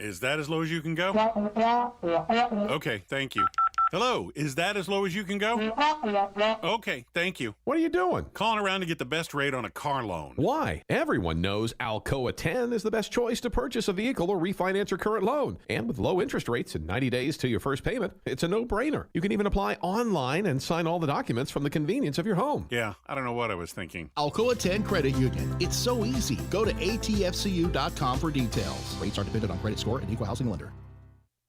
Is that as low as you can go? Okay, thank you. Hello, is that as low as you can go? Okay, thank you. What are you doing? Calling around to get the best rate on a car loan. Why? Everyone knows Alcoa 10 is the best choice to purchase a vehicle or refinance your current loan. And with low interest rates and 90 days to your first payment, it's a no-brainer. You can even apply online and sign all the documents from the convenience of your home. Yeah, I don't know what I was thinking. Alcoa 10 Credit Union. It's so easy. Go to atfcu.com for details. Rates are dependent on credit score and equal housing lender.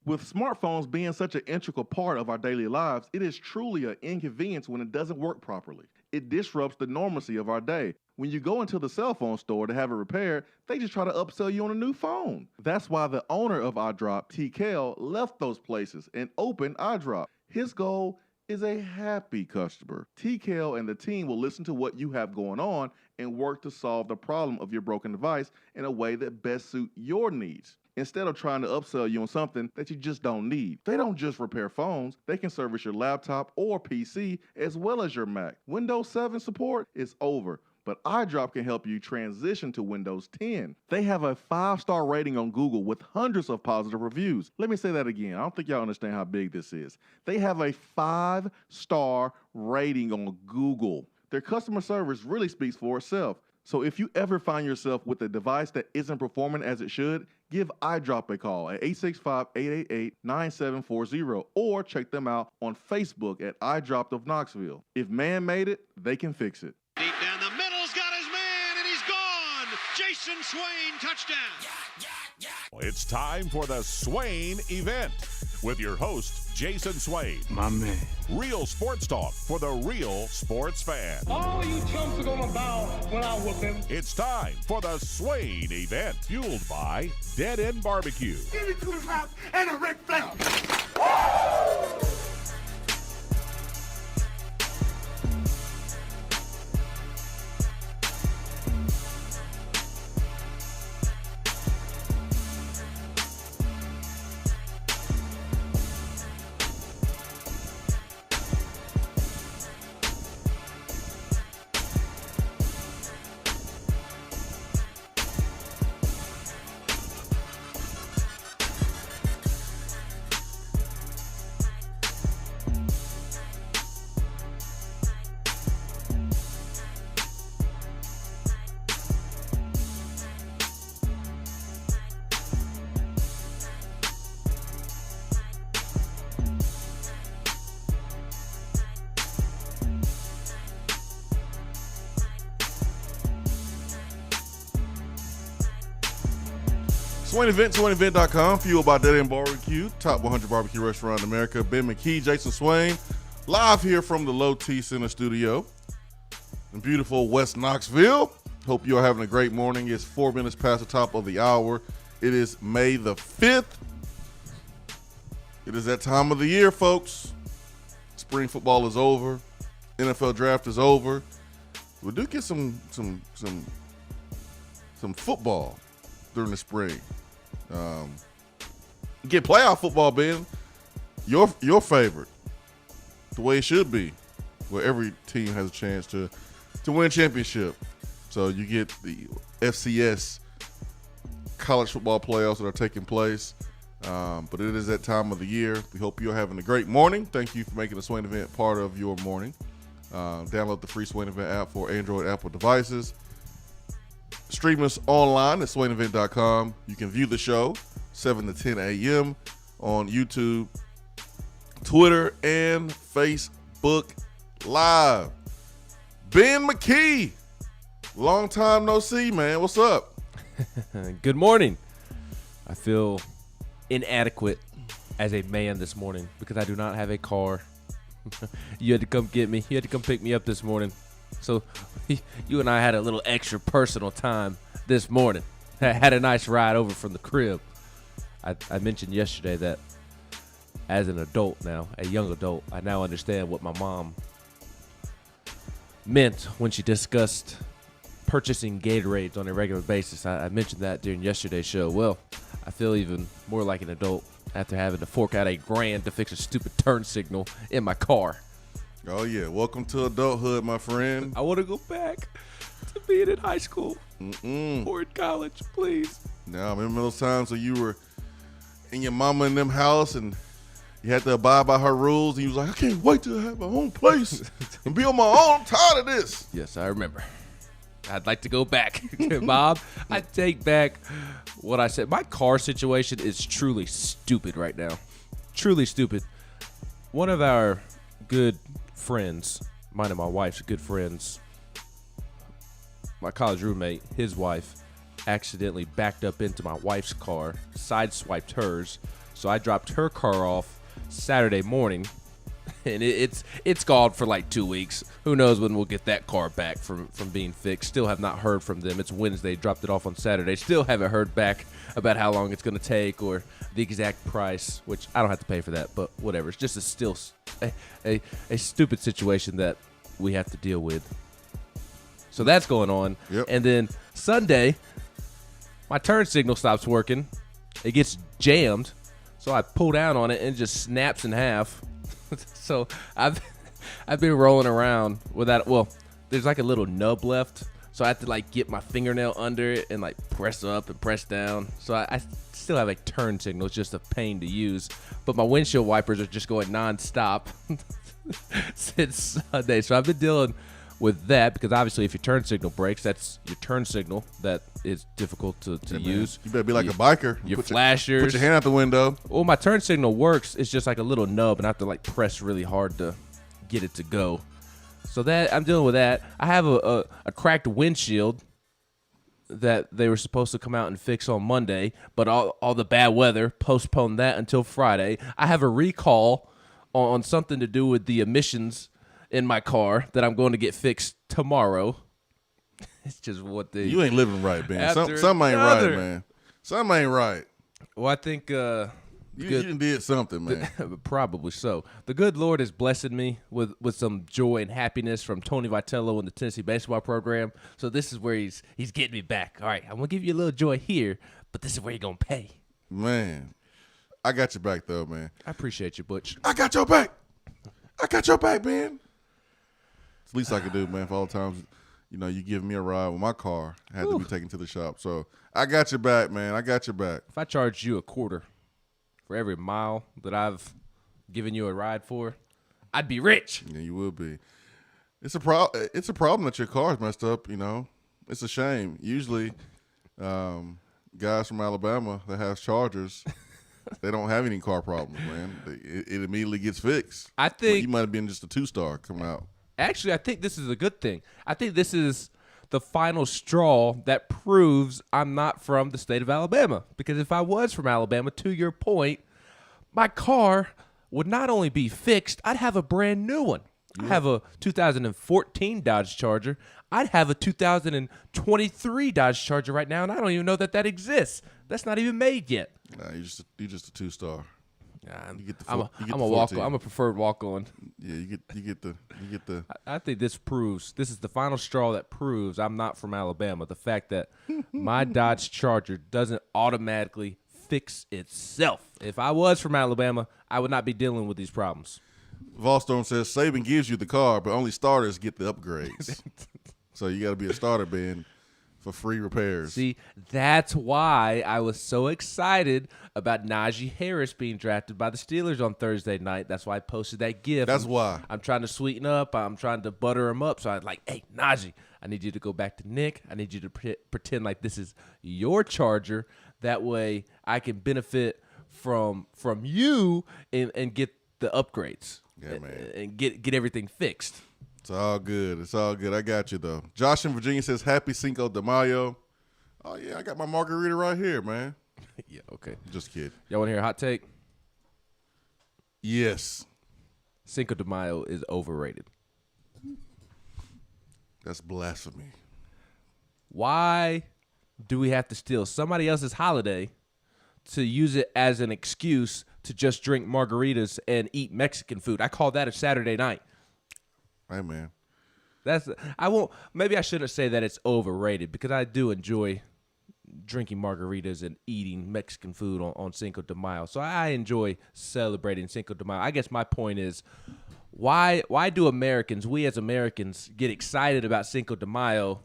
With smartphones being such an integral part of our daily lives, it is truly an inconvenience when it doesn't work properly. It disrupts the normalcy of our day. When you go into the cell phone store to have it repaired, they just try to upsell you on a new phone. That's why the owner of iDrop, T. Kell, left those places and opened iDrop. His goal is a happy customer. T. Kell and the team will listen to what you have going on and work to solve the problem of your broken device in a way that best suits your needs, instead of trying to upsell you on something that you just don't need. They don't just repair phones, they can service your laptop or PC as well as your Mac. Windows 7 support is over, but iDrop can help you transition to Windows 10. They have a 5-star rating on Google with hundreds of positive reviews. Let me say that again. I don't think y'all understand how big this is. They have a 5-star rating on Google. Their customer service really speaks for itself. So if you ever find yourself with a device that isn't performing as it should, give iDrop a call at 865-888-9740 or check them out on Facebook at iDrop of Knoxville. If man made it, they can fix it. Deep down the middle's got his man, and he's gone. Jason Swain, touchdown. It's time for the Swain Event with your host, Jason Swain. My man. Real sports talk for the real sports fan. All you chumps are gonna bow when I whoop him. It's time for the Swain Event, fueled by Dead End Barbecue. Give me 2 rounds and a Ric Flair. Swain Event, SwainEvent.com, fueled by Dead End Barbecue, top 100 barbecue restaurant in America. Ben McKee, Jason Swain, live here from the Low T Center studio in beautiful West Knoxville. Hope you are having a great morning. It's 4 minutes past the top of the hour. It is May the 5th. It is that time of the year, folks. Spring football is over. NFL draft is over. We do get some football during the spring. Get playoff football, Ben. Your favorite, the way it should be, where every team has a chance to win a championship. So you get the FCS college football playoffs that are taking place. But it is that time of the year. We hope you're having a great morning. Thank you for making the Swain Event part of your morning. Download the free Swain Event app for Android, Apple devices. Stream us online at SwainEvent.com. You can view the show 7 to 10 a.m. on YouTube, Twitter, and Facebook Live. Ben McKee, long time no see, man. What's up? Good morning. I feel inadequate as a man this morning because I do not have a car. You had to come get me. You had to come pick me up this morning. So you and I had a little extra personal time this morning. I had a nice ride over from the crib. I mentioned yesterday that as an adult now, a young adult, I now understand what my mom meant when she discussed purchasing Gatorades on a regular basis. I mentioned that during yesterday's show. Well, I feel even more like an adult after having to fork out $1,000 to fix a stupid turn signal in my car. Oh, yeah. Welcome to adulthood, my friend. I want to go back to being in high school or in college, please. Now, remember those times when you were in your mama and them house and you had to abide by her rules, and you was like, I can't wait to have my own place and be on my own. I'm tired of this. Yes, I remember. I'd like to go back. Bob, I take back what I said. My car situation is truly stupid right now. Truly stupid. One of our good friends, mine and my wife's good friends, my college roommate, his wife, accidentally backed up into my wife's car, sideswiped hers. So I dropped her car off Saturday morning, and it's gone for like 2 weeks. Who knows when we'll get that car back from being fixed. Still have not heard from them. It's Wednesday. Dropped it off on Saturday. Still haven't heard back about how long it's going to take or the exact price, which I don't have to pay for that, but whatever. It's just a stupid situation that we have to deal with. So that's going on. Yep. And then Sunday, my turn signal stops working. It gets jammed. So I pull down on it and it just snaps in half. So I've been rolling around without. Well, there's like a little nub left, so I have to like get my fingernail under it and like press up and press down. So I still have a turn signal. It's just a pain to use. But my windshield wipers are just going nonstop since Sunday. So I've been dealing with that because obviously if your turn signal breaks, that's your turn signal that is difficult to use. You better be like a biker. Your put flashers. Put your hand out the window. Well, my turn signal works. It's just like a little nub, and I have to like press really hard to get it to go. So that I'm dealing with that. I have a cracked windshield that they were supposed to come out and fix on Monday, but all the bad weather postponed that until Friday. I have a recall on something to do with the emissions in my car that I'm going to get fixed tomorrow. It's just what the You ain't living right, man. Something ain't another. right, man. Something ain't right. Well, I think You done did something, man. probably so. The good Lord has blessed me with some joy and happiness from Tony Vitello and the Tennessee baseball program. So this is where he's getting me back. All right, I'm gonna give you a little joy here, but this is where you're gonna pay. Man, I got your back though, man. I appreciate you, Butch. I got your back. I got your back, man. It's the least I could do, man. For all the times, you give me a ride with my car, I had to be taken to the shop. So I got your back, man. I got your back. If I charged you $0.25 for every mile that I've given you a ride for, I'd be rich. Yeah, you will be. It's a problem that your car's messed up. It's a shame. Usually, guys from Alabama that have Chargers, they don't have any car problems, man. It immediately gets fixed. I think you might have been just a 2-star coming out. Actually, I think this is a good thing. I think this is the final straw that proves I'm not from the state of Alabama. Because if I was from Alabama, to your point, my car would not only be fixed, I'd have a brand new one. I have a 2014 Dodge Charger. I'd have a 2023 Dodge Charger right now, and I don't even know that exists. That's not even made yet. Nah, you're just a 2-star. You get the I'm a walk. I'm a preferred walk-on. Yeah, you get the. I think this is the final straw that proves I'm not from Alabama. The fact that my Dodge Charger doesn't automatically fix itself. If I was from Alabama, I would not be dealing with these problems. Volstorm says Saban gives you the car, but only starters get the upgrades. So you got to be a starter, Ben, for free repairs. See, that's why I was so excited about Najee Harris being drafted by the Steelers on Thursday night. That's why I posted that GIF. That's why. I'm trying to sweeten up. I'm trying to butter him up. So I was like, hey, Najee, I need you to go back to Nick. I need you to pretend like this is your Charger. That way I can benefit from you and get the upgrades. Yeah, man. And get everything fixed. It's all good. It's all good. I got you, though. Josh in Virginia says, Happy Cinco de Mayo. Oh, yeah, I got my margarita right here, man. Yeah, okay. Just kidding. Y'all want to hear a hot take? Yes. Cinco de Mayo is overrated. That's blasphemy. Why do we have to steal somebody else's holiday to use it as an excuse to just drink margaritas and eat Mexican food? I call that a Saturday night. Hey, man. Maybe I shouldn't say that it's overrated because I do enjoy drinking margaritas and eating Mexican food on Cinco de Mayo. So I enjoy celebrating Cinco de Mayo. I guess my point is, why do we as Americans, get excited about Cinco de Mayo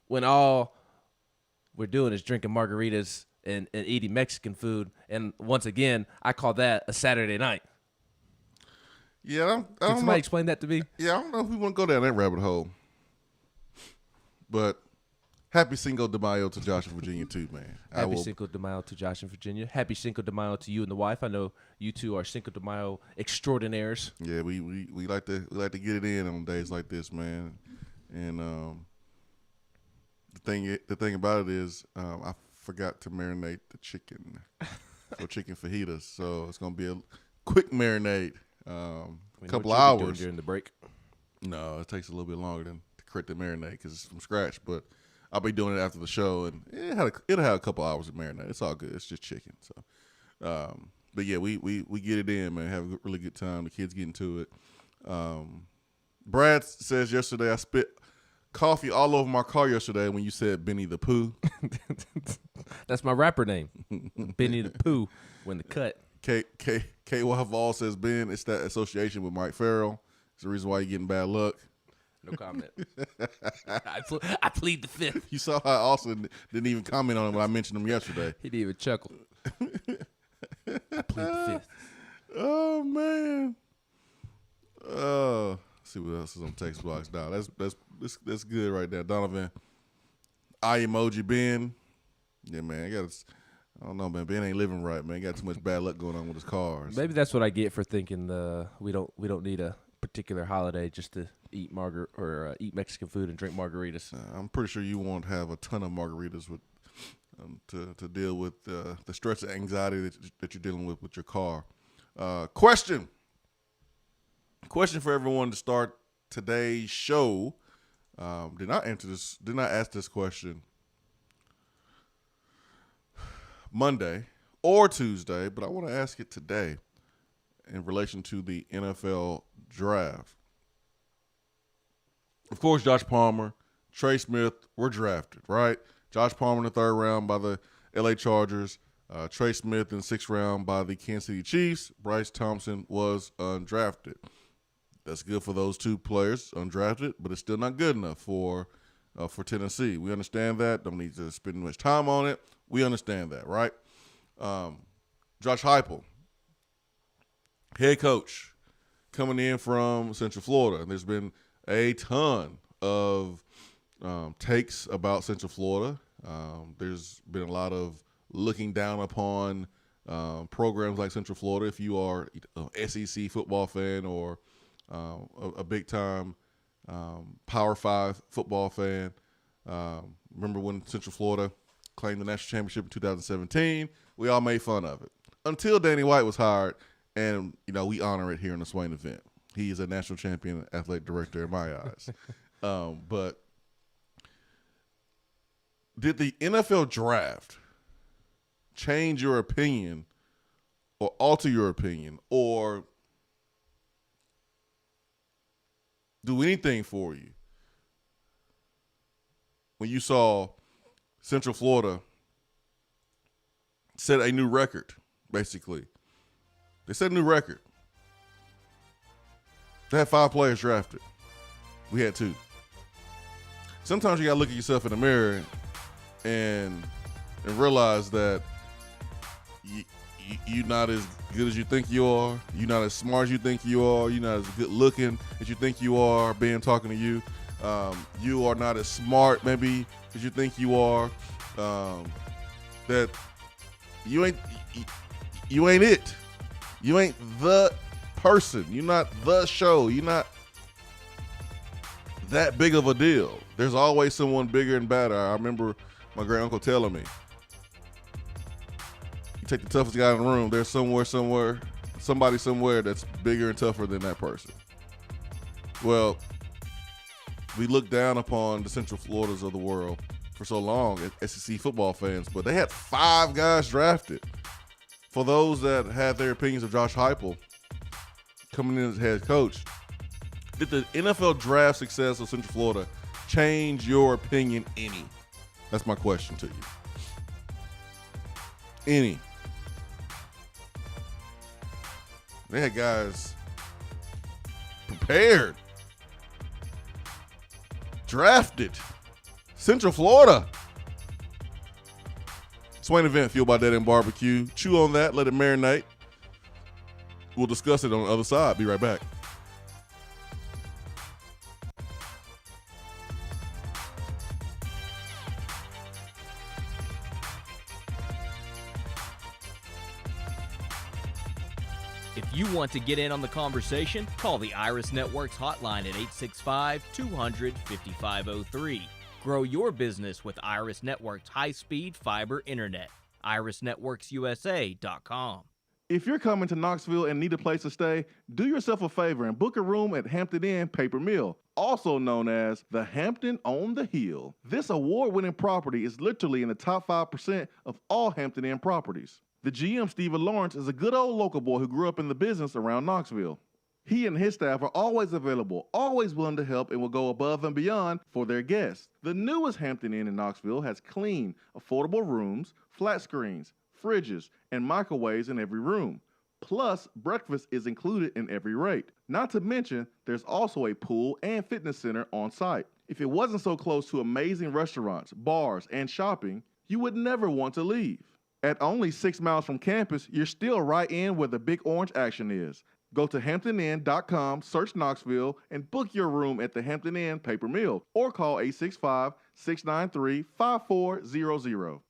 when all we're doing is drinking margaritas and eating Mexican food. And once again, I call that a Saturday night. Yeah, I Can don't somebody know. explain that to me? Yeah, I don't know if we want to go down that rabbit hole. But happy Cinco de Mayo to Josh in Virginia too, man. Happy Cinco de Mayo to Josh in Virginia. Happy Cinco de Mayo to you and the wife. I know you two are Cinco de Mayo extraordinaires. Yeah, we like to get it in on days like this, man. And the thing about it is, I forgot to marinate the chicken for chicken fajitas, so it's gonna be a quick marinade. A couple What hours you be doing during the break. No, it takes a little bit longer to create the marinade because it's from scratch. But I'll be doing it after the show, and it'll have a couple hours of marinade. It's all good. It's just chicken. So, but yeah, we get it in, man. Have a really good time. The kids get into it. Brad says yesterday I spit coffee all over my car yesterday when you said Benny the Pooh. That's my rapper name, Benny the Pooh. When the cut. KY Vol says, Ben, it's that association with Mike Farrell. It's the reason why you're getting bad luck. No comment. I plead the fifth. You saw how Austin didn't even comment on it when I mentioned him yesterday. He didn't even chuckle. I plead the fifth. Oh, man. Let's see what else is on text blocks now. That's good right there. Donovan, eye emoji, Ben. Yeah, man, I don't know, man. Ben ain't living right, man. Got too much bad luck going on with his cars. Maybe that's what I get for thinking we don't need a particular holiday just to eat eat Mexican food and drink margaritas. I'm pretty sure you won't have a ton of margaritas with to deal with the stress and anxiety that you're dealing with your car. Question for everyone to start today's show. Did not ask this question Monday or Tuesday, but I want to ask it today in relation to the NFL draft. Of course, Josh Palmer, Trey Smith were drafted, right? Josh Palmer in the 3rd round by the LA Chargers, Trey Smith in the 6th round by the Kansas City Chiefs. Bryce Thompson was undrafted. That's good for those two players, undrafted, but it's still not good enough for Tennessee. We understand that. Don't need to spend much time on it. We understand that, right? Josh Heupel, head coach, coming in from Central Florida. There's been a ton of takes about Central Florida. There's been a lot of looking down upon programs like Central Florida. If you are an SEC football fan or a big-time Power 5 football fan, remember when Central Florida claimed the national championship in 2017? We all made fun of it until Danny White was hired, and we honor it here in the Swain Event. He is a national champion athletic director in my eyes. But did the NFL draft change your opinion or alter your opinion or do anything for you when you saw Central Florida set a new record, basically? They set a new record. They had 5 players drafted. We had 2. Sometimes you got to look at yourself in the mirror and realize that you're not as good as you think you are. You're not as smart as you think you are. You're not as good looking as you think you are, being talking to you. You are not as smart, maybe, as you think you are. That you ain't it. You ain't the person. You're not the show. You're not that big of a deal. There's always someone bigger and better. I remember my great uncle telling me, you take the toughest guy in the room, there's somebody somewhere that's bigger and tougher than that person. Well, we look down upon the Central Floridas of the world for so long as SEC football fans, but they had 5 guys drafted. For those that had their opinions of Josh Heupel coming in as head coach, did the NFL draft success of Central Florida change your opinion any? That's my question to you. Any. They had guys prepared, drafted, Central Florida. Swain Event, fueled by Dead End Barbecue. Chew on that, let it marinate. We'll discuss it on the other side. Be right back. If you want to get in on the conversation, call the Iris Networks hotline at 865-200-5503. Grow your business with Iris Networks high-speed fiber internet. IrisNetworksUSA.com. If you're coming to Knoxville and need a place to stay, do yourself a favor and book a room at Hampton Inn Paper Mill, also known as the Hampton on the Hill. This award-winning property is literally in the top 5% of all Hampton Inn properties. The GM, Stephen Lawrence, is a good old local boy who grew up in the business around Knoxville. He and his staff are always available, always willing to help, and will go above and beyond for their guests. The newest Hampton Inn in Knoxville has clean, affordable rooms, flat screens, fridges, and microwaves in every room. Plus, breakfast is included in every rate. Not to mention, there's also a pool and fitness center on site. If it wasn't so close to amazing restaurants, bars, and shopping, you would never want to leave. At only 6 miles from campus, you're still right in where the big orange action is. Go to HamptonInn.com, search Knoxville, and book your room at the Hampton Inn Paper Mill or call 865-693-5400.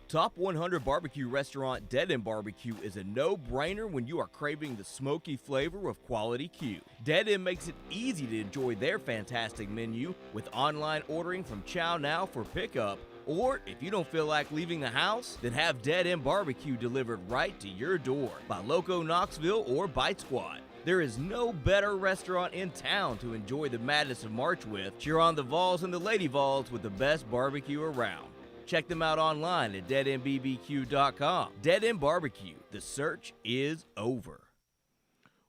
Top 100 barbecue restaurant Dead End Barbecue is a no-brainer when you are craving the smoky flavor of quality Q. Dead End makes it easy to enjoy their fantastic menu with online ordering from Chow Now for pickup. Or if you don't feel like leaving the house, then have Dead End Barbecue delivered right to your door by Loco Knoxville or Bite Squad. There is no better restaurant in town to enjoy the madness of March with. Cheer on the Vols and the Lady Vols with the best barbecue around. Check them out online at deadendbbq.com. Dead End Barbecue, the search is over.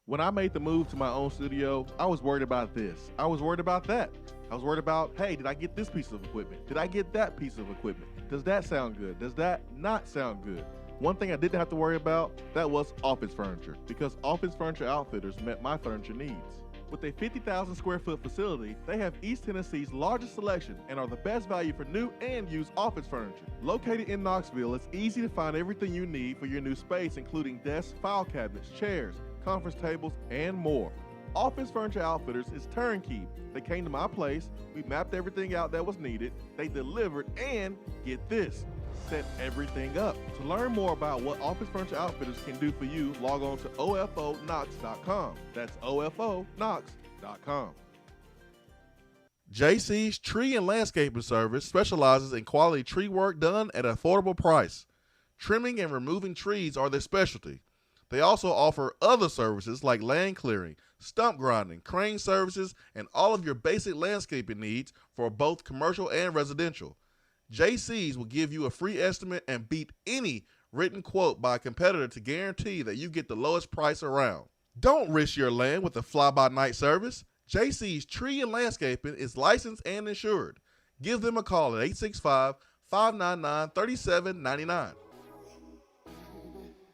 When I made the move to my own studio, I was worried about this. I was worried about that. I was worried about, hey, did I get this piece of equipment? Did I get that piece of equipment? Does that sound good? Does that not sound good? One thing I didn't have to worry about, that was office furniture, because Office Furniture Outfitters met my furniture needs. With a 50,000 square foot facility, they have East Tennessee's largest selection and are the best value for new and used office furniture. Located in Knoxville, it's easy to find everything you need for your new space, including desks, file cabinets, chairs, conference tables, and more. Office Furniture Outfitters is turnkey. They came to my place, we mapped everything out that was needed, they delivered, and get this, set everything up. To learn more about what Office Furniture Outfitters can do for you, log on to ofonox.com. That's ofonox.com. JC's Tree and Landscaping Service specializes in quality tree work done at an affordable price. Trimming and removing trees are their specialty. They also offer other services like land clearing, stump grinding, crane services, and all of your basic landscaping needs for both commercial and residential. JC's will give you a free estimate and beat any written quote by a competitor to guarantee that you get the lowest price around. Don't risk your land with a fly-by-night service. JC's Tree and Landscaping is licensed and insured. Give them a call at 865-599-3799.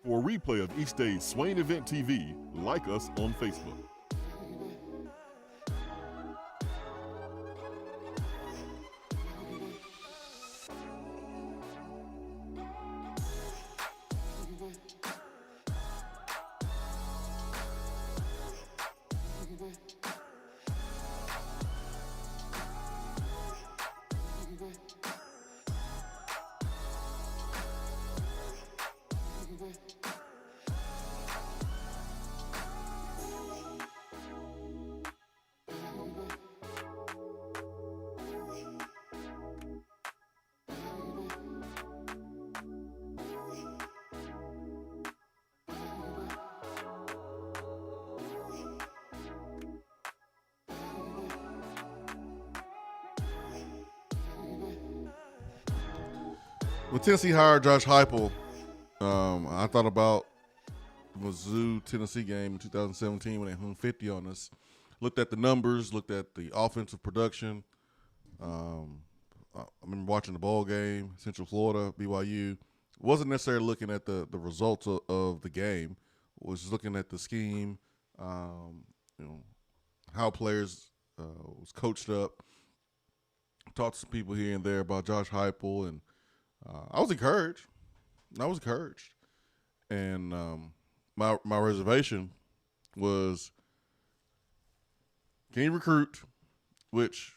For a replay of each day's Swain Event TV, like us on Facebook. When Tennessee hired Josh Heupel, I thought about the Mizzou Tennessee game in 2017 when they hung 50 on us. Looked at the numbers, looked at the offensive production. I remember watching the bowl game, Central Florida, BYU. Wasn't necessarily looking at the results of the game. Was just looking at the scheme, how players was coached up. Talked to some people here and there about Josh Heupel and I was encouraged. And my reservation was, can you recruit? Which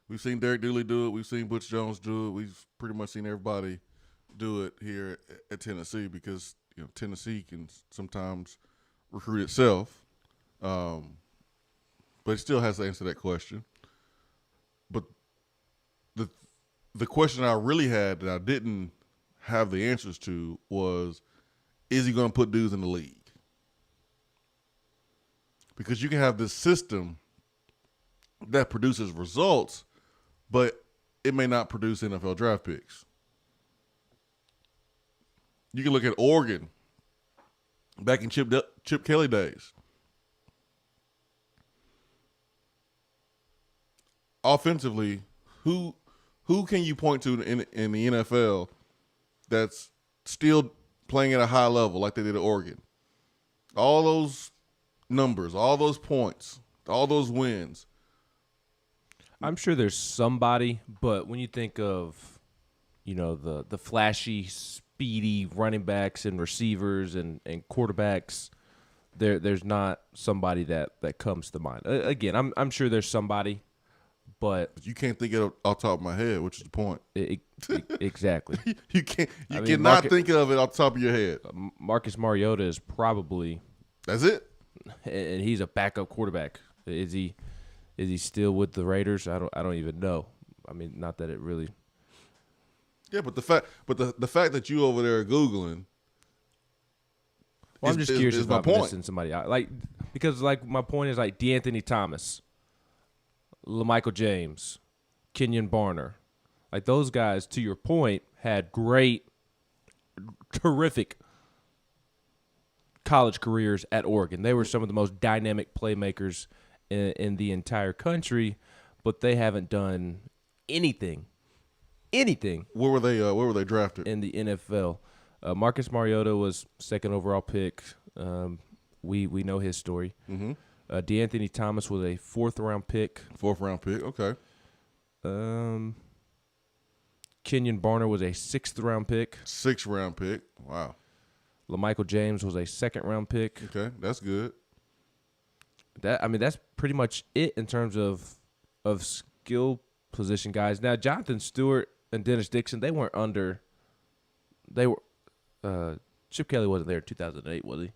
we've seen Derek Dooley do it. We've seen Butch Jones do it. We've pretty much seen everybody do it here at Tennessee because Tennessee can sometimes recruit itself, but it still has to answer that question. But the question I really had that I didn't have the answers to was, is he going to put dudes in the league? Because you can have this system that produces results, but it may not produce NFL draft picks. You can look at Oregon back in Chip Kelly days. Offensively, who can you point to in the NFL that's still playing at a high level like they did at Oregon? All those numbers, all those points, all those wins. I'm sure there's somebody, but when you think of, the flashy, speedy running backs and receivers and quarterbacks, there's not somebody that comes to mind. Again, I'm sure there's somebody, but you can't think of it off the top of my head, which is the point. Exactly. You cannot think of it off the top of your head. Marcus Mariota is probably. That's it. And he's a backup quarterback. Is he still with the Raiders? I don't even know. I mean, not that it really. Yeah, but the fact that you over there are Googling. Well, I'm just curious if I'm missing somebody out. Because my point is DeAnthony Thomas, LaMichael James, Kenyon Barner, those guys. To your point, had terrific college careers at Oregon. They were some of the most dynamic playmakers in the entire country, but they haven't done anything. Where were they drafted? In the NFL. Marcus Mariota was second overall pick. We know his story. Mm-hmm. DeAnthony Thomas was a fourth round pick. Okay. Kenyon Barner was a sixth round pick. Wow. LaMichael James was a second round pick. Okay, that's good. That's pretty much it in terms of skill position guys. Now, Jonathan Stewart and Dennis Dixon, they weren't under. They were. Chip Kelly wasn't there in 2008, was he?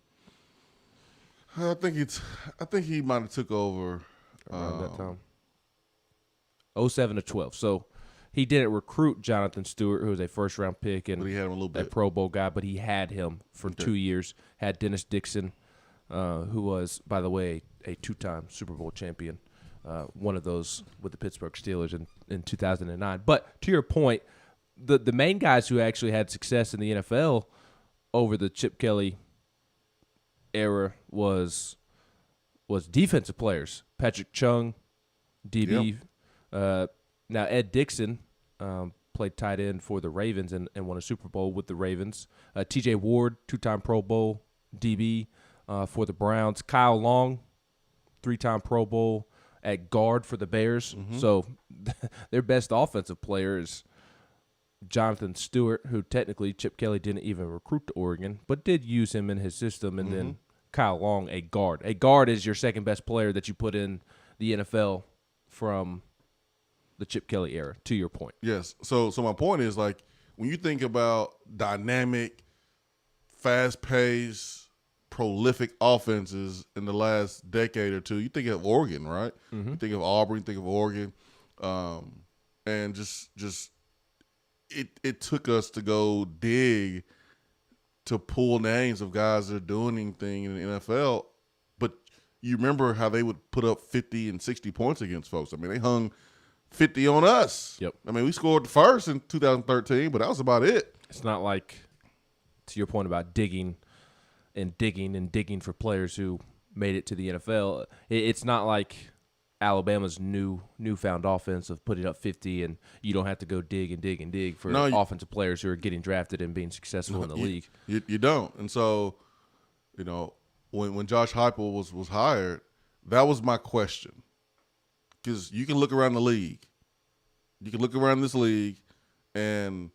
I think he might have took over around that time. 07 to 12. So he didn't recruit Jonathan Stewart, who was a first round pick and but he had him a little bit. Pro Bowl guy, but he had him for 2 years. Had Dennis Dixon, who was, by the way, a two-time Super Bowl champion. One of those with the Pittsburgh Steelers in 2009. But to your point, the main guys who actually had success in the NFL over the Chip Kelly era was defensive players. Patrick Chung, DB. Yep. Now Ed Dixon played tight end for the Ravens and won a Super Bowl with the Ravens. T.J. Ward, two-time Pro Bowl DB for the Browns. Kyle Long, three-time Pro Bowl at guard for the Bears. Mm-hmm. So their best offensive player is Jonathan Stewart, who technically Chip Kelly didn't even recruit to Oregon, but did use him in his system. And then Kyle Long, a guard. A guard is your second best player that you put in the NFL from the Chip Kelly era, to your point. Yes. So my point is, when you think about dynamic, fast-paced, prolific offenses in the last decade or two, you think of Oregon, right? Mm-hmm. You think of Auburn, you think of Oregon. And just it took us to go dig to pull names of guys that are doing anything in the NFL. But you remember how they would put up 50 and 60 points against folks. I mean, they hung 50 on us. Yep. I mean, we scored the first in 2013, but that was about it. It's not like, to your point about digging for players who made it to the NFL. It's not like Alabama's newfound offense of putting up 50 and you don't have to go dig for offensive players who are getting drafted and being successful in the league. You don't. And so, when Josh Heupel was hired, that was my question. Because you can look around the league. You can look around this league And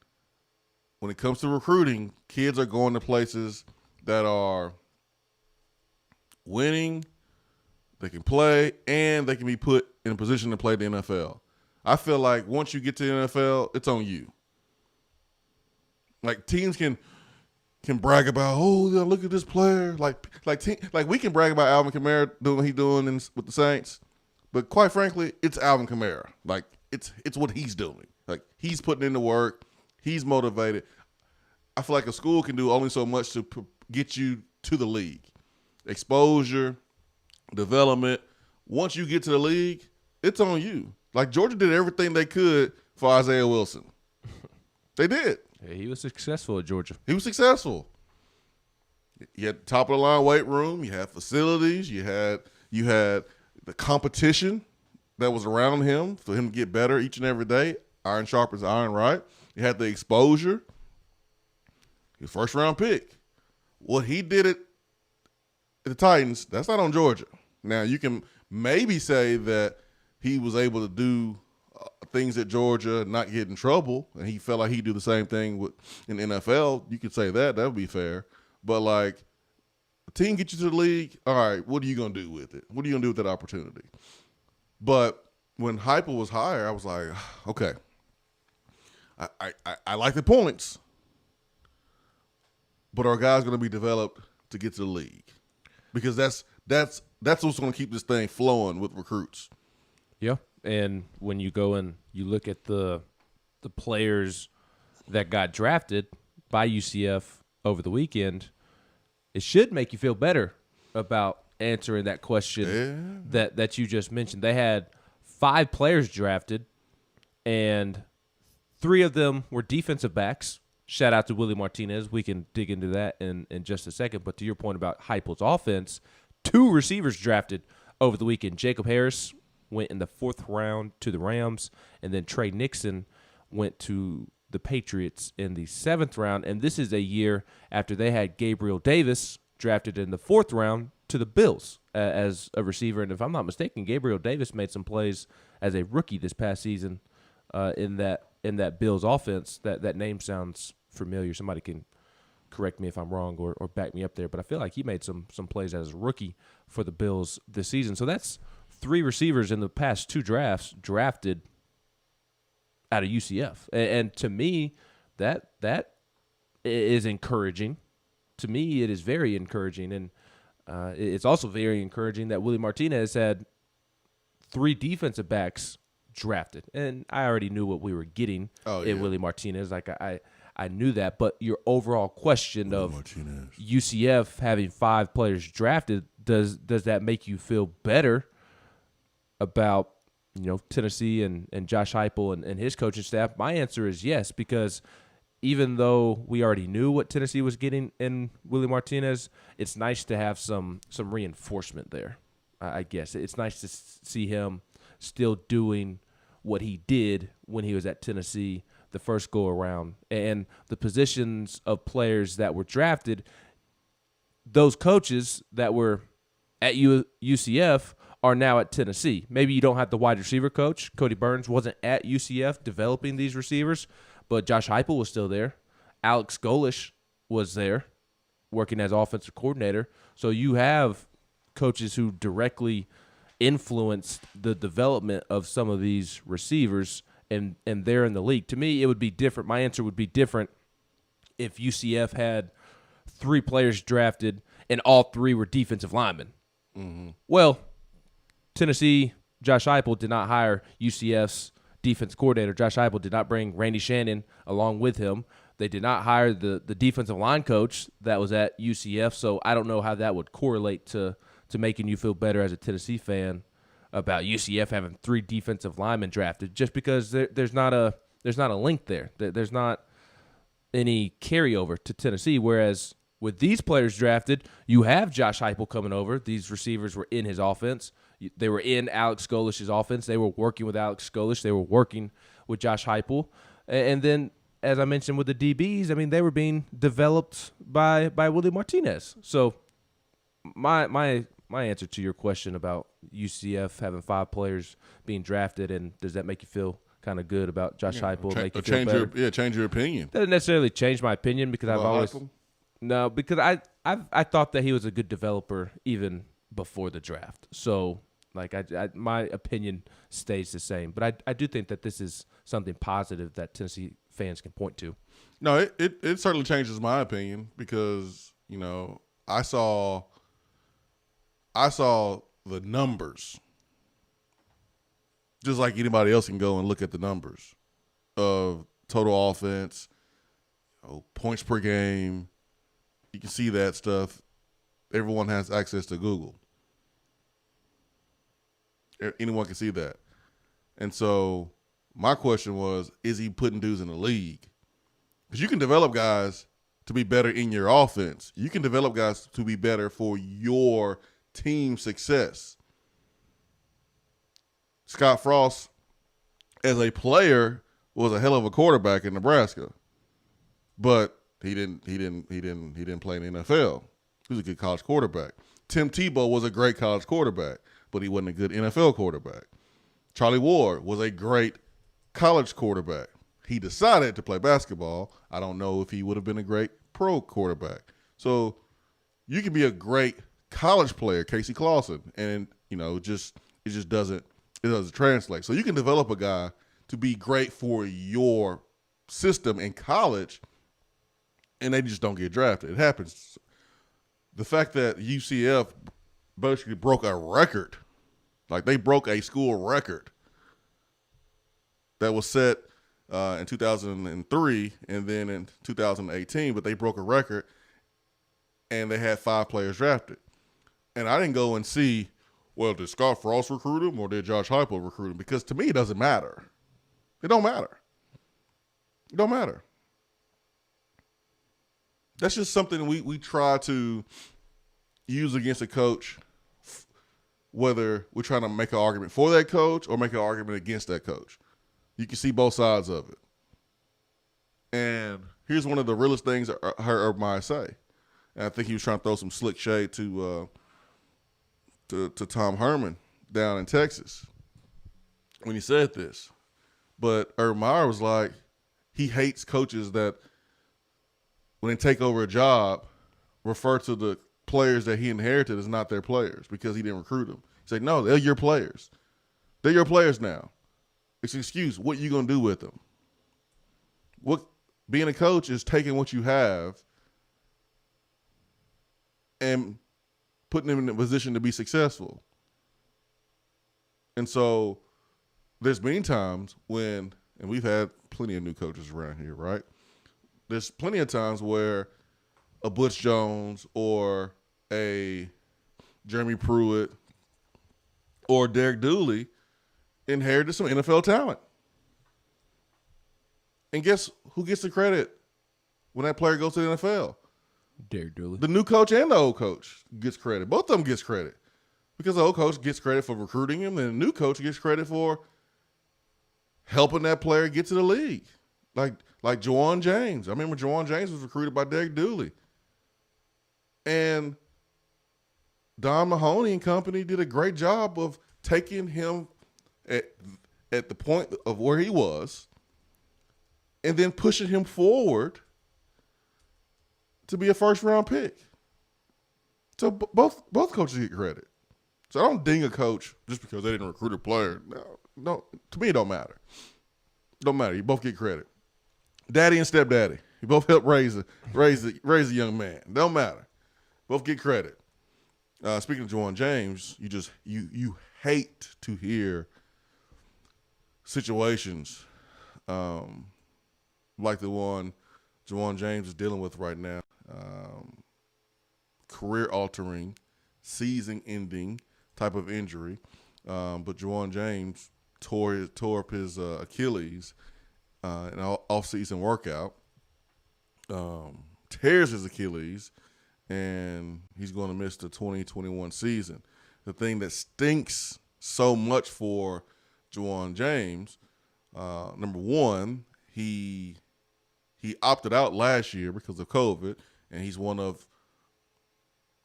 when it comes to recruiting, kids are going to places that are winning, they can play, and they can be put in a position to play the NFL. I feel like once you get to the NFL, it's on you. Like teams can brag about, oh, yeah, look at this player. Like we can brag about Alvin Kamara doing what he's doing with the Saints, but quite frankly, it's Alvin Kamara. Like it's what he's doing. Like he's putting in the work, he's motivated. I feel like a school can do only so much to get you to the league, exposure, development. Once you get to the league, it's on you. Like Georgia did everything they could for Isaiah Wilson. They did. Yeah, he was successful at Georgia. He was successful. You had top of the line weight room. You had facilities. You had the competition that was around him for him to get better each and every day. Iron sharpens iron, right? You had the exposure. His first round pick. What he did at the Titans, that's not on Georgia. Now you can maybe say that he was able to do things at Georgia, not get in trouble, and he felt like he'd do the same thing in the NFL. You could say that would be fair. But like, a team gets you to the league, all right, what are you going to do with it? What are you going to do with that opportunity? But when Heupel was hired, I was like, okay, I like the points, but are guys going to be developed to get to the league? Because that's what's going to keep this thing flowing with recruits. Yeah. And when you go and you look at the players that got drafted by UCF over the weekend, it should make you feel better about answering that question that you just mentioned. They had 5 players drafted, and 3 of them were defensive backs. Shout out to Willie Martinez. We can dig into that in just a second. But to your point about Heupel's offense, 2 receivers drafted over the weekend. Jacob Harris went in the 4th round to the Rams, and then Trey Nixon went to the Patriots in the 7th round. And this is a year after they had Gabriel Davis drafted in the 4th round to the Bills as a receiver. And if I'm not mistaken, Gabriel Davis made some plays as a rookie this past season in that Bills offense. That name sounds familiar. Somebody can correct me if I'm wrong or back me up there, but I feel like he made some plays as a rookie for the Bills this season. So that's 3 receivers in the past 2 drafts drafted out of UCF. And to me, that is encouraging. To me, it is very encouraging. And it's also very encouraging that Willie Martinez had 3 defensive backs drafted. And I already knew what we were getting in Willie Martinez. Like I knew that. But your overall question Willie of Martinez. UCF having 5 players drafted, does that make you feel better about Tennessee and Josh Heupel and his coaching staff? My answer is yes, because even though we already knew what Tennessee was getting in Willie Martinez, it's nice to have some reinforcement there. I guess it's nice to see him still doing what he did when he was at Tennessee the first go around, and the positions of players that were drafted, those coaches that were at UCF are now at Tennessee. Maybe you don't have the wide receiver coach. Cody Burns wasn't at UCF developing these receivers, but Josh Heupel was still there. Alex Golish was there working as offensive coordinator. So you have coaches who directly influenced the development of some of these receivers, and they're in the league. To me, it would be different. My answer would be different if UCF had 3 players drafted and all 3 were defensive linemen. Mm-hmm. Well, Tennessee, Josh Heupel did not hire UCF's defense coordinator. Josh Heupel did not bring Randy Shannon along with him. They did not hire the defensive line coach that was at UCF, so I don't know how that would correlate to making you feel better as a Tennessee fan about UCF having 3 defensive linemen drafted, just because there's not a link there. There's not any carryover to Tennessee, whereas with these players drafted, you have Josh Heupel coming over. These receivers were in his offense. They were in Alex Golish's offense. They were working with Alex Golish. They were working with Josh Heupel. And then, as I mentioned with the DBs, I mean, they were being developed by Willie Martinez. So my answer to your question about UCF having 5 players being drafted, and does that make you feel kind of good about Josh Heupel. Make you feel change better. change your opinion. Doesn't necessarily change my opinion because I've About always Heupel? no because I thought that he was a good developer even before the draft. So like my opinion stays the same. But I do think that this is something positive that Tennessee fans can point to. No, it certainly changes my opinion because, I saw the numbers. Just like anybody else can go and look at the numbers of total offense, points per game. You can see that stuff. Everyone has access to Google. Anyone can see that. And so my question was, is he putting dudes in the league? Because you can develop guys to be better in your offense. You can develop guys to be better for your team success. Scott Frost, as a player, was a hell of a quarterback in Nebraska, but he didn't play in the NFL. He was a good college quarterback. Tim Tebow was a great college quarterback, but he wasn't a good NFL quarterback. Charlie Ward was a great college quarterback. He decided to play basketball. I don't know if he would have been a great pro quarterback. So you can be a great college player, Casey Clausen, and it just doesn't translate. So you can develop a guy to be great for your system in college, and they just don't get drafted. It happens. The fact that UCF basically broke a record, like they broke a school record that was set in 2003 and then in 2018, but they broke a record and they had 5 players drafted. And I didn't go and see, well, did Scott Frost recruit him or did Josh Heupel recruit him? Because to me, it doesn't matter. It don't matter. It don't matter. That's just something we try to use against a coach, whether we're trying to make an argument for that coach or make an argument against that coach. You can see both sides of it. And here's one of the realest things I heard Urban Meyer say. And I think he was trying to throw some slick shade to Tom Herman down in Texas when he said this. But Urban Meyer was like, he hates coaches that when they take over a job, refer to the players that he inherited as not their players because he didn't recruit them. He said, no, they're your players. They're your players now. It's an excuse. What you going to do with them? Being a coach is taking what you have and putting them in a position to be successful. And so there's many times when, and we've had plenty of new coaches around here, right? There's plenty of times where a Butch Jones or a Jeremy Pruitt or Derek Dooley inherited some NFL talent. And guess who gets the credit when that player goes to the NFL? Derek Dooley. The new coach and the old coach gets credit. Both of them gets credit. Because the old coach gets credit for recruiting him, and the new coach gets credit for helping that player get to the league. Like Juwan James. I remember Juwan James was recruited by Derek Dooley. And Don Mahoney and company did a great job of taking him at the point of where he was and then pushing him forward to be a first-round pick. So both coaches get credit. So I don't ding a coach just because they didn't recruit a player. No, to me it don't matter. It don't matter. You both get credit. Daddy and stepdaddy. You both help raise a young man. Don't matter. Both get credit. Speaking of Juwan James, you hate to hear situations like the one Juwan James is dealing with right now. Career-altering, season-ending type of injury. But Juwan James tore up his Achilles in an off-season workout, tears his Achilles, and he's going to miss the 2021 season. The thing that stinks so much for Juwan James, number one, he opted out last year because of COVID, and he's one of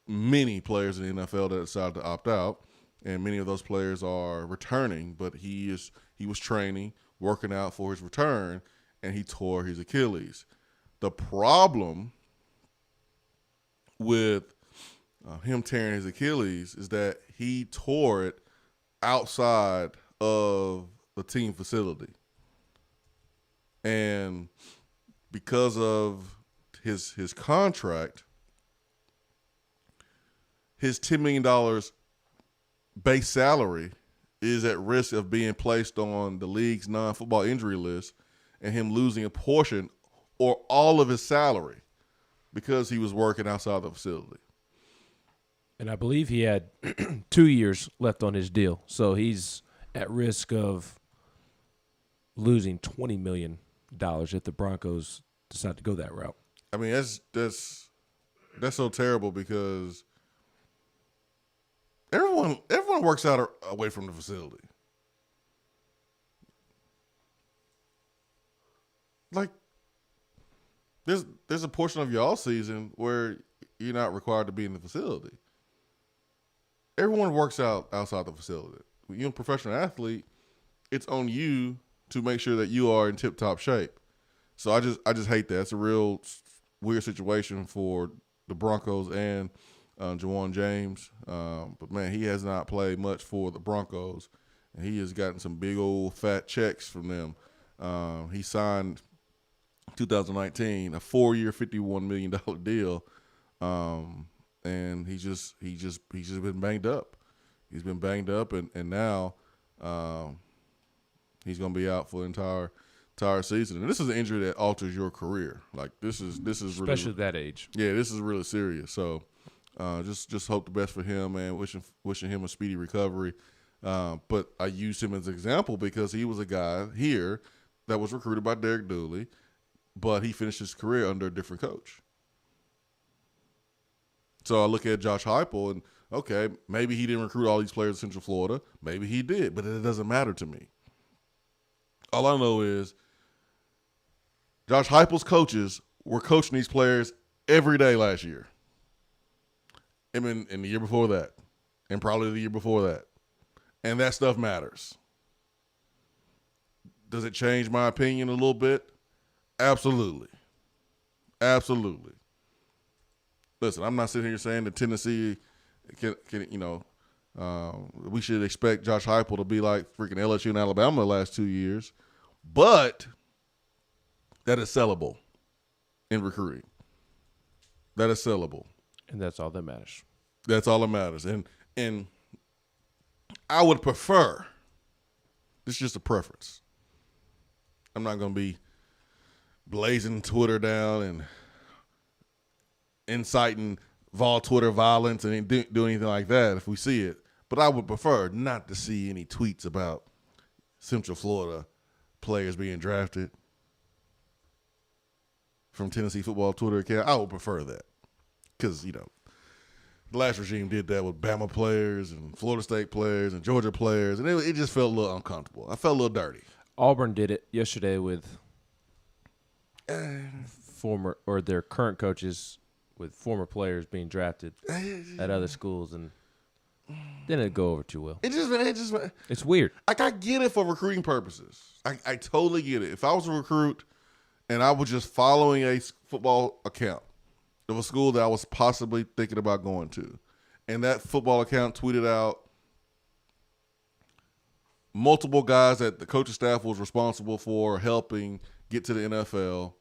many players in the NFL that decided to opt out, and many of those players are returning, but he was training working out for his return, and he tore his Achilles. The problem with him tearing his Achilles is that he tore it outside of the team facility. And because of his contract, his $10 million base salary is at risk of being placed on the league's non-football injury list and him losing a portion or all of his salary because he was working outside the facility. And I believe he had 2 years left on his deal, so he's at risk of losing $20 million if the Broncos decide to go that route. I mean, that's so terrible because everyone works out away from the facility. Like, there's a portion of your off season where you're not required to be in the facility. Everyone works out outside the facility. When you're a professional athlete, it's on you to make sure that you are in tip-top shape. So I just hate that. It's a real weird situation for the Broncos and Jawan James. But, man, he has not played much for the Broncos, and he has gotten some big old fat checks from them. He signed 2019 a 4-year, $51 million deal, and he's just been banged up. He's been banged up, and now he's going to be out for the entire season. And this is an injury that alters your career. Like this is especially really, at that age. Yeah, this is really serious. So just hope the best for him, man. Wishing him a speedy recovery. But I used him as an example because he was a guy here that was recruited by Derek Dooley, but he finished his career under a different coach. So I look at Josh Heupel and, okay, maybe he didn't recruit all these players in Central Florida. Maybe he did, but it doesn't matter to me. All I know is Josh Heupel's coaches were coaching these players every day last year. And the year before that. And probably the year before that. And that stuff matters. Does it change my opinion a little bit? Absolutely. Absolutely. Listen, I'm not sitting here saying that Tennessee can we should expect Josh Heupel to be like freaking LSU and Alabama the last 2 years, but that is sellable in recruiting. That is sellable. And that's all that matters. That's all that matters. And I would prefer, this is just a preference. I'm not going to be blazing Twitter down and inciting Twitter violence and do anything like that if we see it. But I would prefer not to see any tweets about Central Florida players being drafted from Tennessee football Twitter account. I would prefer that because, the last regime did that with Bama players and Florida State players and Georgia players, and it just felt a little uncomfortable. I felt a little dirty. Auburn did it yesterday with their current coaches with former players being drafted at other schools, and didn't go over too well. It's weird. I get it for recruiting purposes. I totally get it. If I was a recruit and I was just following a football account of a school that I was possibly thinking about going to, and that football account tweeted out multiple guys that the coaching staff was responsible for helping get to the NFL,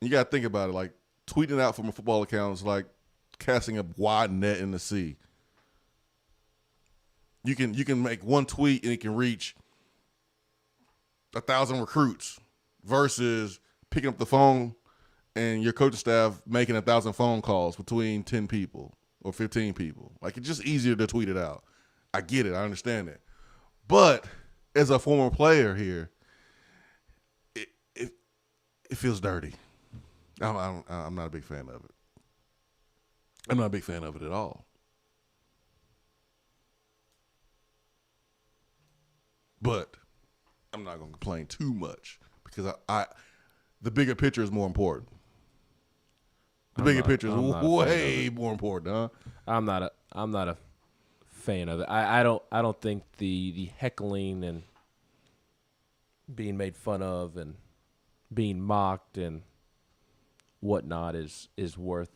you got to think about it. Like, tweeting out from a football account is like casting a wide net in the sea. You can make one tweet and it can reach 1,000 recruits versus picking up the phone and your coaching staff making 1,000 phone calls between 10 people or 15 people. Like, it's just easier to tweet it out. I get it. I understand it. But as a former player here, it feels dirty. I'm not a big fan of it. I'm not a big fan of it at all. But I'm not going to complain too much because the bigger picture is more important. The bigger picture is way more important, huh? I'm not a fan of it. I don't think the heckling and being made fun of and being mocked and whatnot is worth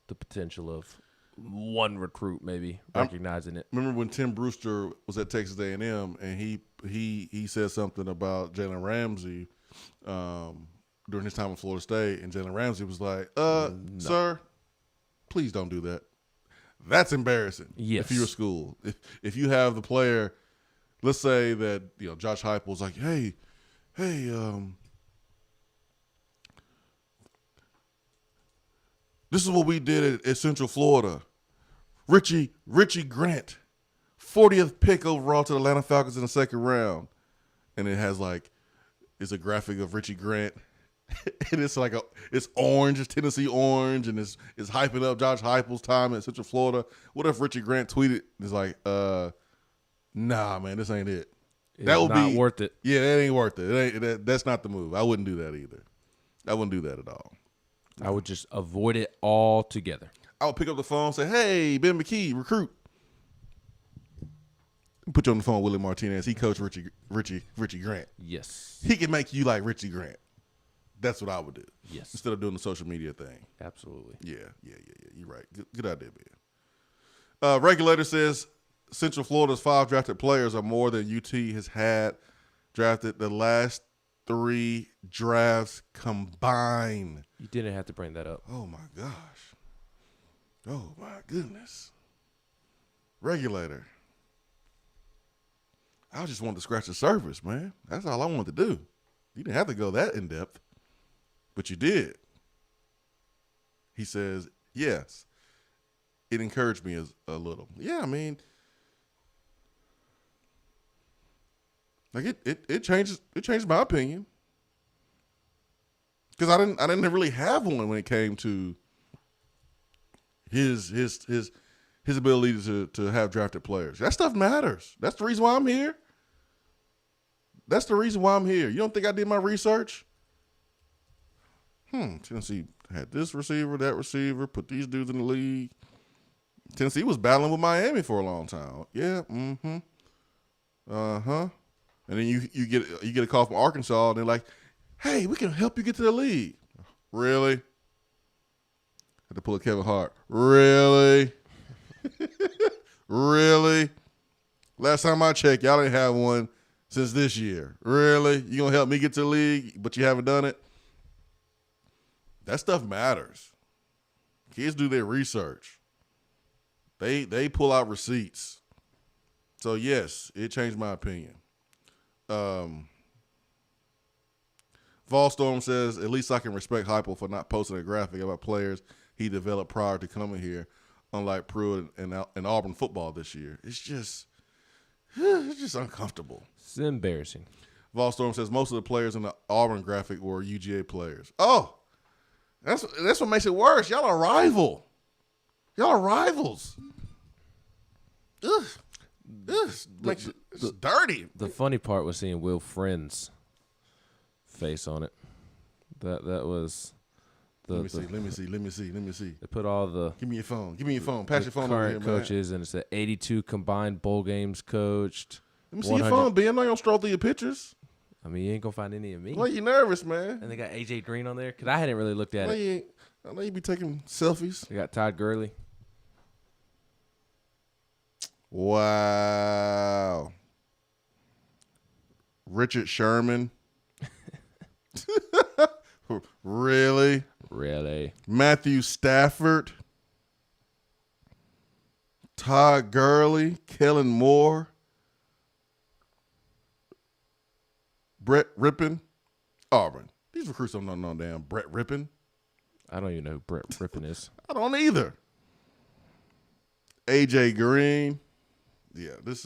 the potential of one recruit maybe recognizing it. Remember when Tim Brewster was at Texas A&M and he said something about Jalen Ramsey during his time at Florida State, and Jalen Ramsey was like, No. Sir, please don't do that. That's embarrassing. Yes. If you're a school. If you have the player, let's say that, Josh Heupel's like, hey, this is what we did at Central Florida. Richie Grant, 40th pick overall to the Atlanta Falcons in the second round. And it has it's a graphic of Richie Grant. And it's it's orange, it's Tennessee orange, and it's hyping up Josh Heupel's time at Central Florida. What if Richie Grant tweeted, it's like, nah, man, this ain't it. That would not be worth it. Yeah, that ain't worth it. That's not the move. I wouldn't do that either. I wouldn't do that at all. I would just avoid it altogether. I would pick up the phone and say, hey, Ben McKee, recruit. Put you on the phone with Willie Martinez. He coached Richie Grant. Yes. He can make you like Richie Grant. That's what I would do. Yes. Instead of doing the social media thing. Absolutely. Yeah. You're right. Good idea, Ben. Regulator says Central Florida's 5 drafted players are more than UT has had drafted the last 3 drafts combined. You didn't have to bring that up. Oh, my gosh. Oh, my goodness. Regulator. I just wanted to scratch the surface, man. That's all I wanted to do. You didn't have to go that in-depth, but you did. He says, yes, it encouraged me a little. Yeah, I mean, it changed my opinion. Because I didn't really have one when it came to his ability to have drafted players. That stuff matters. That's the reason why I'm here. You don't think I did my research? Tennessee had this receiver, that receiver, put these dudes in the league. Tennessee was battling with Miami for a long time. Yeah, mm-hmm. Uh-huh. And then you get a call from Arkansas, and they're like, hey, we can help you get to the league. Really? Had to pull a Kevin Hart. Really? Really? Last time I checked, y'all didn't have one since this year. Really? You gonna help me get to the league, but you haven't done it? That stuff matters. Kids do their research. They pull out receipts. So yes, it changed my opinion. Volstorm says, at least I can respect Heupel for not posting a graphic about players he developed prior to coming here, unlike Pruitt and Auburn football this year. It's just uncomfortable. It's embarrassing. Volstorm says most of the players in the Auburn graphic were UGA players. Oh, that's what makes it worse. Y'all are rival. Y'all are rivals. Ugh. It's dirty. The funny part was seeing Will Friend's face on it. That was the. Let me see. They put all the. Give me your phone. Pass your phone over here, current man. coaches, and it's 82 combined bowl games coached. Let me see your phone, Ben. I know you don't stroll through your pictures. I mean, you ain't gonna find any of me. Why you nervous, man? And they got AJ Green on there because I hadn't really looked at it. I know you be taking selfies. They got Todd Gurley. Wow. Richard Sherman. Really? Matthew Stafford. Todd Gurley. Kellen Moore. Brett Rippon. Auburn. These recruits don't know no damn Brett Rippon. I don't even know who Brett Rippon is. I don't either. AJ Green. Yeah, this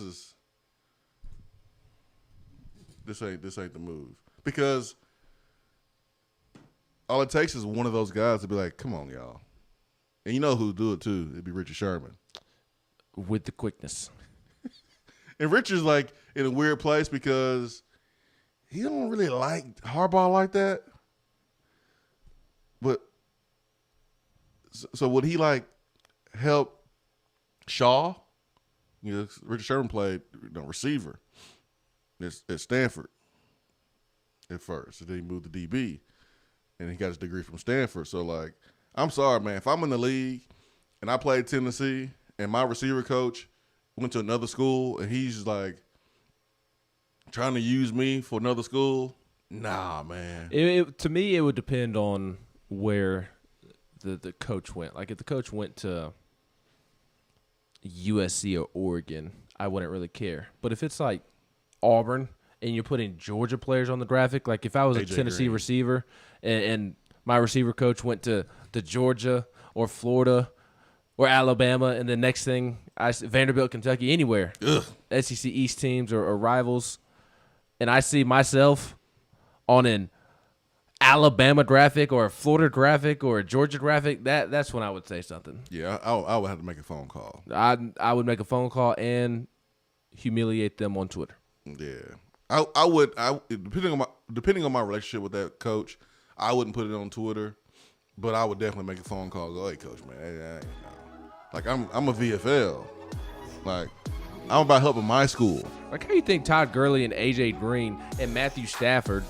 ain't the move. Because all it takes is one of those guys to be like, come on, y'all. And you know who'd do it too. It'd be Richard Sherman. With the quickness. And Richard's like in a weird place because he don't really like Harbaugh like that. But so would he like help Shaw? You know, Richard Sherman played receiver at Stanford. at first. And then he moved to DB, and he got his degree from Stanford. So, like, I'm sorry, man. If I'm in the league and I played Tennessee and my receiver coach went to another school and he's like trying to use me for another school, nah, man. To me, it would depend on where the coach went. Like, if the coach went to USC or Oregon, I wouldn't really care. But if it's like Auburn and you're putting Georgia players on the graphic, like if I was a Tennessee receiver and my receiver coach went to Georgia or Florida or Alabama, and the next thing, Vanderbilt, Kentucky, anywhere, SEC East teams or rivals, and I see myself on an Alabama graphic or a Florida graphic or a Georgia graphic, that's when I would say something. Yeah, I would have to make a phone call. I would make a phone call and humiliate them on Twitter. Yeah, I would depending on my relationship with that coach, I wouldn't put it on Twitter, but I would definitely make a phone call. Go, hey, coach, man, like I'm a VFL, like I'm about helping my school. Like, how you think Todd Gurley and AJ Green and Matthew Stafford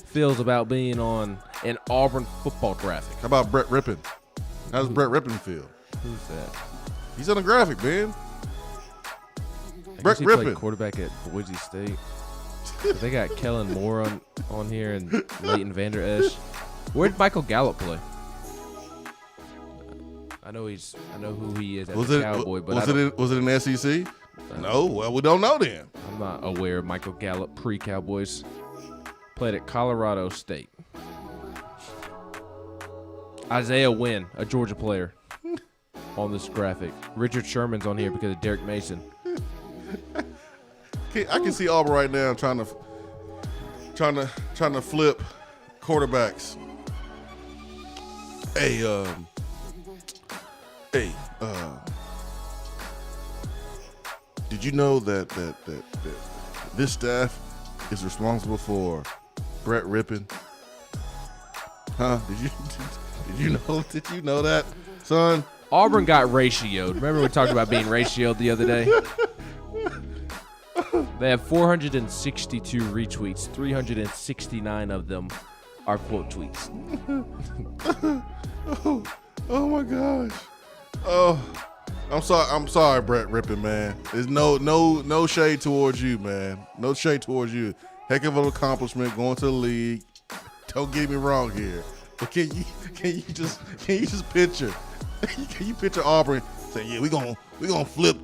feels about being on an Auburn football graphic? How about Brett Rippon? How does Brett Rippon feel? Who's that? He's on the graphic, man. Brett He Rippon, played quarterback at Boise State. They got Kellen Moore on here and Leighton Vander Esch. Where did Michael Gallup play? I know who he is as a Cowboy, but was it in the SEC? No, well, we don't know then. I'm not aware of Michael Gallup pre-Cowboys. Played at Colorado State. Isaiah Wynn, a Georgia player, on this graphic. Richard Sherman's on here because of Derek Mason. I can see Auburn right now trying to flip quarterbacks. Did you know that this staff is responsible for Brett Rippon? Huh? Did you know that, son? Auburn got ratioed. Remember we talked about being ratioed the other day? They have 462 retweets. 369 of them are quote tweets. Oh my gosh. Oh, I'm sorry, Brett Rippon, man. There's no shade towards you, man. No shade towards you. Heck of an accomplishment going to the league. Don't get me wrong here. But can you just picture? Can you picture Auburn saying, "Yeah, we gonna flip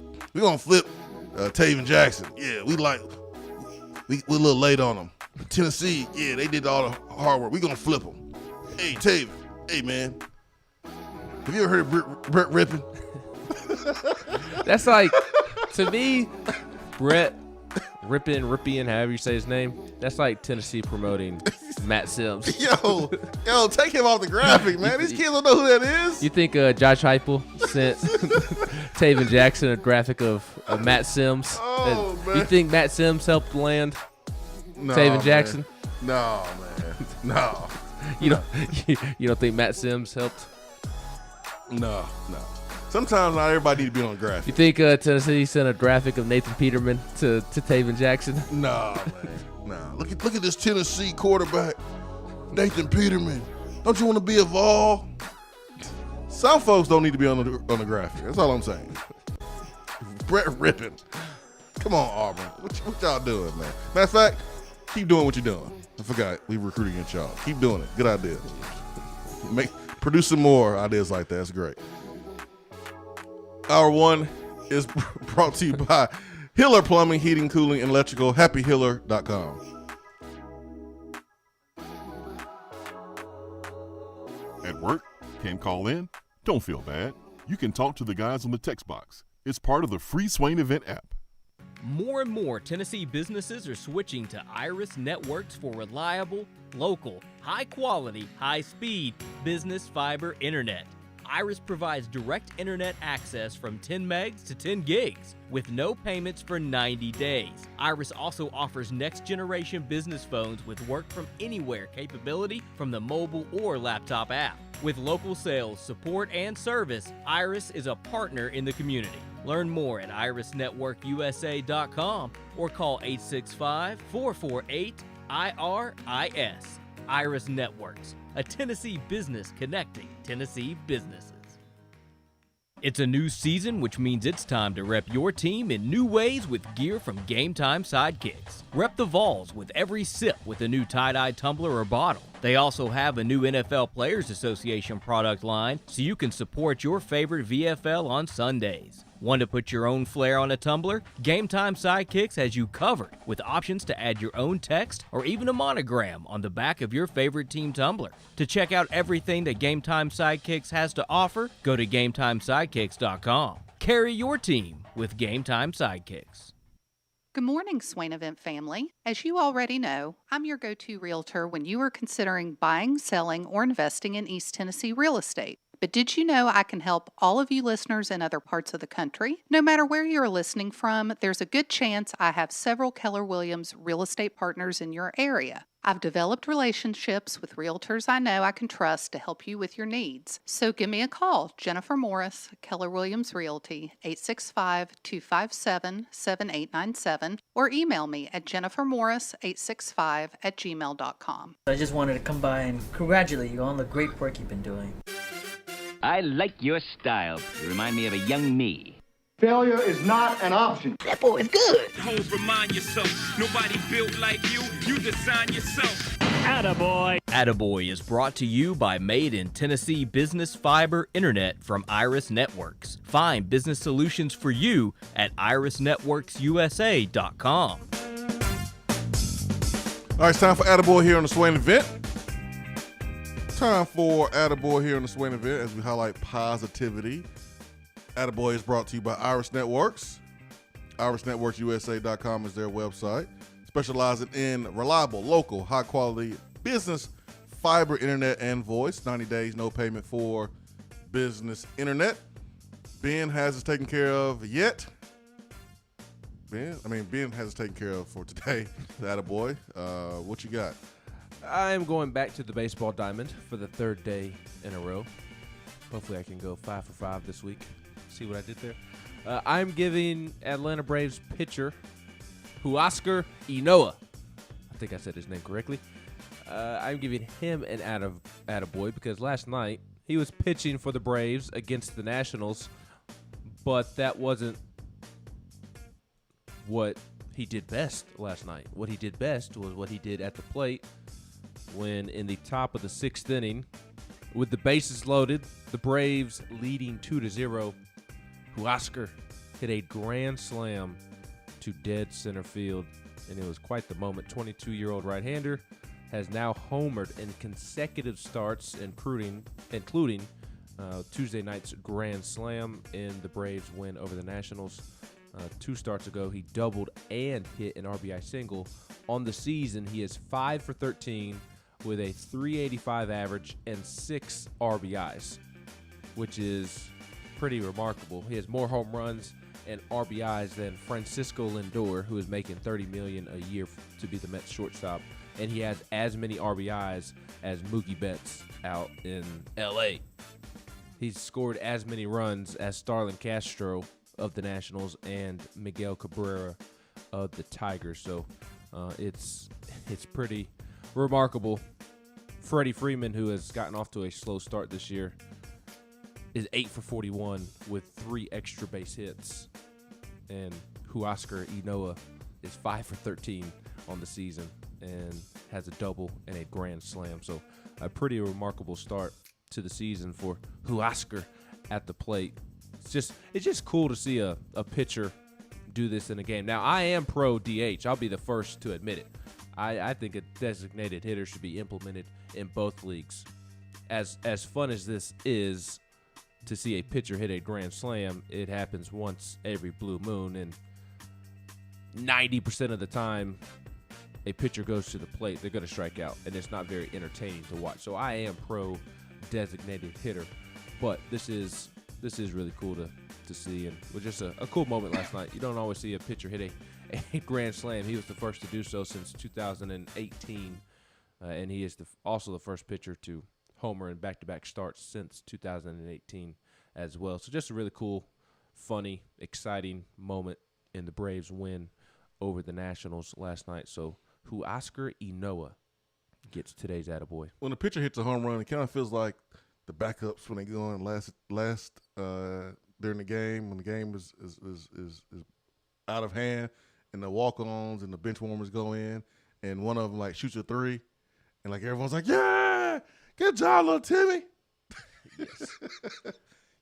Taven Jackson. Yeah, we're a little late on them. Tennessee, yeah, they did all the hard work. We gonna flip them. Hey, Taven, hey man, have you ever heard of Brett Rippon?" That's like, to me, Brett Ripien, however you say his name, that's like Tennessee promoting Matt Sims. Yo, take him off the graphic, man. These kids don't know who that is. You think Josh Heupel sent Taven Jackson a graphic of Matt Sims? Oh, man. You think Matt Sims helped land Taven Jackson? No, man. No. You don't think Matt Sims helped? No. Sometimes not everybody need to be on a graphic. You think Tennessee sent a graphic of Nathan Peterman to Taven Jackson? Nah, man. Nah. Look at this Tennessee quarterback, Nathan Peterman. Don't you want to be a Vol? Some folks don't need to be on the graphic. That's all I'm saying. Brett Rippon. Come on, Auburn. What y'all doing, man? Matter of fact, keep doing what you're doing. I forgot we recruiting against y'all. Keep doing it. Good idea. Produce some more ideas like that. That's great. Hour one is brought to you by Hiller Plumbing, Heating, Cooling, and Electrical. HappyHiller.com. At work, can't call in? Don't feel bad. You can talk to the guys on the text box. It's part of the free Swain Event app. More and more Tennessee businesses are switching to Iris networks for reliable, local, high-quality, high-speed business fiber internet. Iris provides direct internet access from 10 megs to 10 gigs with no payments for 90 days. Iris also offers next-generation business phones with work-from-anywhere capability from the mobile or laptop app. With local sales, support, and service, Iris is a partner in the community. Learn more at irisnetworkusa.com or call 865-448 IRIS. Iris Networks, a Tennessee business connecting Tennessee businesses. It's a new season, which means it's time to rep your team in new ways with gear from Game Time Sidekicks. Rep the Vols with every sip with a new tie-dye tumbler or bottle. They also have a new NFL Players Association product line, so you can support your favorite VFL on Sundays. Want to put your own flair on a tumbler? Game Time Sidekicks has you covered with options to add your own text or even a monogram on the back of your favorite team tumbler. To check out everything that Game Time Sidekicks has to offer, go to GameTimeSidekicks.com. Carry your team with Game Time Sidekicks. Good morning, Swain Event family. As you already know, I'm your go-to realtor when you are considering buying, selling, or investing in East Tennessee real estate. But did you know I can help all of you listeners in other parts of the country? No matter where you're listening from, there's a good chance I have several Keller Williams real estate partners in your area. I've developed relationships with realtors I know I can trust to help you with your needs. So give me a call, Jennifer Morris, Keller Williams Realty, 865-257-7897, or email me at jennifermorris865@gmail.com. I just wanted to come by and congratulate you on the great work you've been doing. I like your style. You remind me of a young me. Failure is not an option. That boy is good. Homes, remind yourself, nobody built like you. You design yourself. Attaboy. Attaboy is brought to you by Made in Tennessee Business Fiber Internet from Iris Networks. Find business solutions for you at irisnetworksusa.com. All right, it's time for Attaboy here on the Swain Event. Time for Attaboy here on the Swain Event as we highlight positivity. Attaboy is brought to you by Iris Networks. IrisNetworksUSA.com is their website. Specializing in reliable, local, high-quality business fiber internet and voice. 90 days, no payment for business internet. Ben has it taken care of yet. Ben has it taken care of for today. Attaboy. What you got? I'm going back to the baseball diamond for the third day in a row. Hopefully I can go 5 for 5 this week. See what I did there? I'm giving Atlanta Braves pitcher Huascar Ynoa. I think I said his name correctly. I'm giving him an attaboy because last night he was pitching for the Braves against the Nationals, but that wasn't what he did best last night. What he did best was what he did at the plate when in the top of the 6th inning, with the bases loaded, the Braves leading 2-0, Huascar hit a grand slam to dead center field, and it was quite the moment. 22-year-old right-hander has now homered in consecutive starts, including Tuesday night's grand slam in the Braves win over the Nationals. 2 starts ago, he doubled and hit an RBI single. On the season, he is 5 for 13 with a .385 average and 6 RBIs, which is pretty remarkable. He has more home runs and RBIs than Francisco Lindor, who is making $30 million a year to be the Mets shortstop, and he has as many RBIs as Mookie Betts out in LA. He's scored as many runs as Starlin Castro of the Nationals and Miguel Cabrera of the Tigers. So it's pretty remarkable. Freddie Freeman, who has gotten off to a slow start this year, is 8 for 41 with 3 extra base hits. And Huascar Ynoa is 5 for 13 on the season and has a double and a grand slam. So a pretty remarkable start to the season for Huascar at the plate. It's just cool to see a pitcher do this in a game. Now, I am pro DH. I'll be the first to admit it. I think a designated hitter should be implemented in both leagues. As fun as this is to see a pitcher hit a grand slam, it happens once every blue moon, and 90% of the time a pitcher goes to the plate, they're going to strike out, and it's not very entertaining to watch. So I am pro designated hitter, but this is really cool to see, and was just a cool moment last night. You don't always see a pitcher hit a grand slam. He was the first to do so since 2018, and he is also the first pitcher to homer in back-to-back starts since 2018 as well. So just a really cool, funny, exciting moment in the Braves win over the Nationals last night. So Huascar Ynoa gets today's attaboy. When the pitcher hits a home run, it kind of feels like the backups when they go on last during the game, when the game is out of hand, and the walk-ons and the bench warmers go in, and one of them like shoots a three, and like everyone's like, "Yeah, good job, little Timmy." Yes.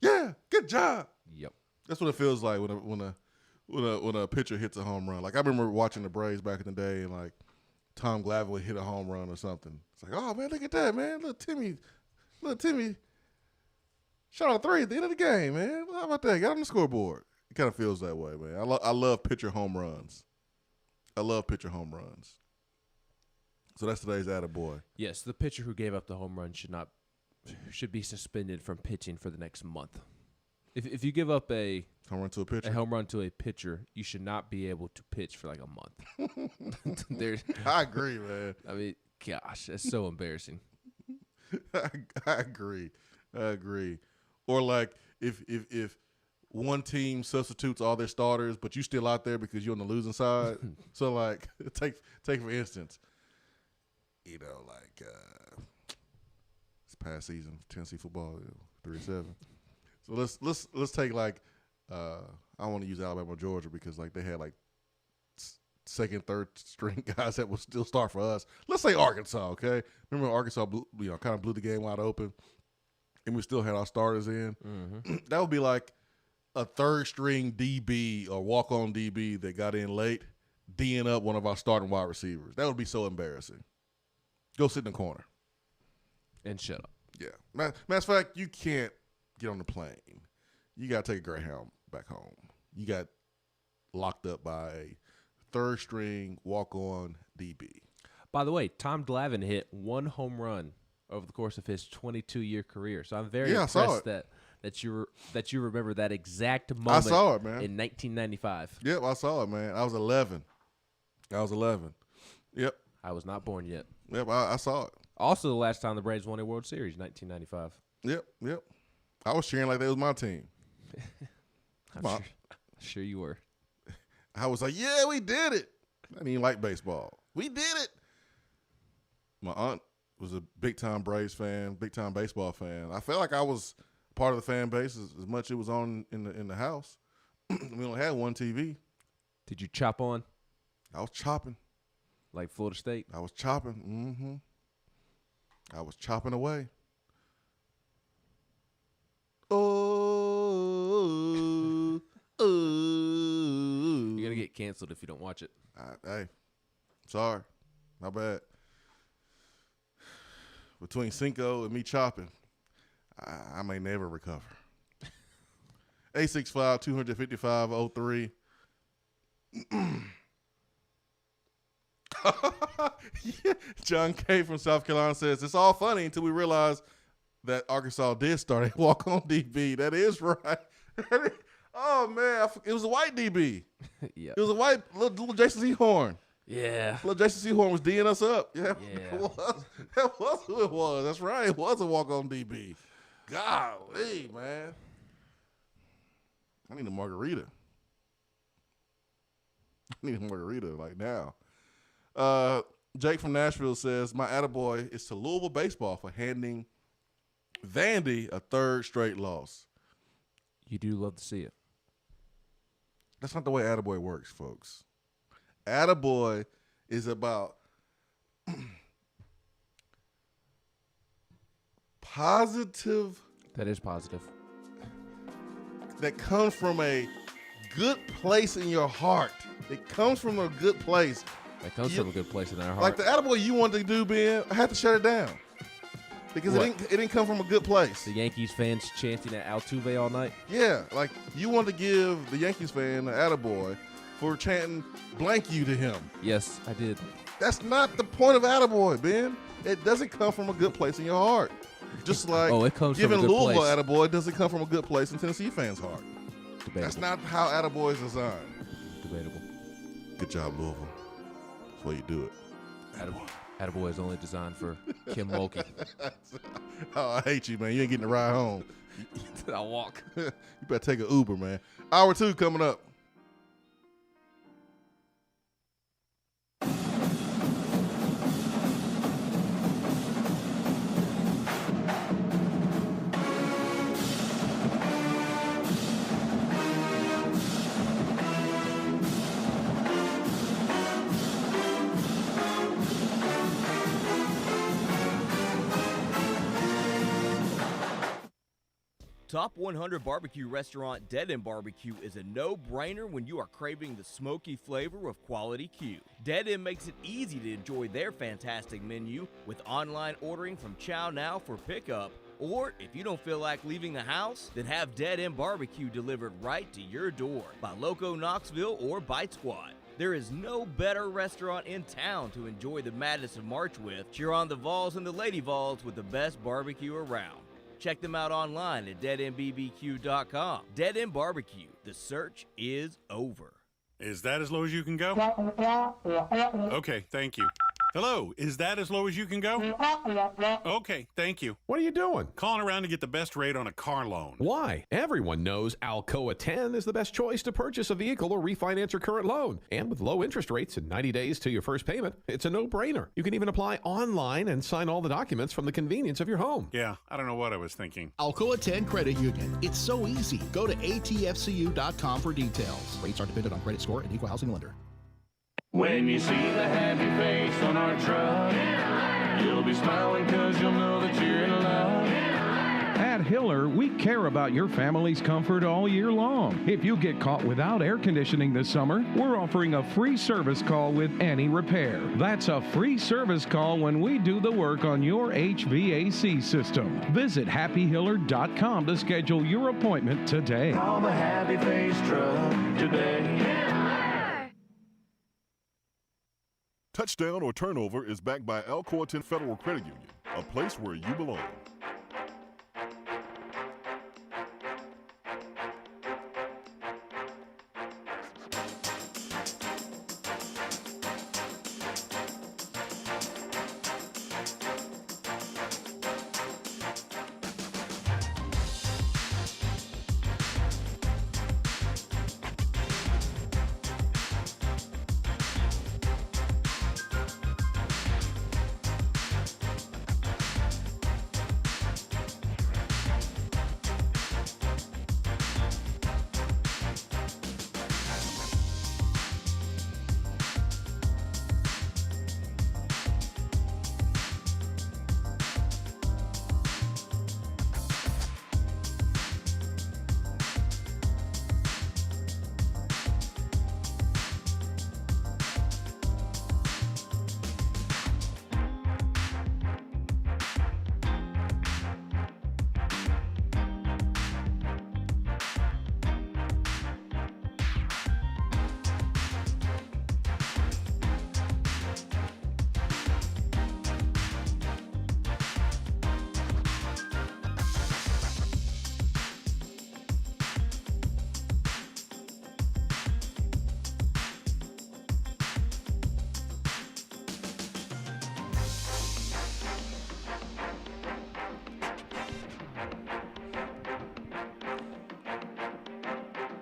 Yeah, good job. Yep. That's what it feels like when a pitcher hits a home run. Like I remember watching the Braves back in the day, and like Tom Glavine would hit a home run or something. It's like, oh man, look at that, man, little Timmy shot a three at the end of the game, man. How about that? Got on the scoreboard. It kind of feels that way, man. I love pitcher home runs. I love pitcher home runs. So that's today's attaboy. Yes, the pitcher who gave up the home run should be suspended from pitching for the next month. If you give up a home run to a pitcher, you should not be able to pitch for like a month. I agree, man. I mean, gosh, that's so embarrassing. I agree. Or like if one team substitutes all their starters, but you still out there because you're on the losing side. So like take for instance, like this past season, Tennessee football, 3-7. So let's take like I don't want to use Alabama or Georgia because like they had like second, third string guys that would still start for us. Let's say Arkansas, okay? Remember when Arkansas kind of blew the game wide open, and we still had our starters in? Mm-hmm. That would be like a third string DB or walk-on DB that got in late, D'ing up one of our starting wide receivers. That would be so embarrassing. Go sit in the corner. And shut up. Yeah. Matter of fact, you can't get on the plane. You got to take a Greyhound back home. You got locked up by a third string walk-on DB. By the way, Tom Glavine hit one home run over the course of his 22-year career. So I'm very impressed that you remember that exact moment. I saw it, man. In 1995. Yep, I saw it, man. I was 11. Yep. I was not born yet. Yep, I saw it. Also, the last time the Braves won a World Series, 1995. Yep. I was cheering like that was my team. I'm sure you were. I was like, yeah, we did it. I didn't even like baseball. We did it. My aunt was a big-time Braves fan, big-time baseball fan. I felt like I was part of the fan base as much it was on in the house. We only had one TV. Did you chop on? I was chopping. Like Florida State? I was chopping. Mm-hmm. I was chopping away. Oh. You're going to get canceled if you don't watch it. Hey, sorry. My bad. Between Cinco and me chopping, I may never recover. 865-255-03. Yeah. John K. from South Carolina says, it's all funny until we realize that Arkansas did start a walk-on DB. That is right. Oh, man. It was a white DB. Yeah. It was a white little Jason Sehorn. Yeah. Little Jason Sehorn was D'ing us up. Yeah. That was who it was. That's right. It was a walk-on DB. Golly, man. I need a margarita. Like now. Jake from Nashville says, my attaboy is to Louisville baseball for handing Vandy a third straight loss. You do love to see it. That's not the way attaboy works, folks. Attaboy is about positive. That is positive. That comes from a good place in your heart. It comes from a good place. That comes from a good place in our heart. Like the attaboy you wanted to do, Ben, I had to shut it down. Because it didn't come from a good place. The Yankees fans chanting at Altuve all night? Yeah, like you wanted to give the Yankees fan an attaboy for chanting blank you to him. Yes, I did. That's not the point of attaboy, Ben. It doesn't come from a good place in your heart. Just like it comes giving from a good Louisville place. attaboy doesn't come from a good place in Tennessee fans' heart. Debatable. That's not how attaboy is designed. Debatable. Good job, Louisville. That's why you do it. Attaboy is only designed for Kim Mulkey. Oh, I hate you, man. You ain't getting a ride home. I'll walk. You better take an Uber, man. Hour 2 coming up. Top 100 Barbecue restaurant Dead End Barbecue is a no-brainer when you are craving the smoky flavor of quality Q. Dead End makes it easy to enjoy their fantastic menu with online ordering from Chow Now for pickup. Or if you don't feel like leaving the house, then have Dead End Barbecue delivered right to your door by Loco Knoxville or Bite Squad. There is no better restaurant in town to enjoy the madness of March with. Cheer on the Vols and the Lady Vols with the best barbecue around. Check them out online at deadendbbq.com. Dead End Barbecue. The search is over. Is that as low as you can go? Okay, thank you. Hello, is that as low as you can go? Okay, thank you. What are you doing? Calling around to get the best rate on a car loan. Why? Everyone knows Alcoa 10 is the best choice to purchase a vehicle or refinance your current loan. And with low interest rates and 90 days to your first payment, it's a no-brainer. You can even apply online and sign all the documents from the convenience of your home. Yeah, I don't know what I was thinking. Alcoa 10 Credit Union. It's so easy. Go to atfcu.com for details. Rates are dependent on credit score and equal housing lender. When you see the happy face on our truck, you'll be smiling because you'll know that you're in love. At Hiller, we care about your family's comfort all year long. If you get caught without air conditioning this summer, we're offering a free service call with any repair. That's a free service call when we do the work on your HVAC system. Visit happyhiller.com to schedule your appointment today. Call the happy face truck today. Touchdown or turnover is backed by Alcoa 10 Federal Credit Union, a place where you belong.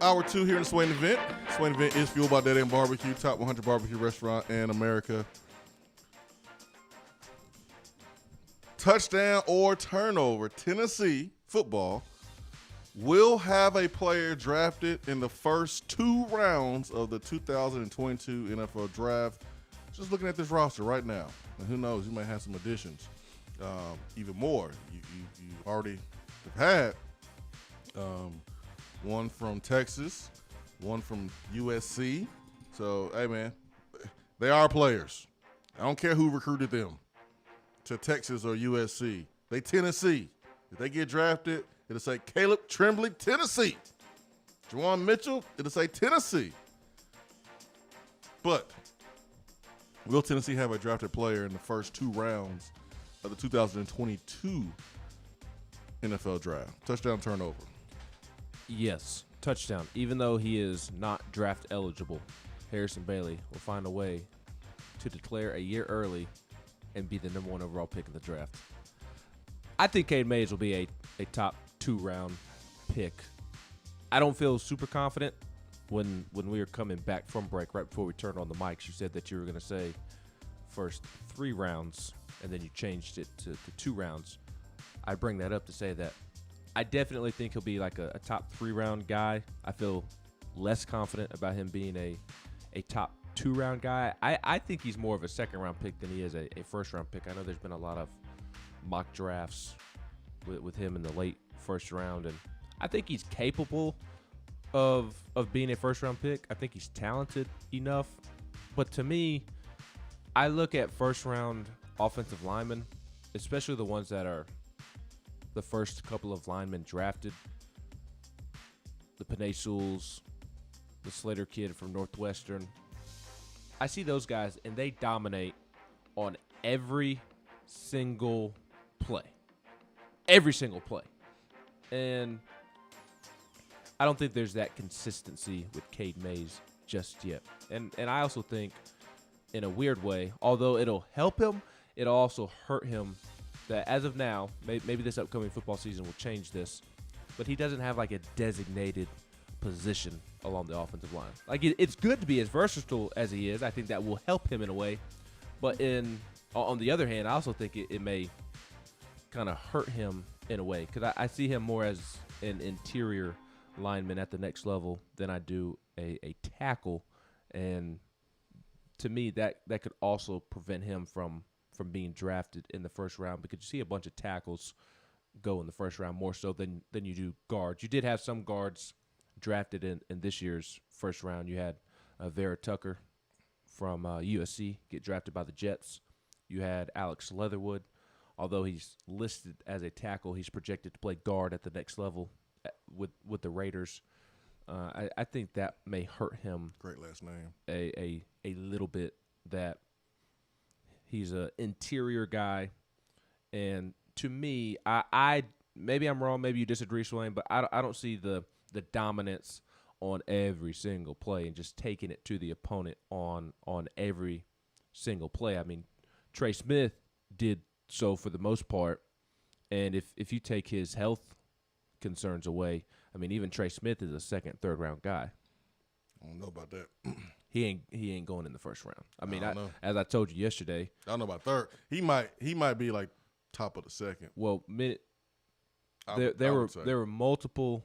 Hour 2 here in the Swain Event. Swain Event is fueled by Dead End Barbecue, top 100 barbecue restaurant in America. Touchdown or turnover, Tennessee football will have a player drafted in the first 2 rounds of the 2022 NFL Draft. Just looking at this roster right now, and who knows, you might have some additions, even more. You already have had one from Texas, one from USC. So, hey, man, they are players. I don't care who recruited them to Texas or USC. They Tennessee. If they get drafted, it'll say Caleb Tremblay, Tennessee. Juwan Mitchell, it'll say Tennessee. But will Tennessee have a drafted player in the first 2 rounds of the 2022 NFL Draft? Touchdown, turnover. Yes, touchdown. Even though he is not draft eligible, Harrison Bailey will find a way to declare a year early and be the #1 overall pick in the draft. I think Cade Mays will be a top 2 round pick. I don't feel super confident. When we were coming back from break, right before we turned on the mics, you said that you were going to say first 3 rounds, and then you changed it to 2 rounds. I bring that up to say that I definitely think he'll be like a top 3 round guy. I feel less confident about him being a top 2 round guy. I think he's more of a 2nd round pick than he is a 1st round pick. I know there's been a lot of mock drafts with him in the late 1st round, and I think he's capable of being a first-round pick. I think he's talented enough. But to me, I look at first-round offensive linemen, especially the ones that are the first couple of linemen drafted, the Panay Sewells, the Slater kid from Northwestern. I see those guys, and they dominate on every single play. Every single play. And I don't think there's that consistency with Cade Mays just yet. And I also think, in a weird way, although it'll help him, it'll also hurt him that as of now, maybe this upcoming football season will change this, but he doesn't have like a designated position along the offensive line. Like it's good to be as versatile as he is. I think that will help him in a way. But on the other hand, I also think it may kind of hurt him in a way because I see him more as an interior lineman at the next level than I do a tackle. And to me, that could also prevent him from being drafted in the first round because you see a bunch of tackles go in the first round more so than you do guards. You did have some guards drafted in this year's first round. You had Vera Tucker from USC get drafted by the Jets. You had Alex Leatherwood. Although he's listed as a tackle, he's projected to play guard at the next level with the Raiders. I think that may hurt him. Great last name. A little bit that he's an interior guy. And to me, I maybe I'm wrong, maybe you disagree, Swain, but I don't see the dominance on every single play and just taking it to the opponent on every single play. I mean, Trey Smith did so for the most part, and if you take his health concerns away, I mean, even Trey Smith is a second, third round guy. I don't know about that. He ain't going in the first round. I mean, don't know. As I told you yesterday, I don't know about third. He might be like top of the second. Well, there were multiple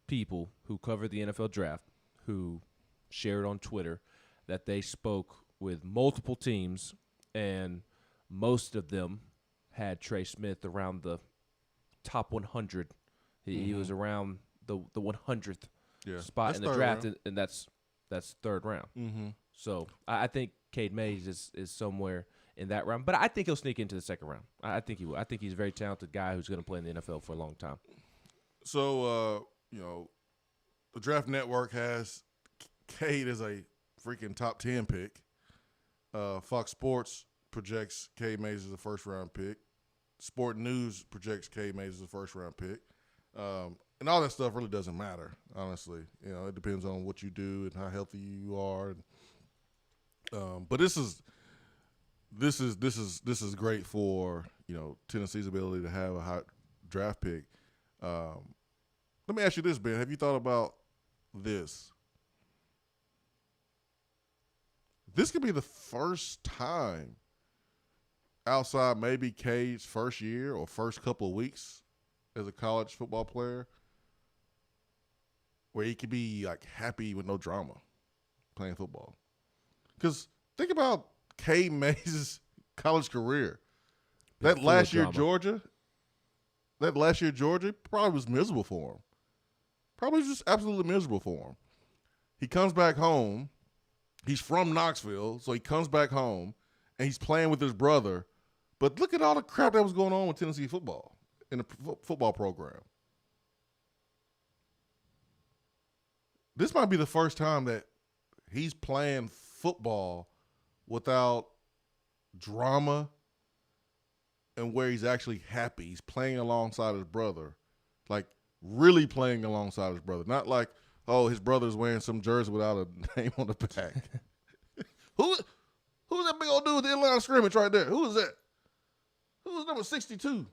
people who covered the NFL draft who shared on Twitter that they spoke with multiple teams, and most of them had Trey Smith around the top 100. He was around the 100th spot in the draft, and that's third round. Mm-hmm. So I think Cade Mays is somewhere in that round, but I think he'll sneak into the second round. I think he will. I think he's a very talented guy who's going to play in the NFL for a long time. So, the Draft Network has Cade as a freaking top 10 pick. Fox Sports projects Cade Mays as a first-round pick. Sport News projects Cade Mays as a first-round pick. And all that stuff really doesn't matter, honestly. It depends on what you do and how healthy you are. But this is great for Tennessee's ability to have a hot draft pick. Let me ask you this, Ben. Have you thought about this? This could be the first time outside maybe Cade's first year or first couple of weeks as a college football player where he could be like happy with no drama playing football. Because think about Cade Mays' college career. That last year Georgia probably was miserable for him. Probably just absolutely miserable for him. He comes back home. He's from Knoxville, so he comes back home, and he's playing with his brother. But look at all the crap that was going on with Tennessee football in the football program. This might be the first time that he's playing football without drama and where he's actually happy. He's playing alongside his brother, like really playing alongside his brother. Not like, oh, his brother's wearing some jersey without a name on the back. Who's that big old dude with the inline scrimmage right there? Who is that? Who's number 62?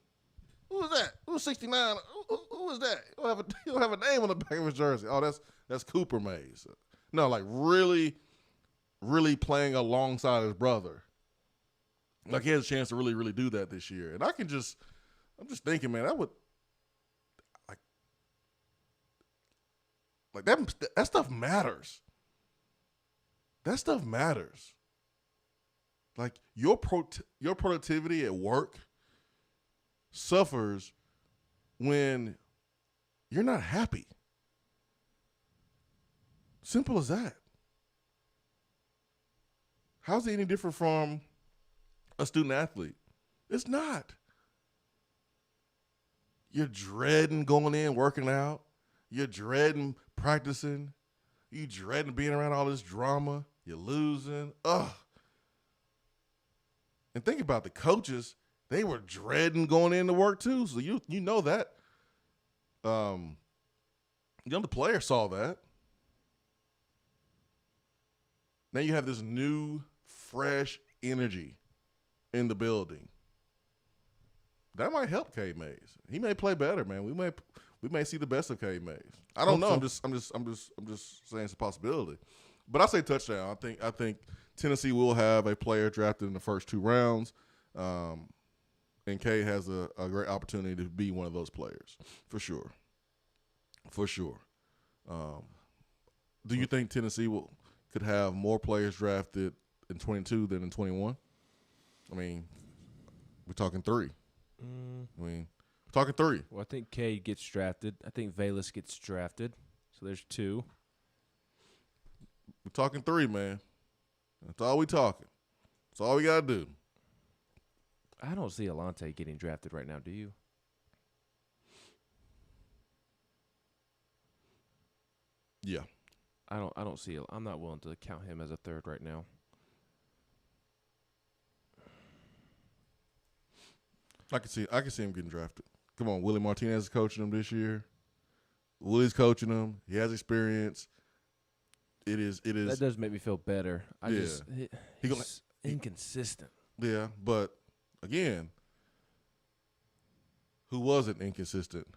Who is that? Who's 69? Who is that? He don't have a name on the back of his jersey. Oh, that's Cooper Mays. No, like really, really playing alongside his brother. Like he has a chance to really, really do that this year. And I'm just thinking, man, that would like that stuff matters. That stuff matters. Like your productivity at work suffers when you're not happy. Simple as that. How's it any different from a student athlete? It's not. You're dreading going in, working out. You're dreading practicing. You dreading being around all this drama. You're losing. Ugh. And think about the coaches. They were dreading going into work too. So you know that. The player saw that. Now you have this new, fresh energy in the building. That might help Cade Mays. He may play better, man. We may see the best of Cade Mays. I don't know. I'm just saying it's a possibility. But I say touchdown. I think Tennessee will have a player drafted in the first 2 rounds, and Cade has a great opportunity to be one of those players for sure. For sure. Do you think Tennessee could have more players drafted in 22 than in 21? I mean, we're talking 3. We're talking 3. Well, I think Cade gets drafted. I think Velus gets drafted. So there's 2. We're talking 3, man. That's all we talking. That's all we got to do. I don't see Alante getting drafted right now, do you? Yeah. I don't see it. I'm not willing to count him as a 3rd right now. I can see him getting drafted. Come on, Willie Martinez is coaching him this year. Willie's coaching him. He has experience. It is. That does make me feel better. He's inconsistent. Yeah, but again, who wasn't inconsistent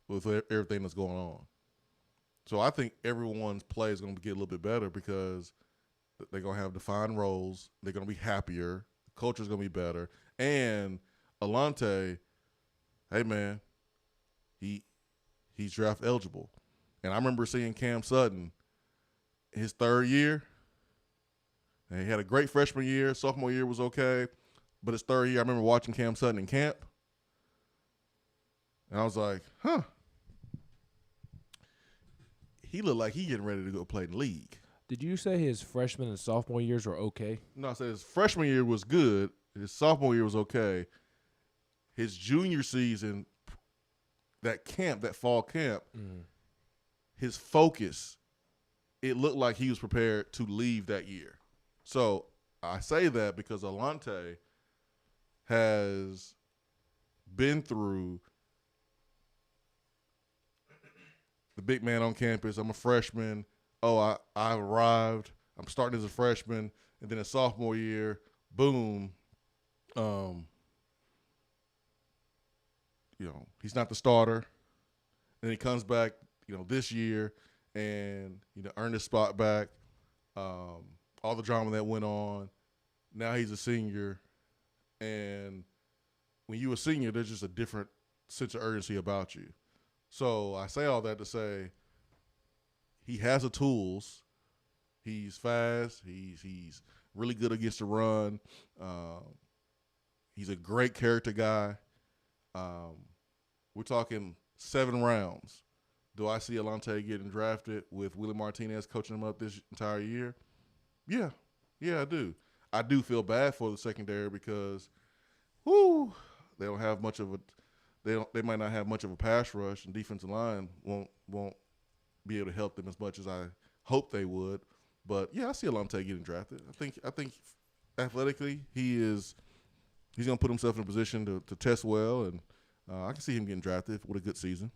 with everything that's going on? So I think everyone's play is going to get a little bit better because they're going to have defined roles. They're going to be happier. The culture is going to be better. And Alante, hey, man, he's draft eligible. And I remember seeing Cam Sutton his 3rd year. And he had a great freshman year. Sophomore year was okay. But his 3rd year, I remember watching Cam Sutton in camp. And I was like, huh. He looked like he getting ready to go play in the league. Did you say his freshman and sophomore years were okay? No, I said his freshman year was good. His sophomore year was okay. His junior season, that fall camp, his focus, it looked like he was prepared to leave that year. So I say that because Alante has been through the big man on campus. I'm a freshman. Oh, I arrived. I'm starting as a freshman. And then a sophomore year, boom. He's not the starter. And he comes back, this year and, earned his spot back. All the drama that went on. Now he's a senior. And when you're a senior, there's just a different sense of urgency about you. So I say all that to say he has the tools. He's fast. He's really good against the run. He's a great character guy. We're talking 7 rounds. Do I see Alante getting drafted with Willie Martinez coaching him up this entire year? Yeah, I do. I do feel bad for the secondary because, they don't have much of a. They might not have much of a pass rush, and defensive line won't be able to help them as much as I hope they would. But yeah, I see Alante getting drafted. I think athletically he's going to put himself in a position to test well, and I can see him getting drafted with a good season.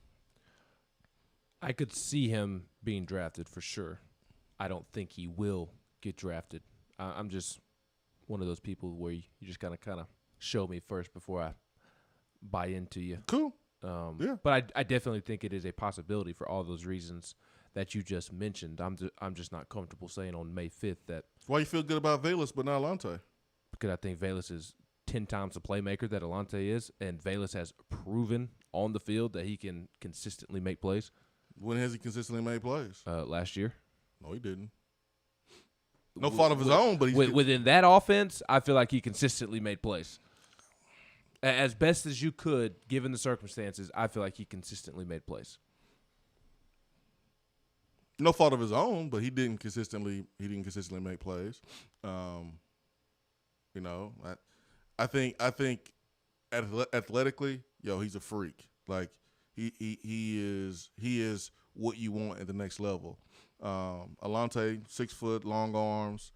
I could see him being drafted for sure. I don't think he will get drafted. I'm just one of those people where you just gotta kind of show me first before I buy into you. Cool. Yeah. But I definitely think it is a possibility for all those reasons that you just mentioned. I'm just not comfortable saying on May 5th that. Why you feel good about Velus but not Alante? Because I think Velus is 10 times the playmaker that Alante is, and Velus has proven on the field that he can consistently make plays. When has he consistently made plays? Last year. No, he didn't. No fault of his own, but within that offense, I feel like he consistently made plays. As best as you could, given the circumstances, I feel like he consistently made plays. No fault of his own, but he didn't consistently make plays. You know, I think athletically, he's a freak. Like he is what you want at the next level. Alante, 6 foot, long arms.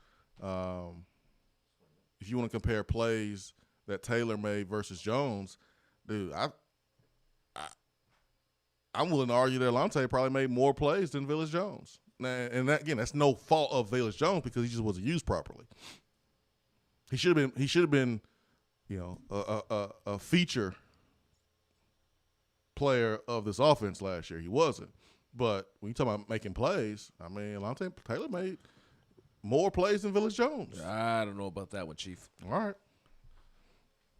If you want to compare plays that Taylor made versus Jones, dude, I'm willing to argue that Alante probably made more plays than Velus Jones. And that, again, that's no fault of Velus Jones because he just wasn't used properly. He should have been, a feature player of this offense last year. He wasn't. But when you talk about making plays, I mean, Alante Taylor made more plays than Velus Jones. I don't know about that one, Chief. All right.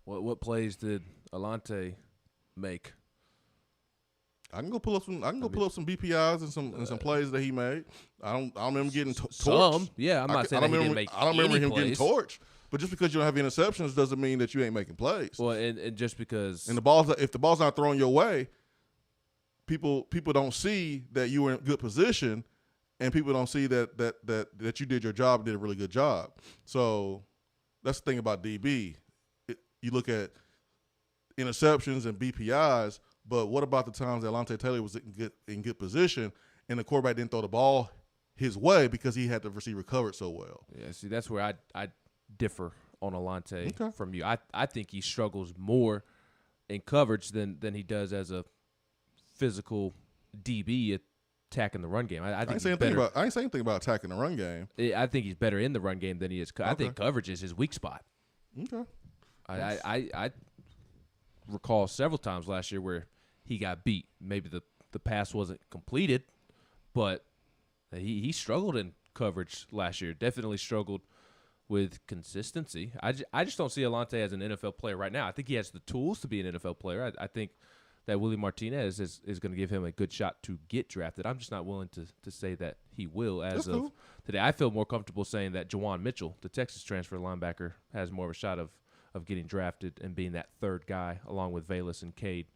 What plays did Alante make? I can go pull up some BPIs and some plays that he made. I don't remember him getting torched. Some, yeah. I'm not saying he didn't make. I don't remember him plays. getting torched. But just because you don't have interceptions doesn't mean that you ain't making plays. Well, and just because if the ball's not thrown your way, people don't see that you were in good position, and people don't see that you did your job, did a really good job. So that's the thing about DB. You look at interceptions and BPIs, but what about the times that Alante Taylor was in good position and the quarterback didn't throw the ball his way because he had the receiver covered so well? Yeah, see, that's where I differ on Alante from you. I think he struggles more in coverage than he does as a physical DB attacking the run game. I ain't saying anything about attacking the run game. I think he's better in the run game than he is. I think coverage is his weak spot. Okay. I recall several times last year where he got beat. Maybe the pass wasn't completed, but he struggled in coverage last year. Definitely struggled with consistency. I just don't see Alante as an NFL player right now. I think he has the tools to be an NFL player. I think that Willie Martinez is going to give him a good shot to get drafted. I'm just not willing to say that he will as of today. I feel more comfortable saying that Juwan Mitchell, the Texas transfer linebacker, has more of a shot of getting drafted and being that third guy along with Velus and Cade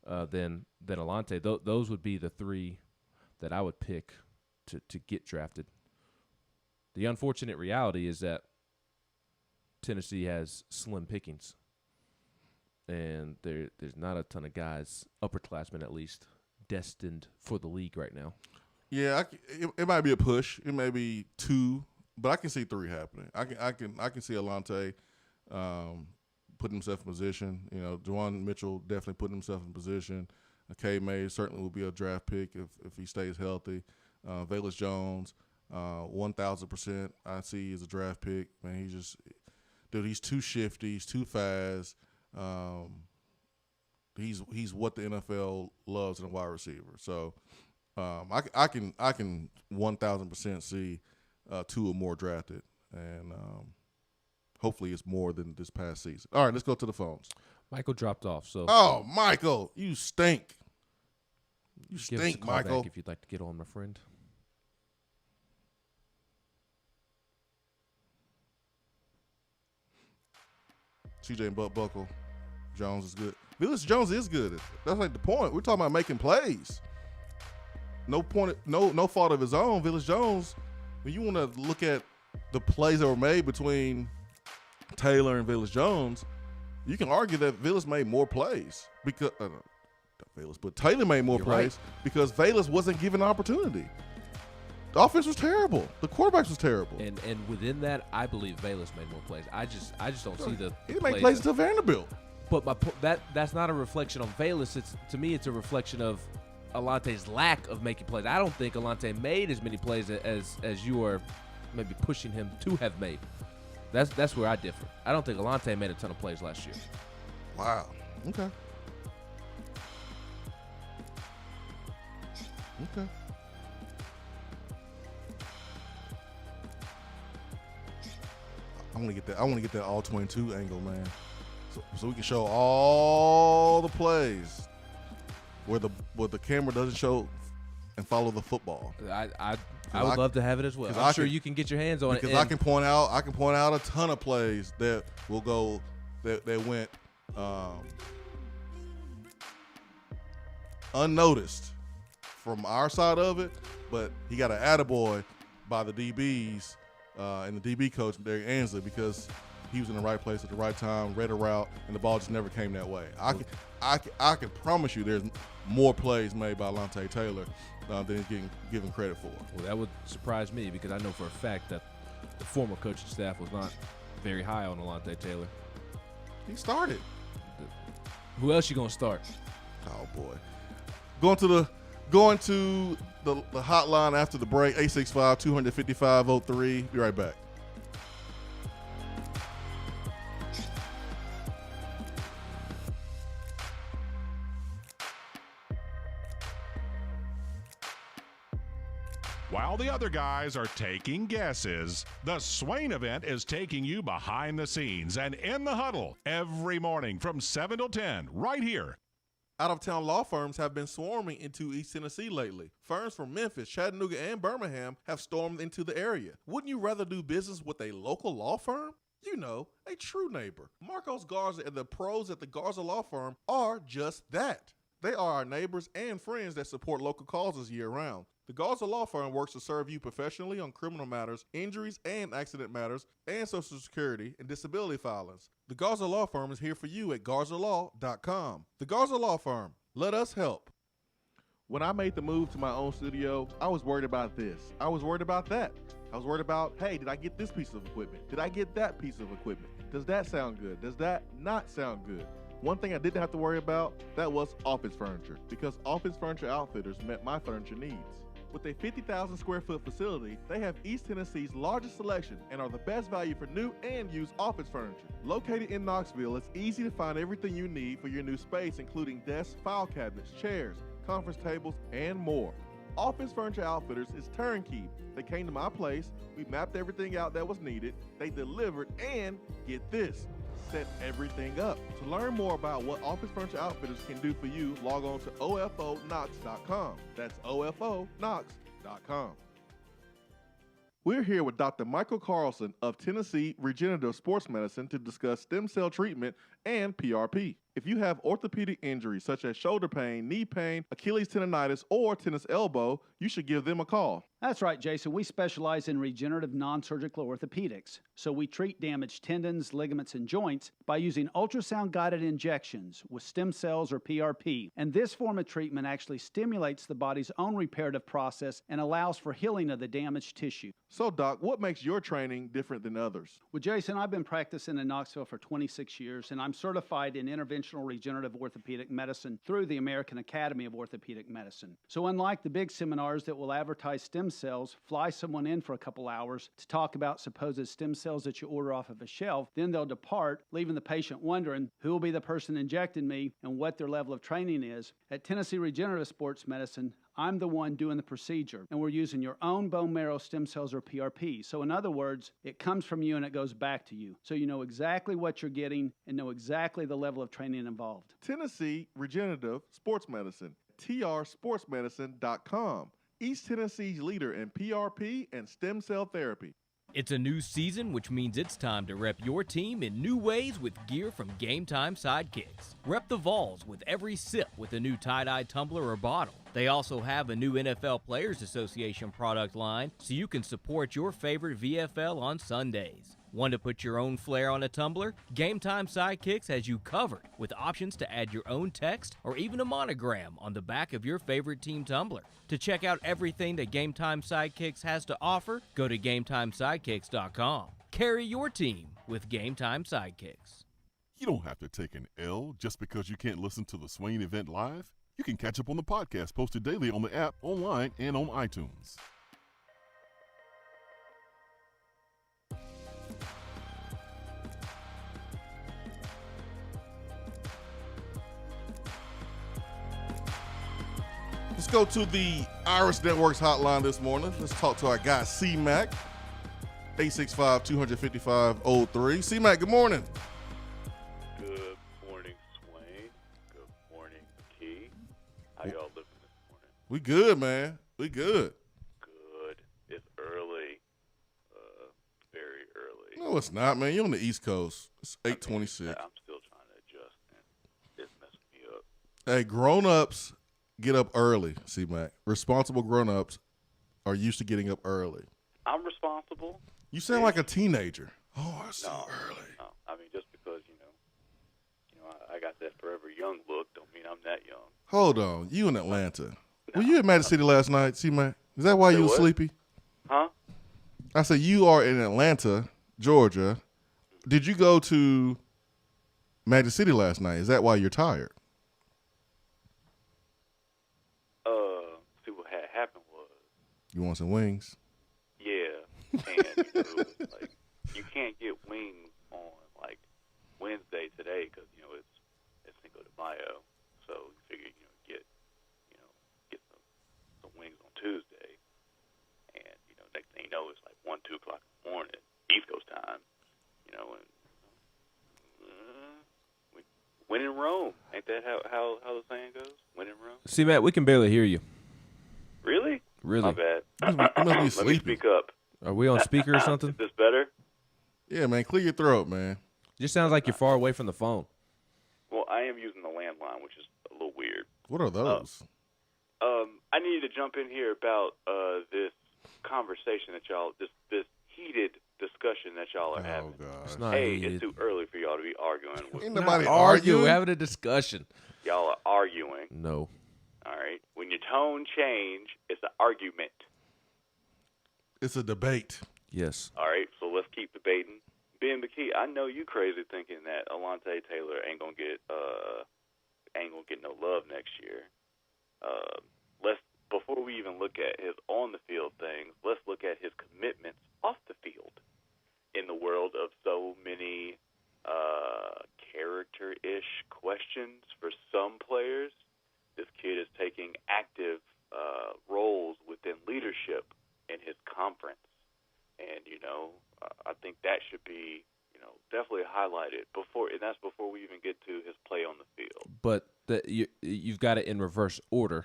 than Alante. Those would be the three that I would pick to get drafted. The unfortunate reality is that Tennessee has slim pickings, and there's not a ton of guys, upperclassmen at least, destined for the league right now. Yeah, it might be a push. It may be 2, but I can see 3 happening. I can see Alante putting himself in position. Juwan Mitchell definitely putting himself in position. K. May certainly will be a draft pick if he stays healthy. Velus Jones, 1,000% I see as a draft pick. Man, he's too shifty. He's too fast. He's what the NFL loves in a wide receiver. So I can 1,000% see 2 or more drafted, and hopefully it's more than this past season. All right, let's go to the phones. Michael dropped off. So Michael, you stink. You give us a stink, call Michael. back if you'd like to get on, my friend. CJ and Buckle. Jones is good. Velus Jones is good. That's like the point. We're talking about making plays. No fault of his own. Velus Jones, when you want to look at the plays that were made between Taylor and Velus Jones, you can argue that Velus made more plays because but Taylor made more plays because Velus wasn't given an opportunity. The offense was terrible. The quarterbacks was terrible. And within that, I believe Velus made more plays. I just don't see the. He didn't make plays until Vanderbilt. But that's not a reflection on Velus. To me, it's a reflection of Alante's lack of making plays. I don't think Alante made as many plays as you are maybe pushing him to have made. That's where I differ. I don't think Alante made a ton of plays last year. Wow. Okay. I want to get that all 22 angle, man. So we can show all the plays where the camera doesn't show and follow the football. I would love to have it as well. I'm sure you can get your hands on it. Because I can point out a ton of plays that will go that went unnoticed from our side of it, but he got an attaboy by the DBs and the DB coach, Derek Ansley, because he was in the right place at the right time, read a route, and the ball just never came that way. I can promise you there's more plays made by Alontae Taylor than he's getting given credit for. Well, that would surprise me because I know for a fact that the former coaching staff was not very high on Alontae Taylor. He started. Who else you gonna start? Oh boy, going to the hotline after the break. 865-255-03. Be right back. While the other guys are taking guesses, the Swain Event is taking you behind the scenes and in the huddle every morning from 7 till 10 right here. Out-of-town law firms have been swarming into East Tennessee lately. Firms from Memphis, Chattanooga, and Birmingham have stormed into the area. Wouldn't you rather do business with a local law firm? You know, a true neighbor. Marcos Garza and the pros at the Garza Law Firm are just that. They are our neighbors and friends that support local causes year-round. The Garza Law Firm works to serve you professionally on criminal matters, injuries and accident matters, and Social Security and disability filings. The Garza Law Firm is here for you at GarzaLaw.com. The Garza Law Firm. Let us help. When I made the move to my own studio, I was worried about this. I was worried about that. I was worried about, hey, did I get this piece of equipment? Did I get that piece of equipment? Does that sound good? Does that not sound good? One thing I didn't have to worry about, that was office furniture, because Office Furniture Outfitters met my furniture needs. With a 50,000 square foot facility, they have East Tennessee's largest selection and are the best value for new and used office furniture. Located in Knoxville, it's easy to find everything you need for your new space, including desks, file cabinets, chairs, conference tables, and more. Office Furniture Outfitters is turnkey. They came to my place, we mapped everything out that was needed, they delivered, and get this, set everything up. To learn more about what Office Furniture Outfitters can do for you, log on to OFOKnox.com. That's OFOKnox.com. We're here with Dr. Michael Carlson of Tennessee Regenerative Sports Medicine to discuss stem cell treatment and PRP. If you have orthopedic injuries such as shoulder pain, knee pain, Achilles tendonitis, or tennis elbow, you should give them a call. That's right, Jason. We specialize in regenerative non-surgical orthopedics. So we treat damaged tendons, ligaments, and joints by using ultrasound-guided injections with stem cells or PRP. And this form of treatment actually stimulates the body's own reparative process and allows for healing of the damaged tissue. So, Doc, what makes your training different than others? Well, Jason, I've been practicing in Knoxville for 26 years, and I'm certified in interventional regenerative orthopedic medicine through the American Academy of Orthopedic Medicine. So unlike the big seminars that will advertise stem cells, fly someone in for a couple hours to talk about supposed stem cells that you order off of a shelf, then they'll depart, leaving the patient wondering who will be the person injecting me and what their level of training is. At Tennessee Regenerative Sports Medicine, I'm the one doing the procedure, and we're using your own bone marrow stem cells or PRP. So in other words, it comes from you and it goes back to you. So you know exactly what you're getting and know exactly the level of training involved. Tennessee Regenerative Sports Medicine, trsportsmedicine.com. East Tennessee's leader in PRP and stem cell therapy. It's a new season, which means it's time to rep your team in new ways with gear from Game Time Sidekicks. Rep the Vols with every sip with a new tie-dye tumbler or bottle. They also have a new NFL Players Association product line, so you can support your favorite VFL on Sundays. Want to put your own flair on a tumbler? Game Time Sidekicks has you covered with options to add your own text or even a monogram on the back of your favorite team tumbler. To check out everything that Game Time Sidekicks has to offer, go to GameTimeSidekicks.com. Carry your team with Game Time Sidekicks. You don't have to take an L just because you can't listen to the Swain Event live. You can catch up on the podcast posted daily on the app, online, and on iTunes. Let's go to the Iris Networks hotline this morning. Let's talk to our guy, C-Mac, 865-255-03. C-Mac, good morning. Good morning, Swain. Good morning, Key. How y'all living this morning? We good, man. We good. Good. It's early. Very early. No, it's not, man. You're on the East Coast. It's 8:26. I'm still trying to adjust. Hey, grown-ups get up early, C-Mac. Responsible grown-ups are used to getting up early. I'm responsible. You sound like a teenager. Oh, it's so early. No, I mean, just because, I got that forever young look don't mean I'm that young. Hold on. You in Atlanta. Were you at Magic City last night, C-Mac? Is that why you were sleepy? Huh? I said you are in Atlanta, Georgia. Did you go to Magic City last night? Is that why you're tired? See what had happened was. You want some wings? Yeah, and like you can't get wings on like Wednesday today because it's Cinco de Mayo. So you figure get some wings on Tuesday, and next thing you know it's like 1-2 o'clock in the morning East Coast time. And when in Rome, ain't that how the saying goes? When in Rome. See, Matt, we can barely hear you. Really? Really? My bad. You must be Let me sleeping. speak up. Are we on speaker or something? Is this better? Yeah, man. Clear your throat, man. Just sounds like you're far away from the phone. Well, I am using the landline, which is a little weird. What are those? I need to jump in here about this conversation that y'all, this heated discussion that y'all are having. God. It's not Hey, heated. it's too early for y'all to be arguing. Ain't nobody We're arguing. having a discussion. Y'all are arguing. No. All right. When your tone change, it's an argument. It's a debate. Yes. All right. So let's keep debating. Ben McKee, I know you crazy thinking that Alontae Taylor ain't gonna get no love next year. Before we even look at his on the field things, let's look at his commitments off the field. In the world of so many character-ish questions for some players, this kid is taking active roles within leadership in his conference. And, I think that should be, definitely highlighted and that's before we even get to his play on the field. But you've got it in reverse order.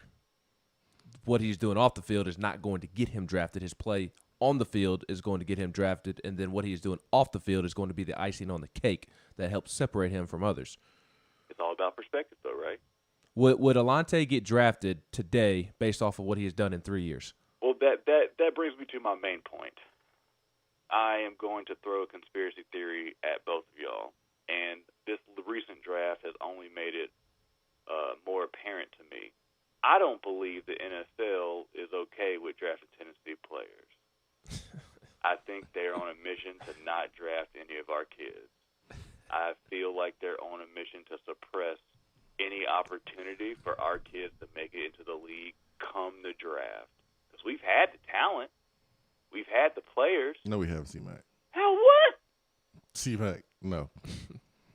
What he's doing off the field is not going to get him drafted. His play on the field is going to get him drafted, and then what he's doing off the field is going to be the icing on the cake that helps separate him from others. It's all about perspective, though, right? Would Alontae get drafted today based off of what he has done in 3 years? Well, that brings me to my main point. I am going to throw a conspiracy theory at both of y'all, and this recent draft has only made it more apparent to me. I don't believe the NFL is okay with drafting Tennessee players. I think they're on a mission to not draft any of our kids. I feel like they're on a mission to suppress any opportunity for our kids to make it into the league come the draft. Because we've had the talent. We've had the players. No, we haven't, C-Mac. Hell, what? C-Mac, no.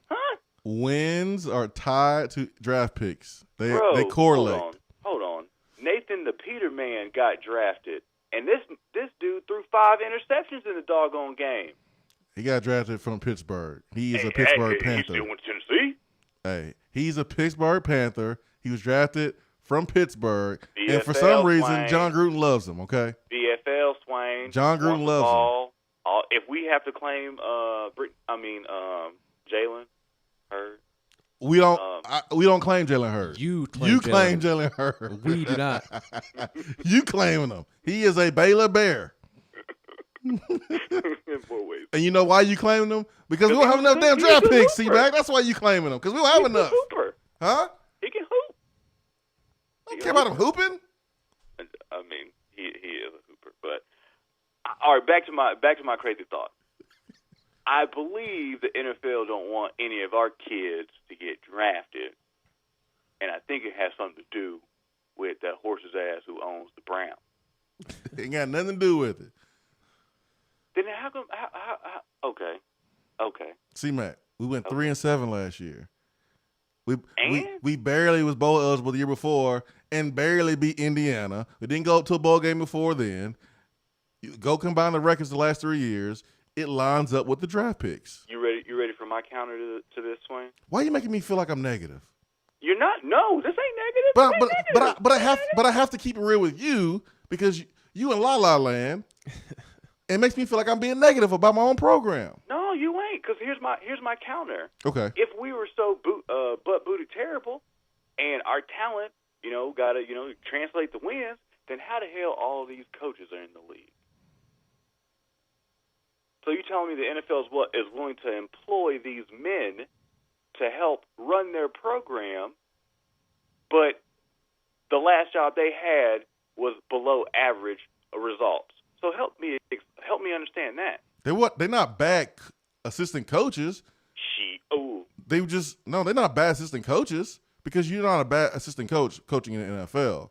Huh? Wins are tied to draft picks. They correlate. Hold on. Nathan the Peterman got drafted, and this dude threw 5 interceptions in the doggone game. He got drafted from Pittsburgh. He is a Pittsburgh Panther. He still went to Tennessee? Hey, he's a Pittsburgh Panther. He was drafted from Pittsburgh, VFL, and for some reason, Swain. John Gruden loves him. Okay, VFL, Swain. John Gruden loves him. If we have to claim, Jalen Hurd. We don't claim Jalen Hurd. You claim Jalen Hurd. We do not. You claiming him. He is a Baylor Bear. In 4 ways. And you know why you claiming him? Because we don't have enough damn draft picks, C-Mac. That's why you claiming him. Because we don't have enough. Hooper. Huh? He can hoop. I don't care about him hooping. I mean, he is a hooper. But all right, back to my crazy thought. I believe the NFL don't want any of our kids to get drafted, and I think it has something to do with that horse's ass who owns the Browns. Ain't got nothing to do with it. Then how come? How okay. C-Mac, we went 3-7 last year. We barely was bowl eligible the year before and barely beat Indiana. We didn't go up to a bowl game before then. You go combine the records the last 3 years. It lines up with the draft picks. You ready for my counter to this, Swain? Why are you making me feel like I'm negative? You're not. No, this ain't negative. But I have to keep it real with you because you in La La Land. It makes me feel like I'm being negative about my own program. No, you ain't. Because here's my counter. Okay. If we were so butt booty terrible, and our talent, got to, translate the wins, then how the hell all these coaches are in the league? So you're telling me the NFL is willing to employ these men to help run their program, but the last job they had was below average results. So help me understand that. They're not bad assistant coaches. They're not bad assistant coaches because you're not a bad assistant coach coaching in the NFL.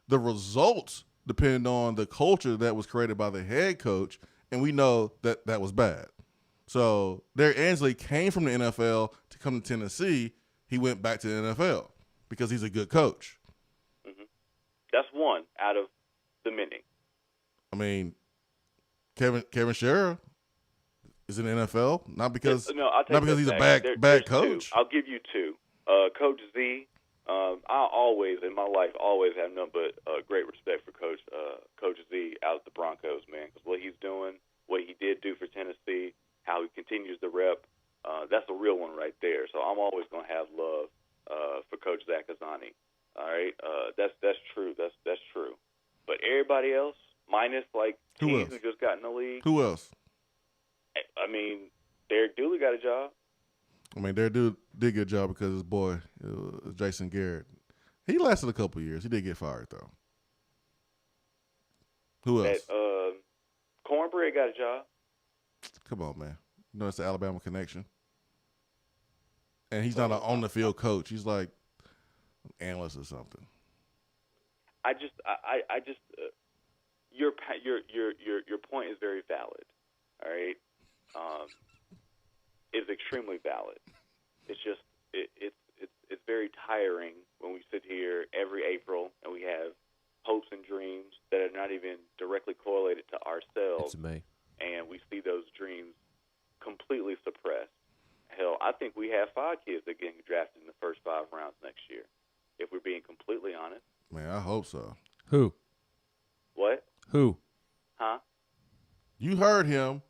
The results depend on the culture that was created by the head coach, and we know that was bad. So Derek Ansley came from the NFL to come to Tennessee. He went back to the NFL because he's a good coach. Mm-hmm. That's one out of the many. I mean, Kevin Sherrill is in the NFL, not because he's a bad coach. Two. I'll give you two. Coach Z. I always in my life have nothing but great respect for Coach Z out of the Broncos, man. Because what he's doing, what he did do for Tennessee, how he continues to rep, that's a real one right there. So I'm always going to have love for Coach Zach Azzani. All right, that's true. That's true. But everybody else, minus like teams who just got in the league. Who else? I mean, Derek Dooley got a job. I mean, Derek Dooley did a good job because his boy, Jason Garrett, he lasted a couple years. He did get fired, though. Who else? Cornbread got a job. Come on, man. You know it's the Alabama connection. And he's not an on-the-field coach. He's like an analyst or something. Your point is very valid. All right, is extremely valid. It's just it's very tiring when we sit here every April and we have hopes and dreams that are not even directly correlated to ourselves. It's me. And we see those dreams completely suppressed. Hell, I think we have 5 kids that get drafted in the first 5 rounds next year, if we're being completely honest. Man, I hope so. Who? What? Who? Huh? You heard him.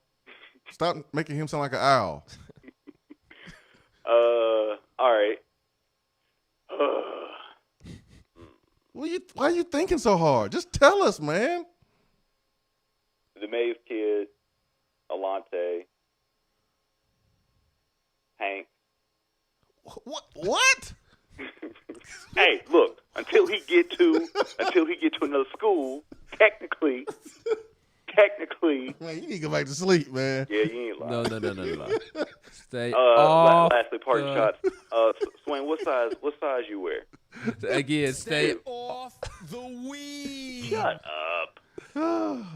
Stop making him sound like an owl. All right. Why are you thinking so hard? Just tell us, man. The Mays kid, Alante, Hank. What? Hey, look. Until he get to another school, technically. Man, you need to go back to sleep, man. Yeah, you ain't lying. No. Stay off. Lastly, party shots. Swain, what size you wear? Again, stay off the weed. Shut up.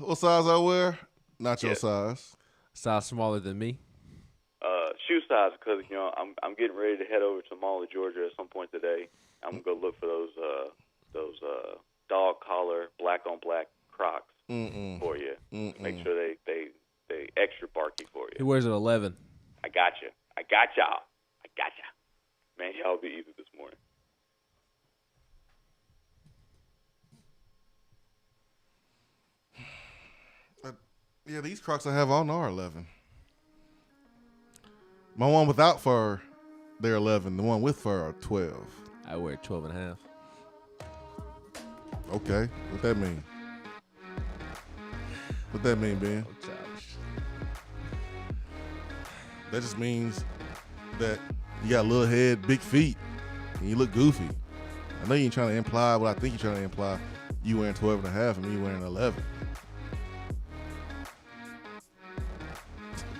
What size I wear? Not your size. Size smaller than me. Shoe size, because I'm getting ready to head over to Mall, Georgia at some point today. I'm gonna go look for those dog collar black on black Crocs for you. Make sure they extra barky for you. He wears an 11. I got you. I got y'all. Man, y'all be easy this morning. Yeah, these Crocs I have on are 11. My one without fur, they're 11. The one with fur are 12. I wear 12 and a half. Okay. What that mean? What that mean, Ben? That just means that you got a little head, big feet, and you look goofy. I know you ain't trying to imply what I think you're trying to imply. You wearing 12 and a half and me wearing 11.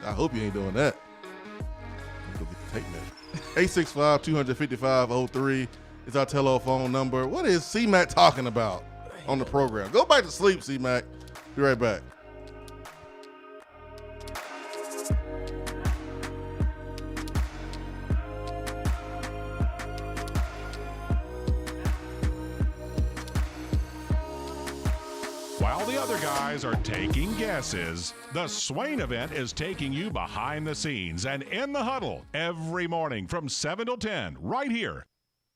I hope you ain't doing that. Go get the tape measure. 865-255-03 is our telephone number. What is C-Mac talking about on the program? Go back to sleep, C-Mac. Be right back. While the other guys are taking guesses, the Swain Event is taking you behind the scenes and in the huddle every morning from 7 till 10 right here.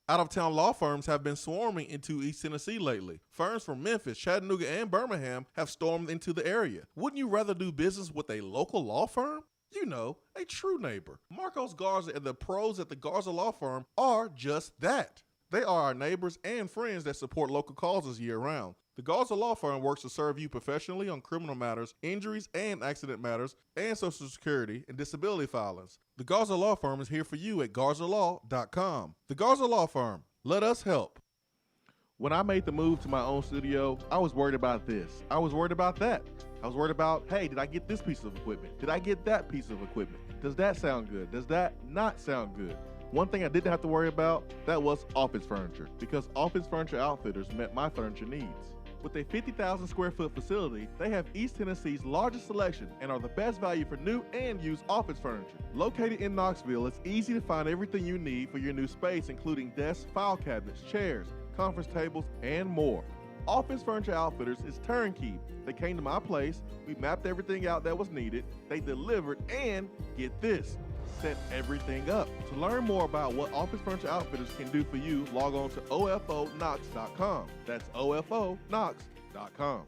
Out-of-town law firms have been swarming into East Tennessee lately. Firms from Memphis, Chattanooga, and Birmingham have stormed into the area. Wouldn't you rather do business with a local law firm? You know, a true neighbor. Marcos Garza and the pros at the Garza Law Firm are just that. They are our neighbors and friends that support local causes year-round. The Garza Law Firm works to serve you professionally on criminal matters, injuries and accident matters, and Social Security and disability filings. The Garza Law Firm is here for you at garzalaw.com. The Garza Law Firm. Let us help. When I made the move to my own studio, I was worried about this. I was worried about that. I was worried about, hey, did I get this piece of equipment? Did I get that piece of equipment? Does that sound good? Does that not sound good? One thing I didn't have to worry about, that was office furniture, because Office Furniture Outfitters met my furniture needs. With a 50,000 square foot facility, they have East Tennessee's largest selection and are the best value for new and used office furniture. Located in Knoxville, it's easy to find everything you need for your new space, including desks, file cabinets, chairs, conference tables, and more. Office Furniture Outfitters is turnkey. They came to my place, we mapped everything out that was needed, they delivered, and get this, set everything up. To learn more about what Office Furniture Outfitters can do for you, log on to ofonox.com. That's ofonox.com.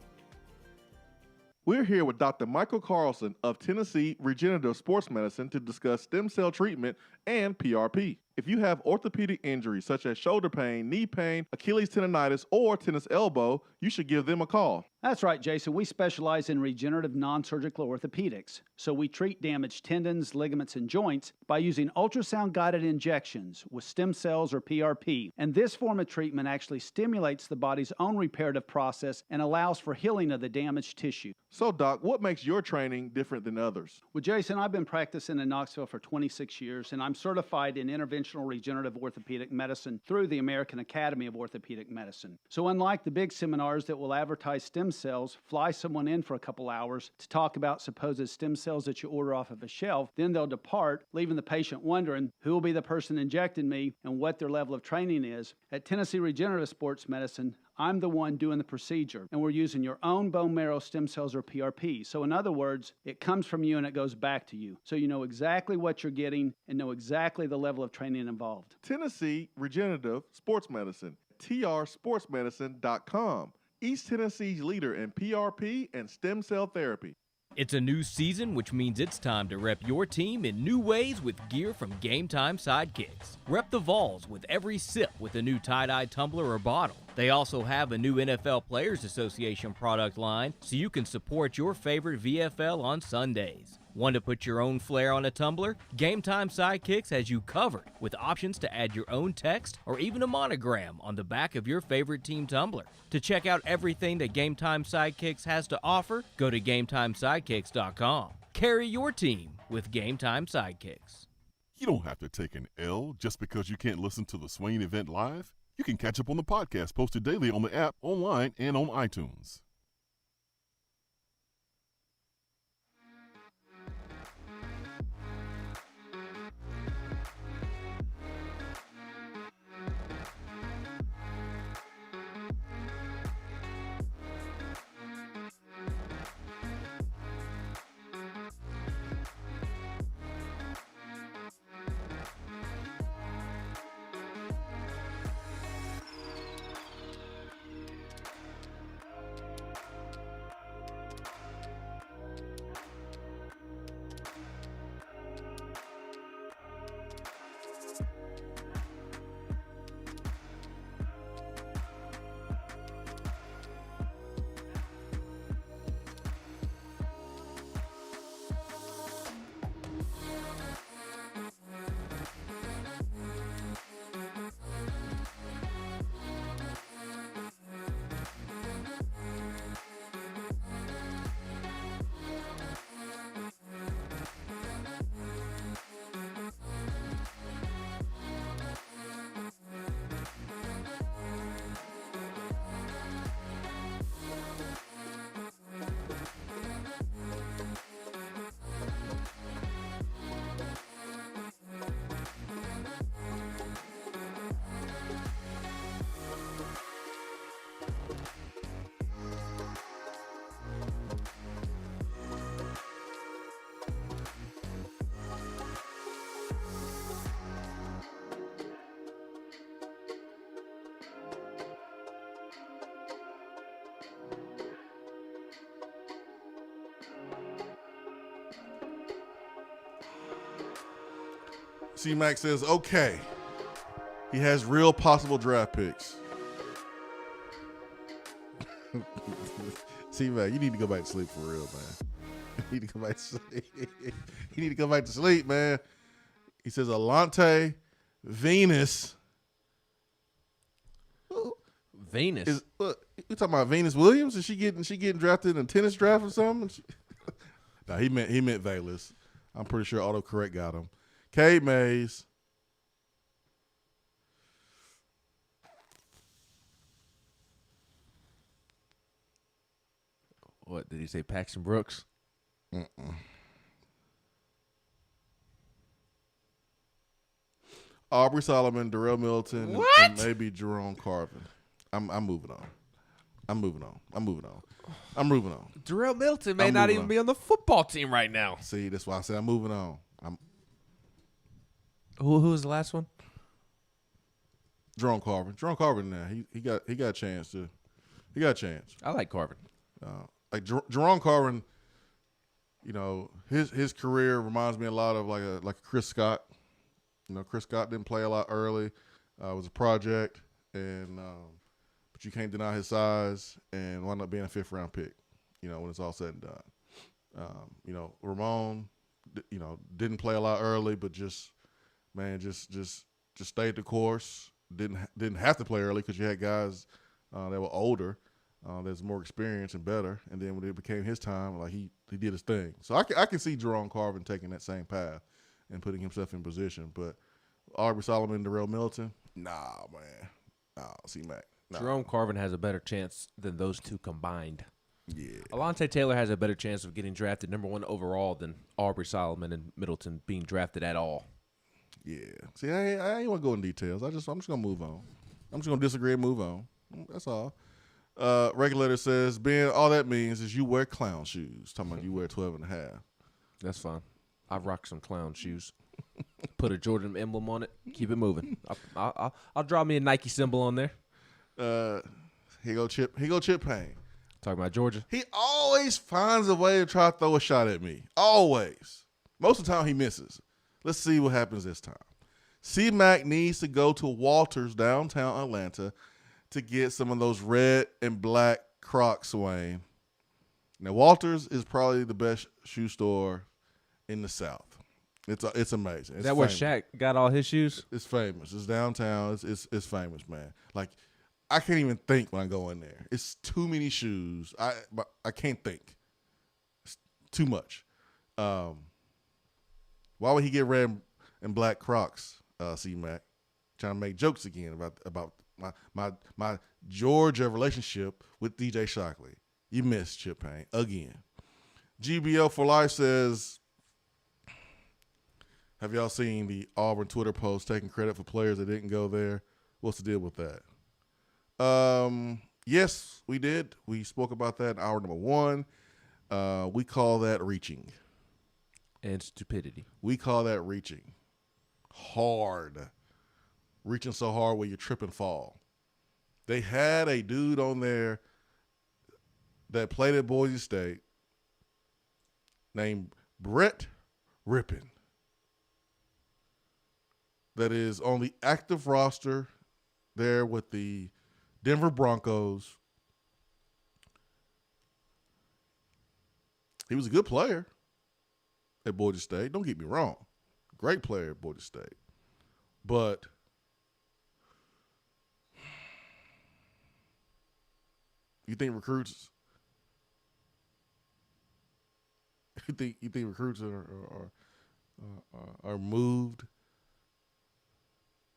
We're here with Dr. Michael Carlson of Tennessee Regenerative Sports Medicine to discuss stem cell treatment and PRP. If you have orthopedic injuries such as shoulder pain, knee pain, Achilles tendonitis, or tennis elbow, you should give them a call. That's right, Jason. We specialize in regenerative non-surgical orthopedics. So we treat damaged tendons, ligaments, and joints by using ultrasound-guided injections with stem cells or PRP. And this form of treatment actually stimulates the body's own reparative process and allows for healing of the damaged tissue. So, Doc, what makes your training different than others? Well, Jason, I've been practicing in Knoxville for 26 years, and I'm certified in interventional regenerative orthopedic medicine through the American Academy of Orthopedic Medicine. So unlike the big seminars that will advertise stem cells, fly someone in for a couple hours to talk about supposed stem cells that you order off of a shelf, then they'll depart, leaving the patient wondering who will be the person injecting me and what their level of training is. At Tennessee Regenerative Sports Medicine, I'm the one doing the procedure, and we're using your own bone marrow stem cells or PRP. So in other words, it comes from you and it goes back to you. So you know exactly what you're getting and know exactly the level of training involved. Tennessee Regenerative Sports Medicine, trsportsmedicine.com. East Tennessee's leader in PRP and stem cell therapy. It's a new season, which means it's time to rep your team in new ways with gear from Game Time Sidekicks. Rep the Vols with every sip with a new tie-dye tumbler or bottle. They also have a new NFL Players Association product line, so you can support your favorite VFL on Sundays. Want to put your own flair on a tumbler? Game Time Sidekicks has you covered with options to add your own text or even a monogram on the back of your favorite team tumbler. To check out everything that Game Time Sidekicks has to offer, go to GameTimeSidekicks.com. Carry your team with Game Time Sidekicks. You don't have to take an L just because you can't listen to the Swain Event live. You can catch up on the podcast posted daily on the app, online, and on iTunes. C-Mac says, okay, He has real possible draft picks. See, man, you need to go back to sleep for real, man. You need to go back to sleep. You need to go back to sleep, man. He says Alante Venus. Venus. You talking about Venus Williams? Is she getting drafted in a tennis draft or something? No, he meant Valus. I'm pretty sure autocorrect got him. K Mays. What did he say? Paxton Brooks. Aubrey Solomon, Darrell Milton, and maybe Jerome Carvin. I'm moving on. I'm moving on. Darrell Milton may not even be on the football team right now. See, that's why I said I'm moving on. Who was the last one? Jerome Carvin. Jerome Carvin now. He got a chance to. He got a chance. I like Carvin. Like Jerome Carvin, you know, his career reminds me a lot of like a Chris Scott. You know, Chris Scott didn't play a lot early. It was a project, and but you can't deny his size and wound up being a 5th-round pick. You know, when it's all said and done. You know, Ramon, you know, didn't play a lot early, but just stayed the course. Didn't have to play early because you had guys that were older, that's more experienced and better. And then when it became his time, like he did his thing. So I can see Jerome Carvin taking that same path and putting himself in position. But Aubrey Solomon, Darrell Milton, nah, man. Nah, C-Mac. Nah. Jerome Carvin has a better chance than those two combined. Yeah. Alante Taylor has a better chance of getting drafted #1 overall than Aubrey Solomon and Middleton being drafted at all. Yeah. See, I ain't want to go in details. I'm just gonna move on. I'm just gonna disagree and move on. That's all. Regulator says, Ben, all that means is you wear clown shoes. Talking about you wear 12 and a half. That's fine. I rock some clown shoes. Put a Jordan emblem on it. Keep it moving. I'll draw me a Nike symbol on there. Here go Chip Payne. Talking about Georgia. He always finds a way to try to throw a shot at me. Always. Most of the time he misses. Let's see what happens this time. C-Mac needs to go to Walters downtown Atlanta to get some of those red and black Crocs, Swain. Now, Walters is probably the best shoe store in the South. It's amazing. Is that where Shaq got all his shoes? It's famous. It's downtown. It's famous, man. Like, I can't even think when I go in there. It's too many shoes. I can't think. It's too much. Why would he get red and black Crocs, C-Mac? Trying to make jokes again about my Georgia relationship with DJ Shockley. You missed Chip Payne again. GBL for Life says, have y'all seen the Auburn Twitter post taking credit for players that didn't go there? What's the deal with that? Yes, we did. We spoke about that in hour #1. We call that reaching. And stupidity. We call that reaching. Hard. Reaching so hard where you trip and fall. They had a dude on there that played at Boise State named Brett Rippin that is on the active roster there with the Denver Broncos. He was a good player at Boise State. Don't get me wrong. Great player at Boise State. But you think recruits are moved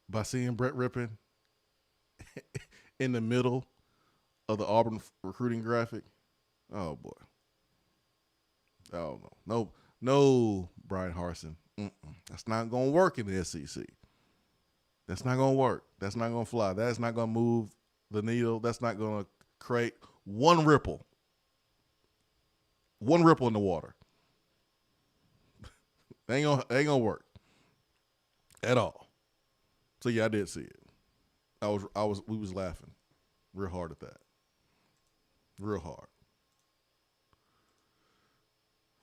by seeing Brett Rippin in the middle of the Auburn recruiting graphic? Oh boy. Oh no, Brian Harsin. That's not going to work in the SEC. That's not going to work. That's not going to fly. That's not going to move the needle. That's not going to create one ripple in the water. ain't gonna work at all. So yeah, I did see it. We was laughing real hard at that. Real hard.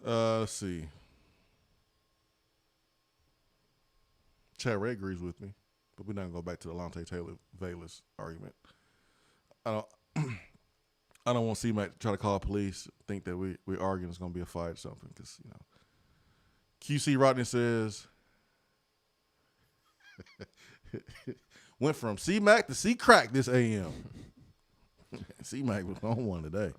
Let's see. Chad Ray agrees with me. But we're not going to go back to the Alontae Taylor-Velas argument. I don't I don't want C-Mac to try to call police, think that we're arguing it's going to be a fight or something. Because, QC Rodney says, went from C-Mac to C-Crack this AM. C-Mac was on one today.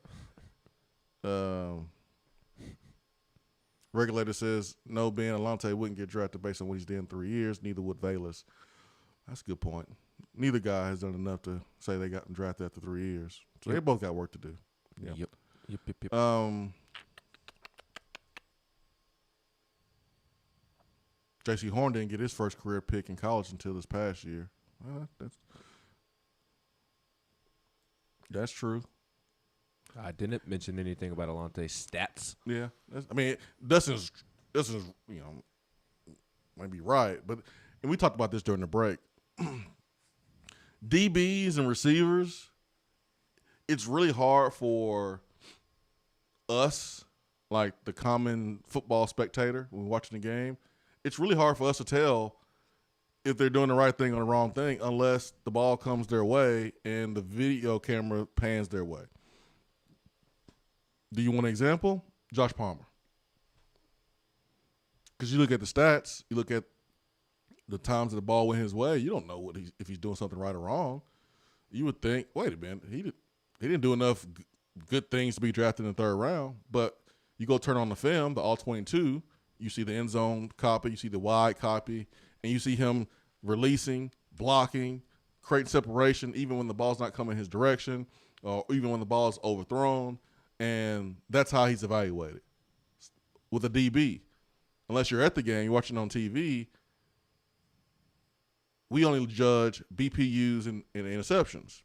Regulator says, no, Ben Alontae wouldn't get drafted based on what he's done in 3 years. Neither would Velas. That's a good point. Neither guy has done enough to say they got drafted after 3 years. So they both got work to do. Yep. J.C. Horn didn't get his first career pick in college until this past year. That's true. I didn't mention anything about Alontae's stats. Yeah. Dustin's might be right. And we talked about this during the break. DBs and receivers, it's really hard for us, like the common football spectator when we're watching the game, it's really hard for us to tell if they're doing the right thing or the wrong thing unless the ball comes their way and the video camera pans their way. Do you want an example? Josh Palmer. Because you look at the stats, you look at the times that the ball went his way, you don't know if he's doing something right or wrong. You would think, wait a minute, he didn't do enough good things to be drafted in the third round. But you go turn on the film, the all-22, you see the end zone copy, you see the wide copy, and you see him releasing, blocking, creating separation, even when the ball's not coming his direction, or even when the ball is overthrown. And that's how he's evaluated with a DB. Unless you're at the game, you're watching on TV, we only judge BPUs and interceptions.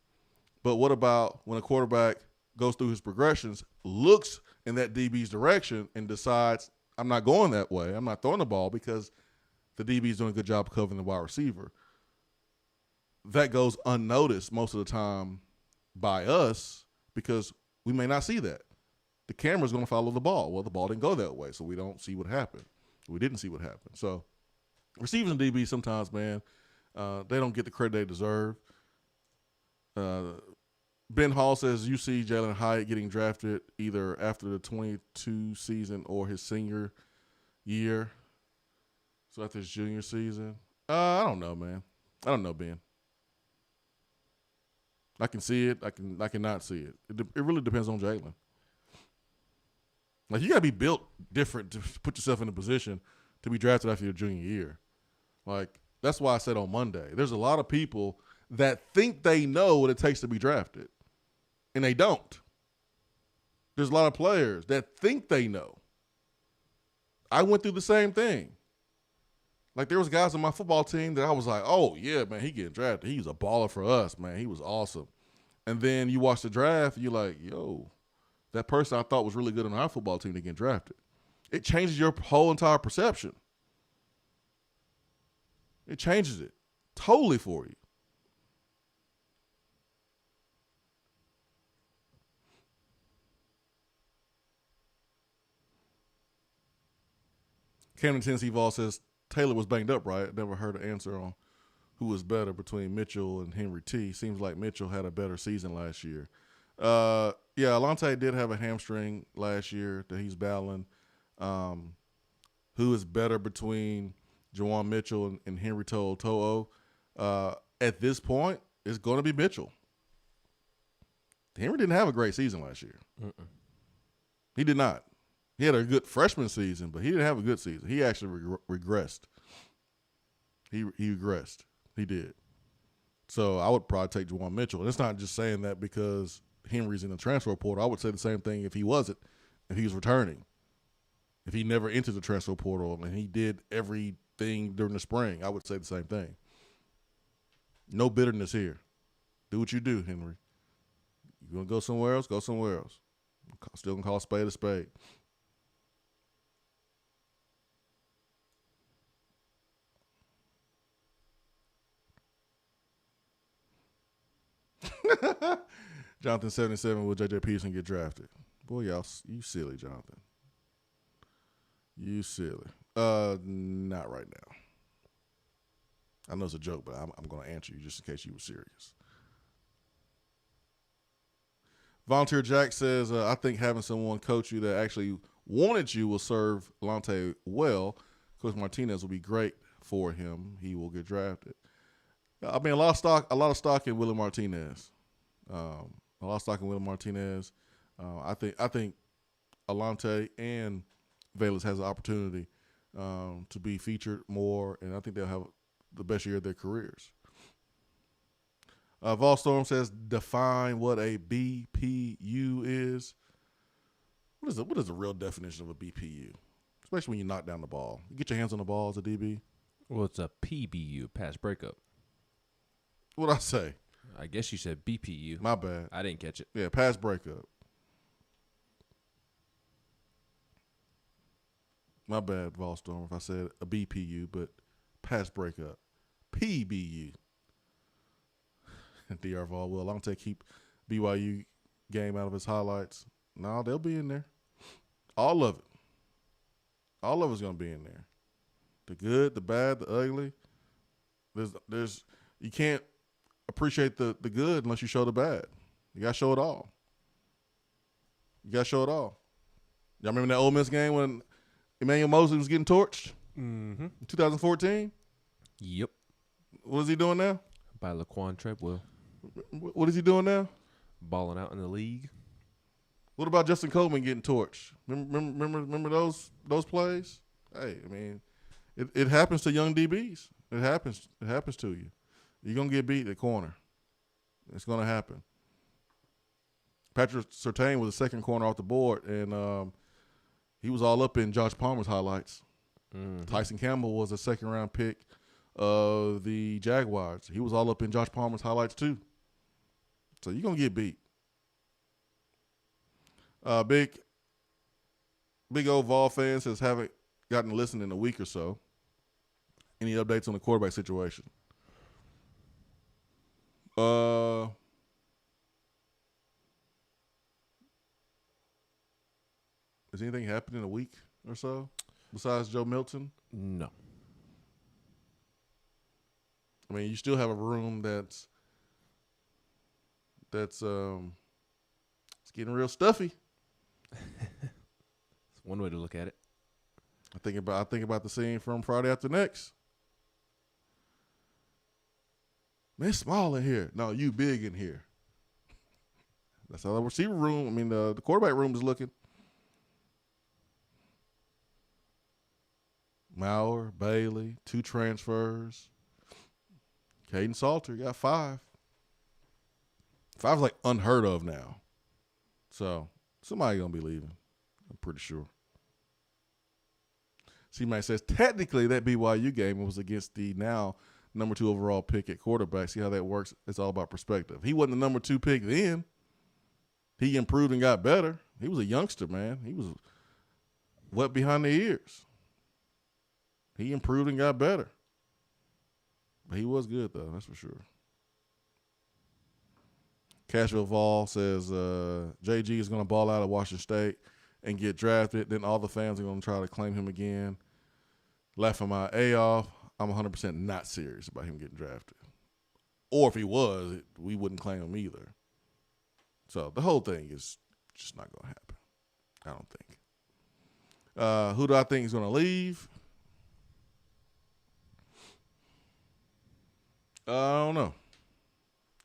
But what about when a quarterback goes through his progressions, looks in that DB's direction, and decides, I'm not going that way, I'm not throwing the ball because the DB is doing a good job covering the wide receiver. That goes unnoticed most of the time by us because we may not see that. The camera's going to follow the ball. Well, the ball didn't go that way, so we don't see what happened. We didn't see what happened. So receivers and DBs sometimes, man, they don't get the credit they deserve. Ben Hall says you see Jalen Hyatt getting drafted either after the 22 season or his senior year. So after his junior season. I don't know, man. I don't know, Ben. I can see it. I cannot see it. It really depends on Jalen. Like, you got to be built different to put yourself in a position to be drafted after your junior year. Like, that's why I said on Monday, there's a lot of people that think they know what it takes to be drafted, and they don't. There's a lot of players that think they know. I went through the same thing. Like, there was guys on my football team that I was like, oh, yeah, man, he getting drafted. He's a baller for us, man. He was awesome. And then you watch the draft, and you're like, yo, that person I thought was really good on our football team to get drafted. It changes your whole entire perception. It changes it totally for you. Camden Tennessee Vol says Taylor was banged up, right? Never heard an answer on who was better between Mitchell and Henry T. Seems like Mitchell had a better season last year. Yeah, Alontae did have a hamstring last year that he's battling. Who is better between Jawan Mitchell and Henry To'o? At this point, it's going to be Mitchell. Henry didn't have a great season last year. He did not. He had a good freshman season, but he didn't have a good season. He actually regressed. He regressed. He did. So I would probably take Jawan Mitchell. And it's not just saying that because Henry's in the transfer portal. I would say the same thing if he wasn't, if he was returning. If he never entered the transfer portal and he did everything during the spring, I would say the same thing. No bitterness here. Do what you do, Henry. You want to go somewhere else? Go somewhere else. Still going to call a spade a spade. Jonathan 77, will J.J. Peterson get drafted? Boy, y'all, you silly, Jonathan. You silly. Not right now. I know it's a joke, but I'm going to answer you just in case you were serious. Volunteer Jack says, I think having someone coach you that actually wanted you will serve Alante well. Coach Martinez will be great for him. He will get drafted. I mean, a lot of stock in Willie Martinez. I think Alante and Velez has an opportunity to be featured more, and I think they'll have the best year of their careers. Volstorm says, define what a BPU is. What is the real definition of a BPU? Especially when you knock down the ball. You get your hands on the ball as a DB. Well, it's a PBU, pass breakup. What'd I say? I guess you said BPU. My bad. I didn't catch it. Yeah, pass breakup. My bad, Volstorm, if I said a BPU, but pass breakup. PBU. DR Vol will. Alante keep BYU game out of his highlights. No, they'll be in there. All of it. All of it's going to be in there. The good, the bad, the ugly. There's you can't appreciate the good unless you show the bad. You got to show it all. Y'all remember that Ole Miss game when Emmanuel Mosley was getting torched? Mm-hmm. In 2014? Yep. What is he doing now? By Laquan Treadwell. What is he doing now? Balling out in the league. What about Justin Coleman getting torched? Remember those plays? Hey, I mean, it happens to young DBs. It happens to you. You're gonna get beat at corner. It's gonna happen. Patrick Surtain was the second corner off the board, and he was all up in Josh Palmer's highlights. Mm-hmm. Tyson Campbell was a second-round pick of the Jaguars. He was all up in Josh Palmer's highlights too. So you're gonna get beat. Big old Vol fan says haven't gotten to listen in a week or so. Any updates on the quarterback situation? Has anything happened in a week or so besides Joe Milton? No. I mean, you still have a room that's it's getting real stuffy. That's one way to look at it. I think about the scene from Friday After Next. Man, it's small in here. No, you big in here. That's how the receiver room, the quarterback room is looking. Maurer, Bailey, 2 transfers. Caden Salter got 5. 5's like unheard of now. So somebody going to be leaving, I'm pretty sure. C-Mac says, technically that BYU game was against the now number 2 overall pick at quarterback. See how that works? It's all about perspective. He wasn't the number 2 pick then. He improved and got better. He was a youngster, man. He was wet behind the ears. He improved and got better. But he was good, though, that's for sure. Cashville Vol says JG is going to ball out at Washington State and get drafted. Then all the fans are going to try to claim him again. Laughing my A off. I'm 100% not serious about him getting drafted. Or if he was, we wouldn't claim him either. So the whole thing is just not going to happen. I don't think. Who do I think is going to leave? I don't know.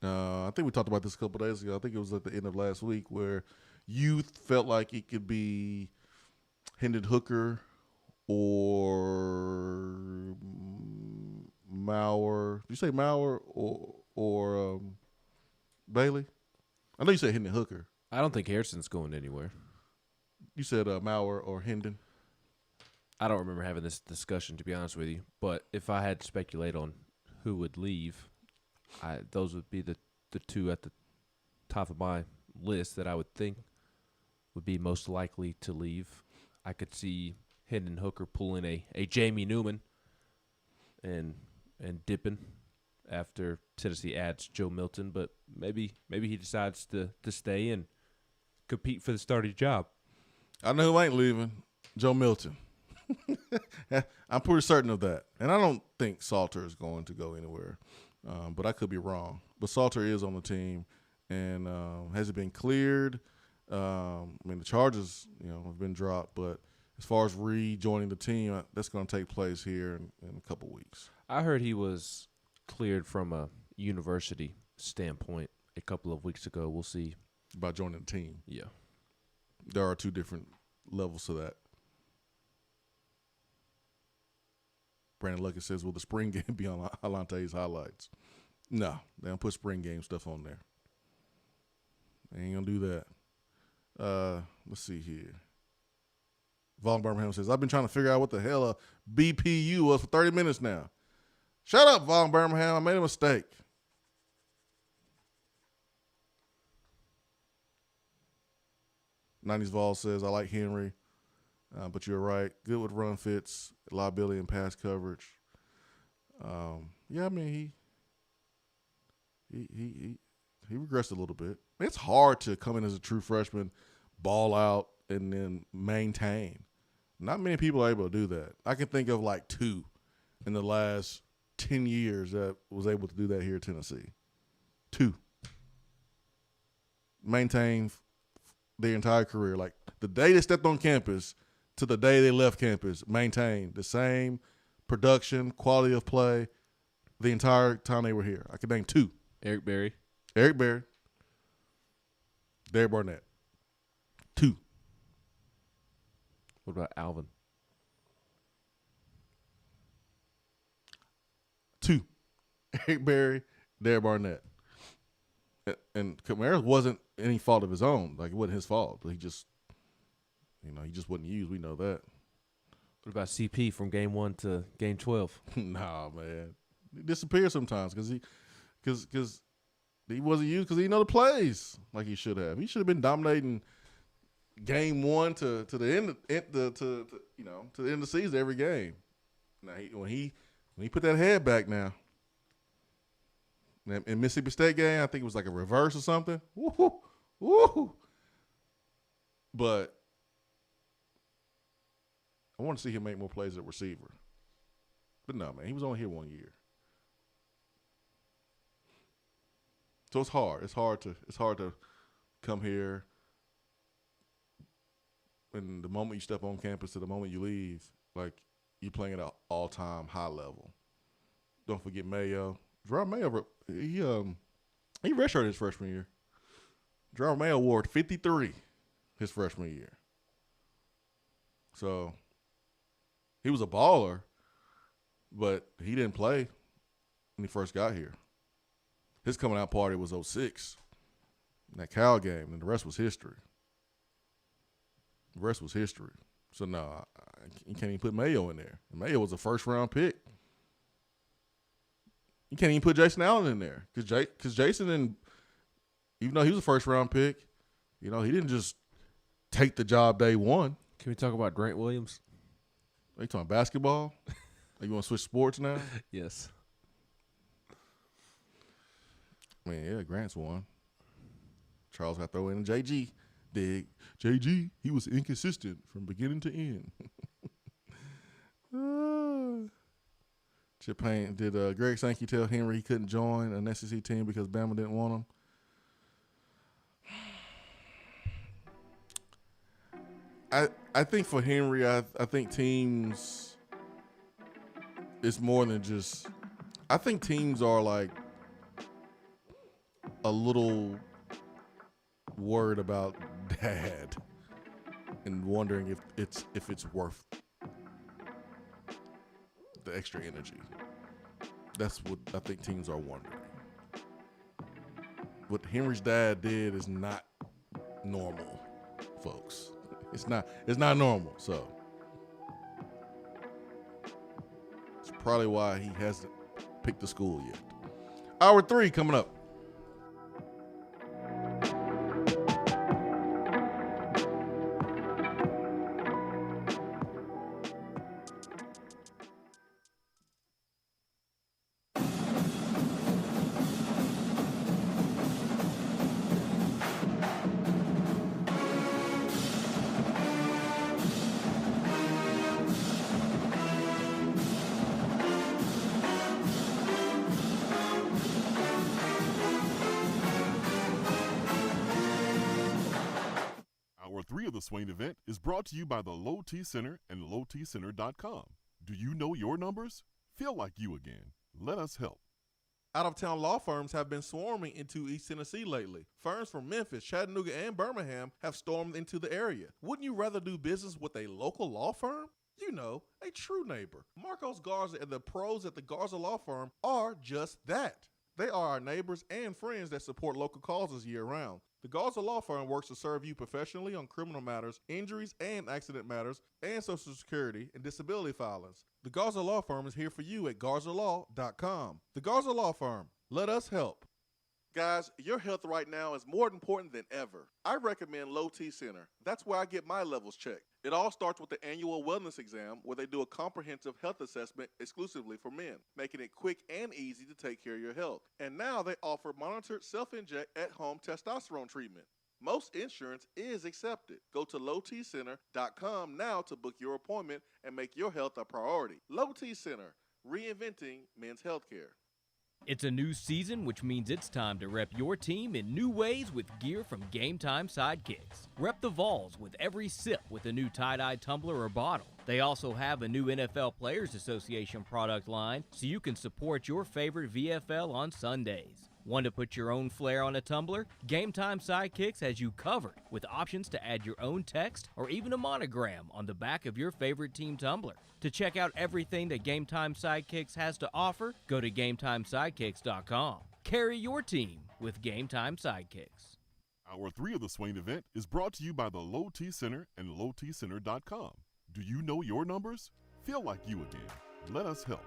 I think we talked about this a couple days ago. I think it was at the end of last week where you felt like it could be Hendon Hooker or Maurer. Did you say Maurer or Bailey? I know you said Hendon Hooker. I don't think Harrison's going anywhere. You said Maurer or Hendon. I don't remember having this discussion, to be honest with you. But if I had to speculate on who would leave, those would be the 2 at the top of my list that I would think would be most likely to leave. I could see Hendon Hooker pulling a Jamie Newman and dipping after Tennessee adds Joe Milton, but maybe he decides to stay and compete for the starting job. I know who ain't leaving. Joe Milton. I'm pretty certain of that. And I don't think Salter is going to go anywhere, but I could be wrong. But Salter is on the team, and has it been cleared? I mean, the charges, have been dropped, but as far as rejoining the team, that's going to take place here in a couple weeks. I heard he was cleared from a university standpoint a couple of weeks ago. We'll see. About joining the team. Yeah. There are two different levels to that. Brandon Luckett says, will the spring game be on Alante's highlights? No, they don't put spring game stuff on there. They ain't going to do that. Let's see here. Vaughn Birmingham says, I've been trying to figure out what the hell a BPU was for 30 minutes now. Shut up, Vaughn Birmingham. I made a mistake. '90s Vol says, I like Henry, but you're right. Good with run fits, liability, and pass coverage. Yeah, I mean, he regressed a little bit. It's hard to come in as a true freshman, ball out, and then maintain. Not many people are able to do that. I can think of like 2 in the last 10 years that was able to do that here at Tennessee. 2. Maintain their entire career. Like the day they stepped on campus to the day they left campus, maintain the same production, quality of play the entire time they were here. I can name 2. Eric Berry. Derek Barnett. 2. What about Alvin? 2. Eric Berry, Derek Barnett. And Kamara wasn't any fault of his own. Like, it wasn't his fault. He just, he just wasn't used. We know that. What about CP from game 1 to game 12? Nah, man. He disappeared sometimes because he wasn't used because he didn't know the plays like he should have. He should have been dominating game 1 to the end to the end of the season every game. Now when he put that head back now. In Mississippi State game, I think it was like a reverse or something. Woo-hoo. Woo-hoo. But I want to see him make more plays at receiver. But no, man, he was only here 1 year. So it's hard. It's hard to come here, and the moment you step on campus to the moment you leave, like, you're playing at an all-time high level. Don't forget Mayo. Gerard Mayo, he redshirted his freshman year. Gerard Mayo wore 53 his freshman year. So he was a baller, but he didn't play when he first got here. His coming out party was 06, that Cal game, and the rest was history. So, no, you can't even put Mayo in there. And Mayo was a first-round pick. You can't even put Jason Allen in there because Jason, even though he was a first-round pick, he didn't just take the job day one. Can we talk about Grant Williams? Are you talking basketball? Are you want to switch sports now? Yes. I mean, yeah, Grant's one. Charles got to throw in JG. JG, he was inconsistent from beginning to end. Chip Payne, did Greg Sankey tell Henry he couldn't join an SEC team because Bama didn't want him? I think for Henry, I think teams is more than just – I think teams are like a little worried about dad and wondering if it's worth the extra energy. That's what I think teams are wondering. What Henry's dad did is not normal, folks. It's not normal. So it's probably why he hasn't picked the school yet. Hour 3 coming up. Hour 3 of the Swain Event is brought to you by the Low T Center and lowtcenter.com. Do you know your numbers? Feel like you again. Let us help. Out-of-town law firms have been swarming into East Tennessee lately. Firms from Memphis, Chattanooga, and Birmingham have stormed into the area. Wouldn't you rather do business with a local law firm? You know, a true neighbor. Marcos Garza and the pros at the Garza Law Firm are just that. They are our neighbors and friends that support local causes year-round. The Garza Law Firm works to serve you professionally on criminal matters, injuries and accident matters, and Social Security and disability filings. The Garza Law Firm is here for you at GarzaLaw.com. The Garza Law Firm. Let us help. Guys, your health right now is more important than ever. I recommend Low T Center. That's where I get my levels checked. It all starts with the annual wellness exam where they do a comprehensive health assessment exclusively for men, making it quick and easy to take care of your health. And now they offer monitored self-inject at-home testosterone treatment. Most insurance is accepted. Go to lowtcenter.com now to book your appointment and make your health a priority. Low T Center, reinventing men's healthcare. It's a new season, which means it's time to rep your team in new ways with gear from Game Time Sidekicks. Rep the Vols with every sip with a new tie-dye tumbler or bottle. They also have a new NFL Players Association product line, so you can support your favorite VFL on Sundays. Want to put your own flair on a tumbler? Game Time Sidekicks has you covered with options to add your own text or even a monogram on the back of your favorite team tumbler. To check out everything that Game Time Sidekicks has to offer, go to GameTimeSidekicks.com. Carry your team with Game Time Sidekicks. Hour 3 of the Swain Event is brought to you by the Low T Center and lowtcenter.com. Do you know your numbers? Feel like you again. Let us help.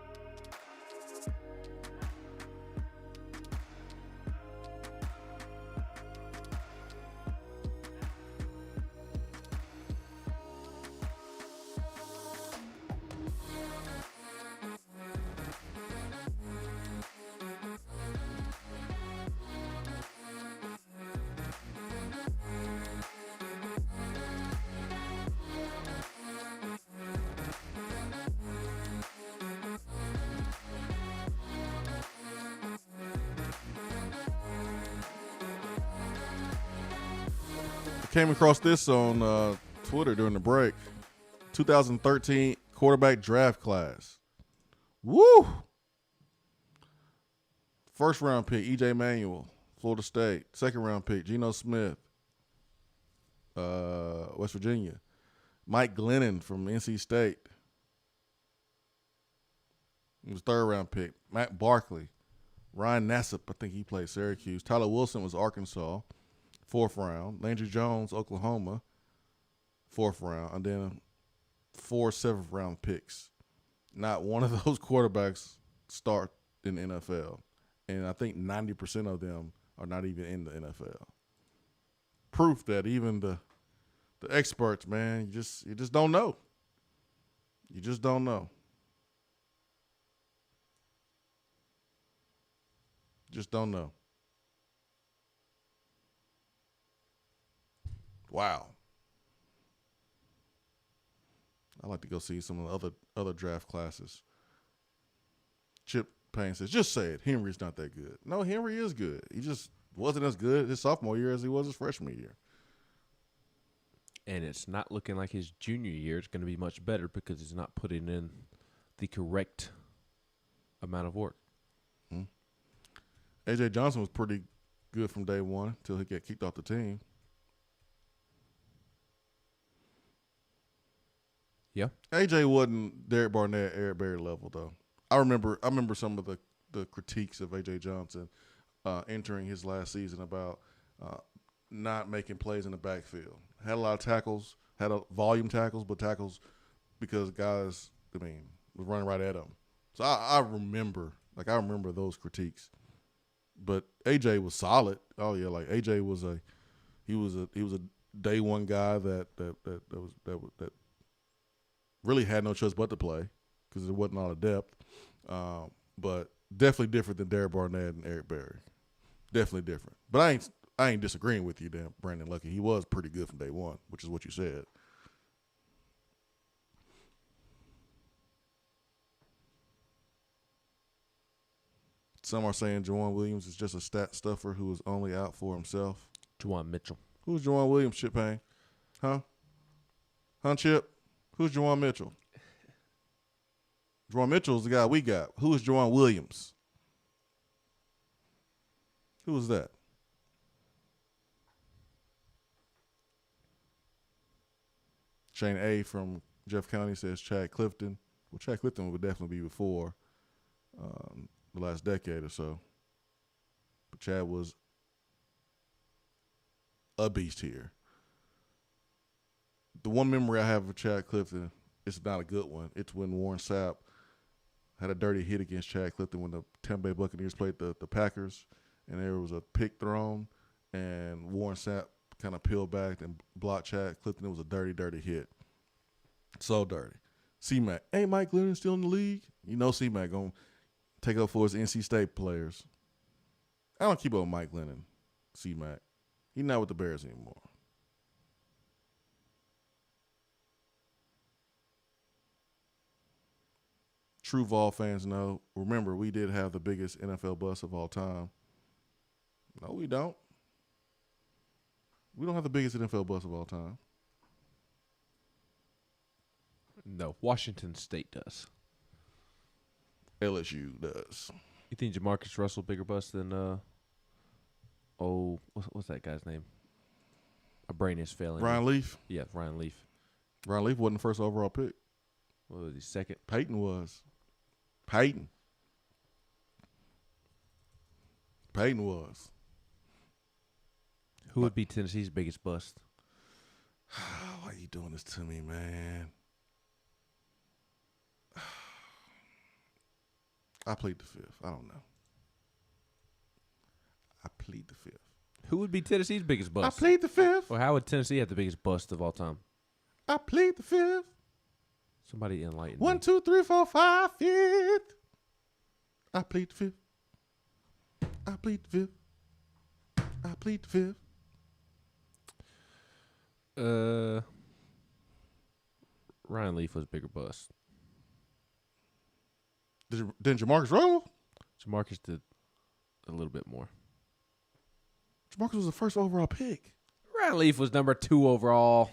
Came across this on Twitter during the break. 2013 quarterback draft class. Woo! First round pick, E.J. Manuel, Florida State. Second round pick, Geno Smith, West Virginia. Mike Glennon from NC State. He was third round pick. Matt Barkley. Ryan Nassib, I think he played Syracuse. Tyler Wilson was Arkansas. Fourth round. Landry Jones, Oklahoma, fourth round. And then 4 seventh round picks. Not one of those quarterbacks start in the NFL. And I think 90% of them are not even in the NFL. Proof that even the experts, man, you just don't know. You just don't know. Just don't know. Wow. I'd like to go see some of the other draft classes. Chip Payne says, just say it. Henry's not that good. No, Henry is good. He just wasn't as good his sophomore year as he was his freshman year. And it's not looking like his junior year is going to be much better because he's not putting in the correct amount of work. A.J. Johnson was pretty good from day one until he got kicked off the team. Yeah. A.J. wasn't Derek Barnett, Eric Berry level, though. I remember some of the critiques of A.J. Johnson entering his last season about not making plays in the backfield. Had a lot of tackles, had a volume tackles, but tackles because guys, was running right at him. So I remember those critiques. But A.J. was solid. Oh yeah, like A.J. was a day one guy that really had no choice but to play because there wasn't a lot of depth. But definitely different than Derek Barnett and Eric Berry. Definitely different. But I ain't disagreeing with you, Dan Brandon Lucky. He was pretty good from day one, which is what you said. Some are saying Jawan Williams is just a stat stuffer who is only out for himself. Jawan Mitchell. Who's Jawan Williams, Chip Payne? Huh, Chip? Who's Juwan Mitchell? Juwan Mitchell's the guy we got. Who is Juwan Williams? Who was that? Shane A. from Jeff County says Chad Clifton. Well, Chad Clifton would definitely be before the last decade or so. But Chad was a beast here. The one memory I have of Chad Clifton, it's not a good one. It's when Warren Sapp had a dirty hit against Chad Clifton when the Tampa Bay Buccaneers played the Packers, and there was a pick thrown, and Warren Sapp kind of peeled back and blocked Chad Clifton. It was a dirty, dirty hit. So dirty. C-Mac, ain't Mike Glennon still in the league? You know C-Mac going to take up for his NC State players. I don't keep up with Mike Glennon, C-Mac. He's not with the Bears anymore. True Vol fans know, remember, we did have the biggest NFL bust of all time. No, we don't. We don't have the biggest NFL bust of all time. No, Washington State does. LSU does. You think Jamarcus Russell bigger bust than what's that guy's name? My brain is failing. Ryan Leaf? Yeah, Ryan Leaf. Ryan Leaf wasn't the first overall pick. What was he, second? Peyton was. Peyton was. Who would be Tennessee's biggest bust? Why are you doing this to me, man? I plead the fifth. I don't know. I plead the fifth. Who would be Tennessee's biggest bust? I plead the fifth. Or how would Tennessee have the biggest bust of all time? I plead the fifth. Somebody enlighten 1, me. 2, 3, 4, 5, fifth. I plead the fifth. I plead the fifth. I plead the fifth. Ryan Leaf was a bigger bust. Did Jamarcus Russell? Jamarcus did a little bit more. Jamarcus was the first overall pick. Ryan Leaf was number 2 overall.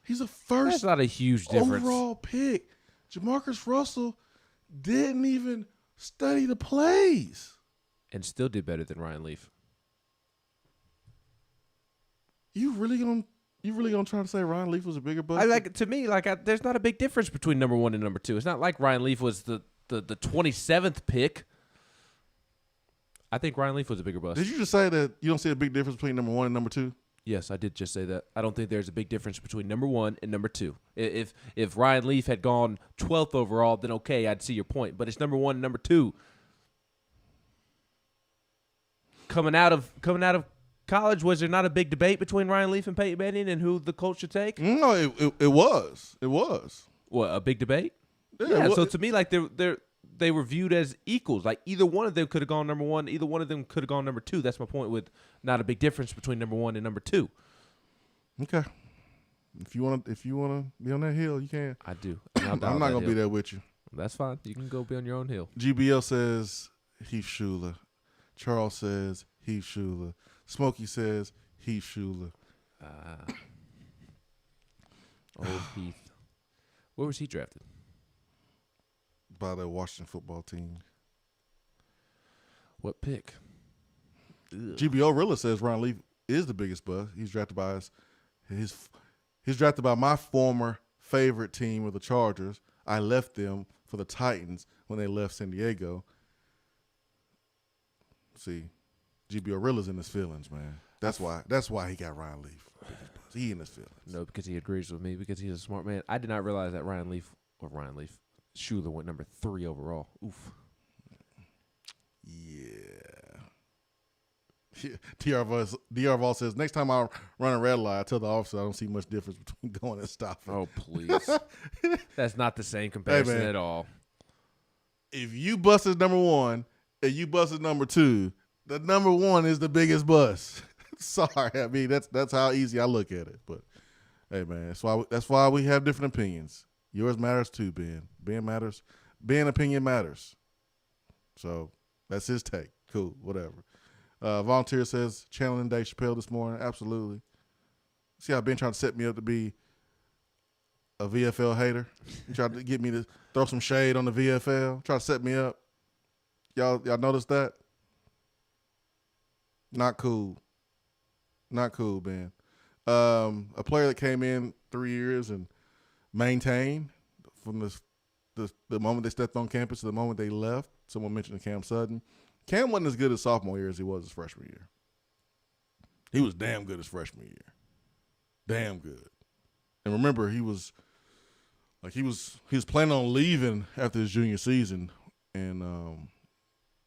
He's the first. That's not a huge difference. Overall pick. Jamarcus Russell didn't even study the plays. And still did better than Ryan Leaf. You really gonna try to say Ryan Leaf was a bigger bust? There's not a big difference between number 1 and number 2. It's not like Ryan Leaf was the 27th pick. I think Ryan Leaf was a bigger bust. Did you just say that you don't see a big difference between number 1 and number 2? Yes, I did just say that. I don't think there's a big difference between number 1 and number 2. If Ryan Leaf had gone 12th overall, then okay, I'd see your point. But it's number 1 and number 2. Coming out of college, was there not a big debate between Ryan Leaf and Peyton Manning and who the Colts should take? No, it was. It was. What, a big debate? Yeah. So to me, like they were viewed as equals. Like either one of them could have gone number 1. Either one of them could have gone number 2. That's my point with not a big difference between number 1 and number 2. Okay. If you want to be on that hill, you can. I do. I'm not gonna be there with you. That's fine. You can go be on your own hill. GBL says Heath Schuler. Charles says Heath Schuler. Smokey says Heath Schuler. Old Heath. Where was he drafted? By the Washington football team. What pick? GBO Rilla says Ron Leaf is the biggest bust. He's drafted by he's drafted by my former favorite team of the Chargers. I left them for the Titans when they left San Diego. See, GBO Rilla's in his feelings, man. That's why he got Ryan Leaf. He in his feelings. No, because he agrees with me, because he's a smart man. I did not realize that Schuler went number 3 overall. Oof. Yeah. DR Vol says, next time I run a red light, I tell the officer I don't see much difference between going and stopping. Oh, please. That's not the same comparison at all. If you busted number 1 and you busted number 2, the number 1 is the biggest bust. Sorry, I mean that's how easy I look at it. But hey, man, that's why we have different opinions. Yours matters too, Ben. Ben matters. Ben opinion matters. So that's his take. Cool, whatever. Volunteer says channeling Dave Chappelle this morning. Absolutely. See how Ben trying to set me up to be a VFL hater? He tried to get me to throw some shade on the VFL, try to set me up. Y'all notice that? Not cool. Not cool, Ben. A player that came in 3 years and maintained from the moment they stepped on campus to the moment they left. Someone mentioned Cam Sutton. Cam wasn't as good as sophomore year as he was his freshman year. He was damn good his freshman year. Damn good. And remember, he was planning on leaving after his junior season, and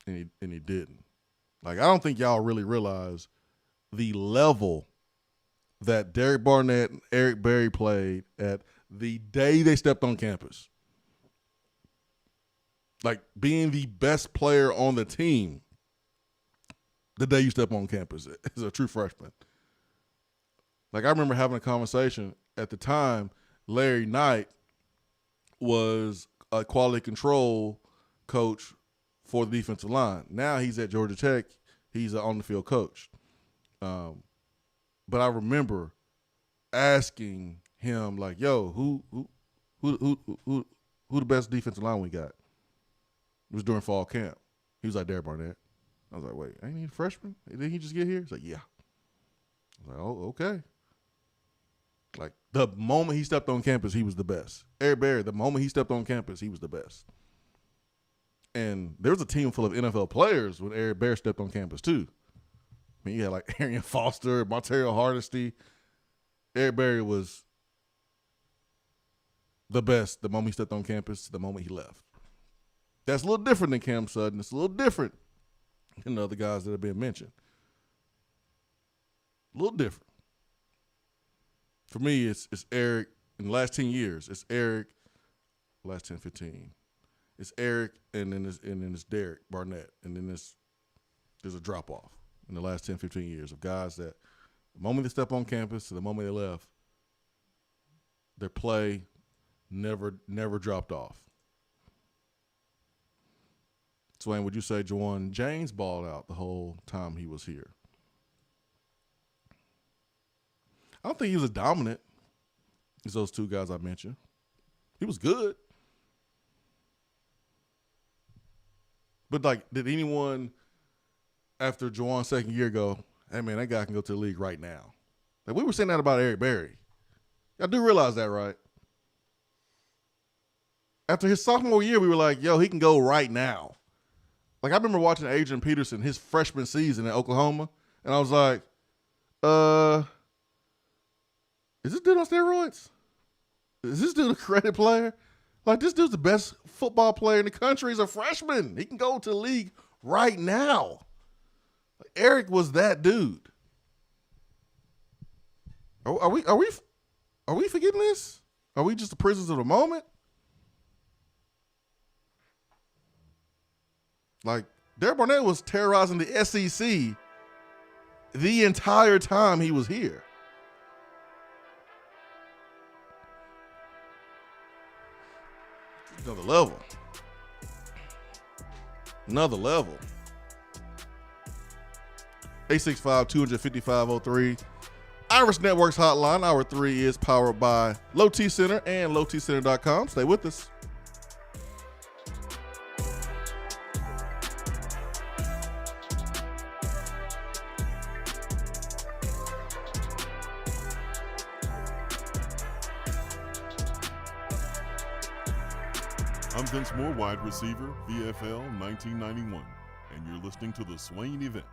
he didn't. Like, I don't think y'all really realize the level that Derek Barnett and Eric Berry played at the day they stepped on campus. Like, being the best player on the team the day you step on campus as a true freshman. Like, I remember having a conversation at the time. Larry Knight was a quality control coach for the defensive line. Now he's at Georgia Tech. He's an on-the-field coach. But I remember asking him, like, "Yo, who the best defensive line we got?" It was during fall camp. He was like, "Derek Barnett." I was like, "Wait, ain't he a freshman? Did he just get here?" He's like, "Yeah." I was like, "Oh, okay." Like, the moment he stepped on campus, he was the best. Eric Berry, the moment he stepped on campus, he was the best. And there was a team full of NFL players when Eric Berry stepped on campus, too. I mean, you had, like, Arian Foster, Montario Hardesty. Eric Berry was the best the moment he stepped on campus to the moment he left. That's a little different than Cam Sutton. It's a little different than the other guys that have been mentioned. A little different. For me, it's Eric. In the last 10 years, it's Eric. Last 10, 15. It's Eric, and then it's Derek Barnett. And then there's a drop-off in the last 10, 15 years of guys that the moment they step on campus to the moment they left, their play never dropped off. Swain, would you say Juwan James balled out the whole time he was here? I don't think he was as dominant as those two guys I mentioned. He was good. But, like, did anyone after Juwan's second year go, "Hey, man, that guy can go to the league right now"? Like, we were saying that about Eric Berry. I do realize that, right? After his sophomore year, we were like, "Yo, he can go right now." Like, I remember watching Adrian Peterson his freshman season at Oklahoma, and I was like, is this dude on steroids? Is this dude a credit player? Like, this dude's the best football player in the country. He's a freshman. He can go to the league right now. Like, Eric was that dude. Are we forgetting this? Are we just the prisoners of the moment? Like, Derek Barnett was terrorizing the SEC the entire time he was here. Another level. Another level. 865-255-03. Iris Networks hotline. Hour 3 is powered by Low T Center and lowtcenter.com. Stay with us. I'm Vince Moore, wide receiver, VFL 1991, and you're listening to the Swain Event.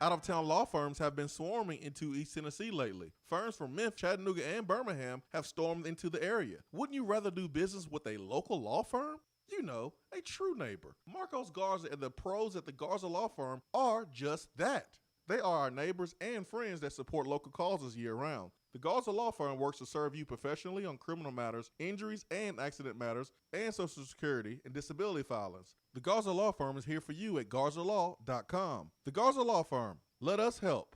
Out-of-town law firms have been swarming into East Tennessee lately. Firms from Memphis, Chattanooga, and Birmingham have stormed into the area. Wouldn't you rather do business with a local law firm? You know, a true neighbor. Marcos Garza and the pros at the Garza Law Firm are just that. They are our neighbors and friends that support local causes year-round. The Garza Law Firm works to serve you professionally on criminal matters, injuries and accident matters, and Social Security and disability filings. The Garza Law Firm is here for you at GarzaLaw.com. The Garza Law Firm. Let us help.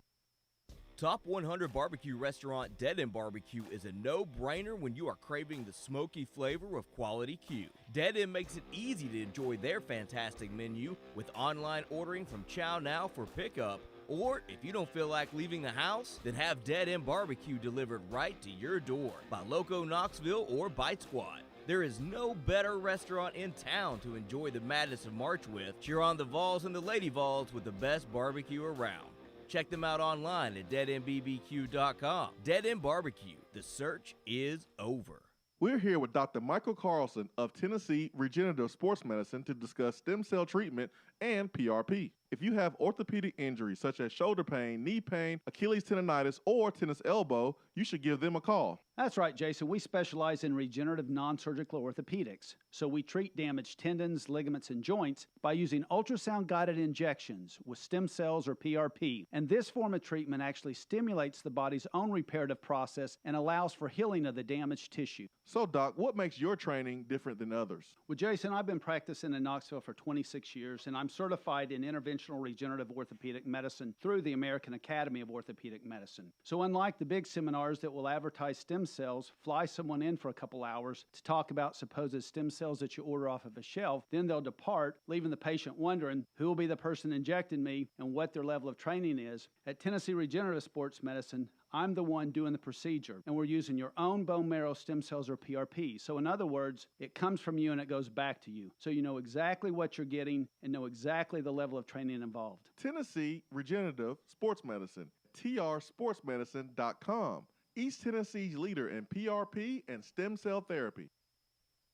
Top 100 Barbecue restaurant Dead End Barbecue is a no-brainer when you are craving the smoky flavor of quality Q. Dead End makes it easy to enjoy their fantastic menu with online ordering from Chow Now for pickup Or if you don't feel like leaving the house, then have Dead End Barbecue delivered right to your door by Loco Knoxville or Bite Squad. There is no better restaurant in town to enjoy the madness of March with. Cheer on the Vols and the Lady Vols with the best barbecue around. Check them out online at deadendbbq.com. Dead End Barbecue. The search is over. We're here with Dr. Michael Carlson of Tennessee Regenerative Sports Medicine to discuss stem cell treatment and PRP. If you have orthopedic injuries such as shoulder pain, knee pain, Achilles tendonitis, or tennis elbow, you should give them a call. That's right, Jason. We specialize in regenerative non-surgical orthopedics. So we treat damaged tendons, ligaments, and joints by using ultrasound-guided injections with stem cells or PRP. And this form of treatment actually stimulates the body's own reparative process and allows for healing of the damaged tissue. So, Doc, what makes your training different than others? Well, Jason, I've been practicing in Knoxville for 26 years, and I'm certified in interventional regenerative orthopedic medicine through the American Academy of Orthopedic Medicine. So unlike the big seminars that will advertise stem cells, fly someone in for a couple hours to talk about supposed stem cells that you order off of a shelf, then they'll depart, leaving the patient wondering who will be the person injecting me and what their level of training is. At Tennessee Regenerative Sports Medicine, I'm the one doing the procedure, and we're using your own bone marrow stem cells or PRP. So in other words, it comes from you and it goes back to you. So you know exactly what you're getting and know exactly the level of training involved. Tennessee Regenerative Sports Medicine, trsportsmedicine.com. East Tennessee's leader in PRP and stem cell therapy.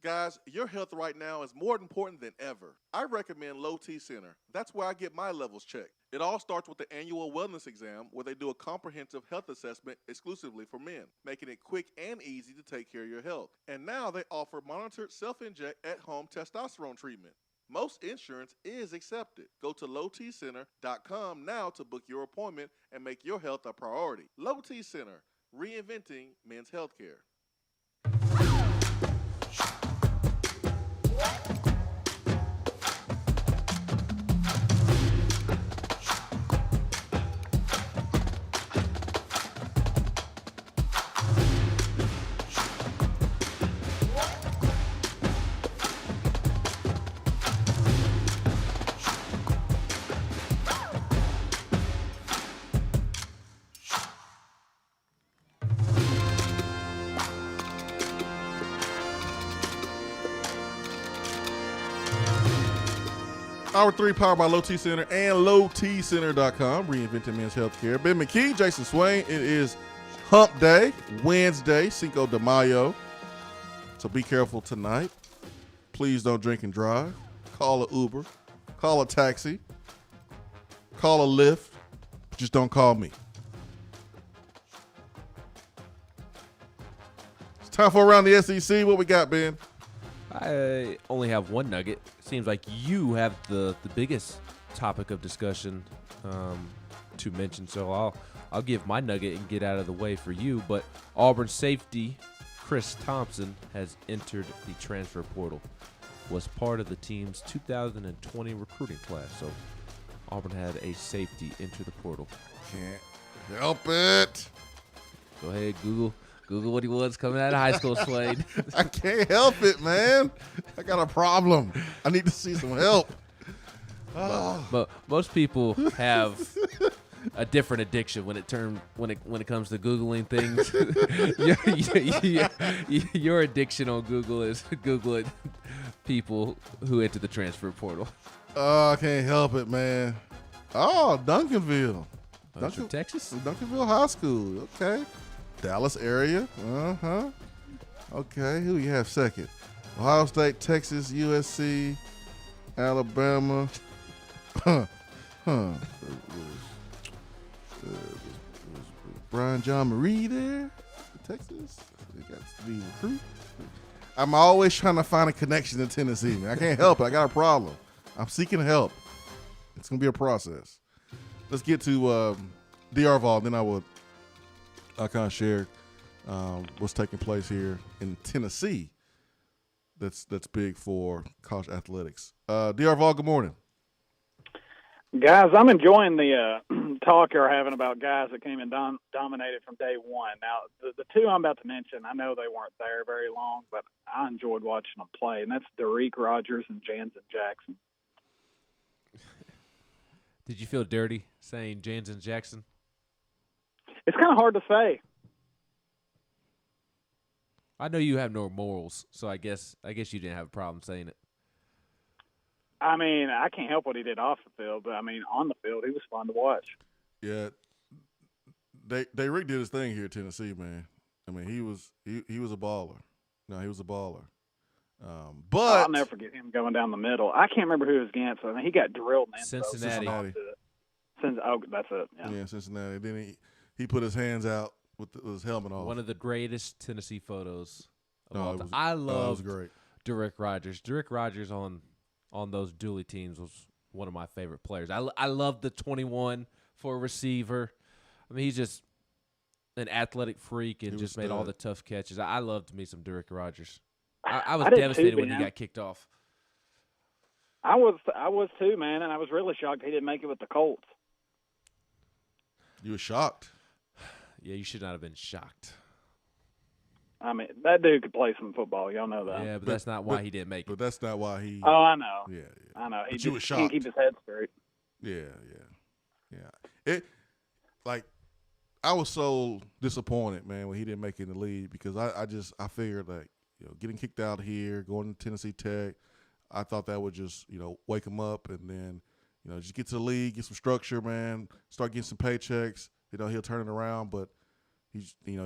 Guys, your health right now is more important than ever. I recommend Low T Center. That's where I get my levels checked. It all starts with the annual wellness exam where they do a comprehensive health assessment exclusively for men, making it quick and easy to take care of your health. And now they offer monitored self-inject at-home testosterone treatment. Most insurance is accepted. Go to lowtcenter.com now to book your appointment and make your health a priority. Low T Center, reinventing men's healthcare. Hour 3 powered by Low T Center and lowtcenter.com, reinventing men's healthcare. Ben McKee, Jason Swain. It is Hump Day, Wednesday, Cinco de Mayo. So be careful tonight. Please don't drink and drive. Call an Uber. Call a taxi. Call a Lyft. Just don't call me. It's time for Around the SEC. What we got, Ben? I only have one nugget. Seems like you have the biggest topic of discussion to mention, so I'll give my nugget and get out of the way for you. But Auburn safety Chris Thompson has entered the transfer portal, was part of the team's 2020 recruiting class. So Auburn had a safety enter the portal. Can't help it. Go ahead, Google what he was coming out of high school, Swain. I can't help it, man. I got a problem. I need to see some help. But most people have a different addiction when it comes to Googling things. Your addiction on Google is Googling people who enter the transfer portal. Oh, I can't help it, man. Oh, Duncanville. From Texas? Duncanville High School. Okay. Dallas area. Uh-huh. Okay, who you have second? Ohio State, Texas, USC, Alabama. Brian John Marie there? Texas? They got to be recruit. I'm always trying to find a connection to Tennessee, man. I can't help it. I got a problem. I'm seeking help. It's going to be a process. Let's get to DR Vol, then I'll kind of share what's taking place here in Tennessee that's big for college athletics. DR Vol, good morning. Guys, I'm enjoying the talk you're having about guys that came and dominated from day one. Now, the two I'm about to mention, I know they weren't there very long, but I enjoyed watching them play, and that's Derek Rogers and Jansen Jackson. Did you feel dirty saying Jansen Jackson? It's kind of hard to say. I know you have no morals, so I guess you didn't have a problem saying it. I mean, I can't help what he did off the field, but I mean, on the field, he was fun to watch. Yeah, Rick did his thing here in Tennessee, man. I mean, he was a baller. No, he was a baller. But I'll never forget him going down the middle. I can't remember who he was against. I mean, he got drilled in Cincinnati. Oh, that's it. Yeah, Cincinnati. Then he put his hands out with his helmet off. One of the greatest Tennessee photos of No, all it time. was- I it was loved great. Derrick Rogers. Derrick Rogers on those Dooley teams was one of my favorite players. I loved the 21 for a receiver. I mean, he's just an athletic freak and just made all the tough catches. I loved me some Derrick Rogers. I was I did too, devastated when he man. got kicked off. I was too, man, and I was really shocked he didn't make it with the Colts. You were shocked. Yeah, you should not have been shocked. I mean, that dude could play some football. Y'all know that. Yeah, but that's not why he didn't make it. But that's not why he. Oh, I know. Yeah. I know. He But you were just can't shocked. keep his head straight. Yeah. It I was so disappointed, man, when he didn't make it in the league because I figured like getting kicked out here, going to Tennessee Tech, I thought that would just wake him up and then just get to the league, get some structure, man, start getting some paychecks. He'll turn it around, but he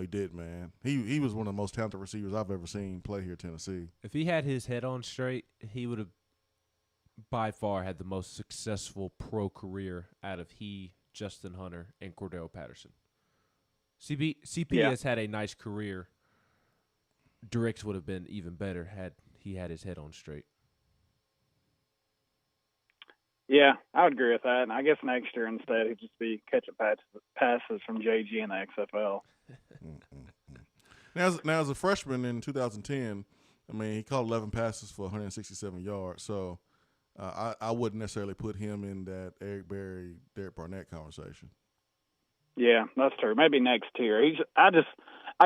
did, man. He was one of the most talented receivers I've ever seen play here at Tennessee. If he had his head on straight, he would have by far had the most successful pro career out of Justin Hunter, and Cordell Patterson. CP has had a nice career. Dirks would have been even better had he had his head on straight. Yeah, I would agree with that. And I guess next year instead he'd just be catching passes from JG in the XFL. Now, as a freshman in 2010, I mean, he caught 11 passes for 167 yards. So I wouldn't necessarily put him in that Eric Berry, Derek Barnett conversation. Yeah, that's true. Maybe next year. I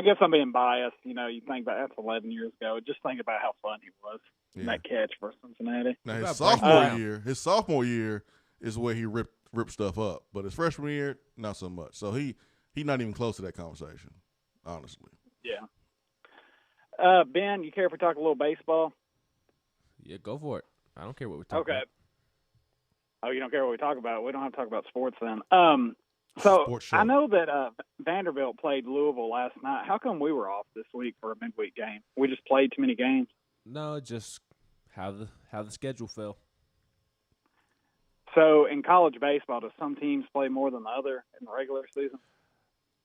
guess I'm being biased. You think about that's 11 years ago. Just think about how fun he was in that catch for Cincinnati. Now his sophomore year is where he ripped stuff up, but his freshman year, not so much. So he's not even close to that conversation, honestly. Yeah. Ben, you care if we talk a little baseball? Yeah, go for it. I don't care what we talk about. Oh, you don't care what we talk about? We don't have to talk about sports then. So I know that Vanderbilt played Louisville last night. How come we were off this week for a midweek game? We just played too many games. No, just how the schedule fell. So in college baseball, do some teams play more than the other in the regular season?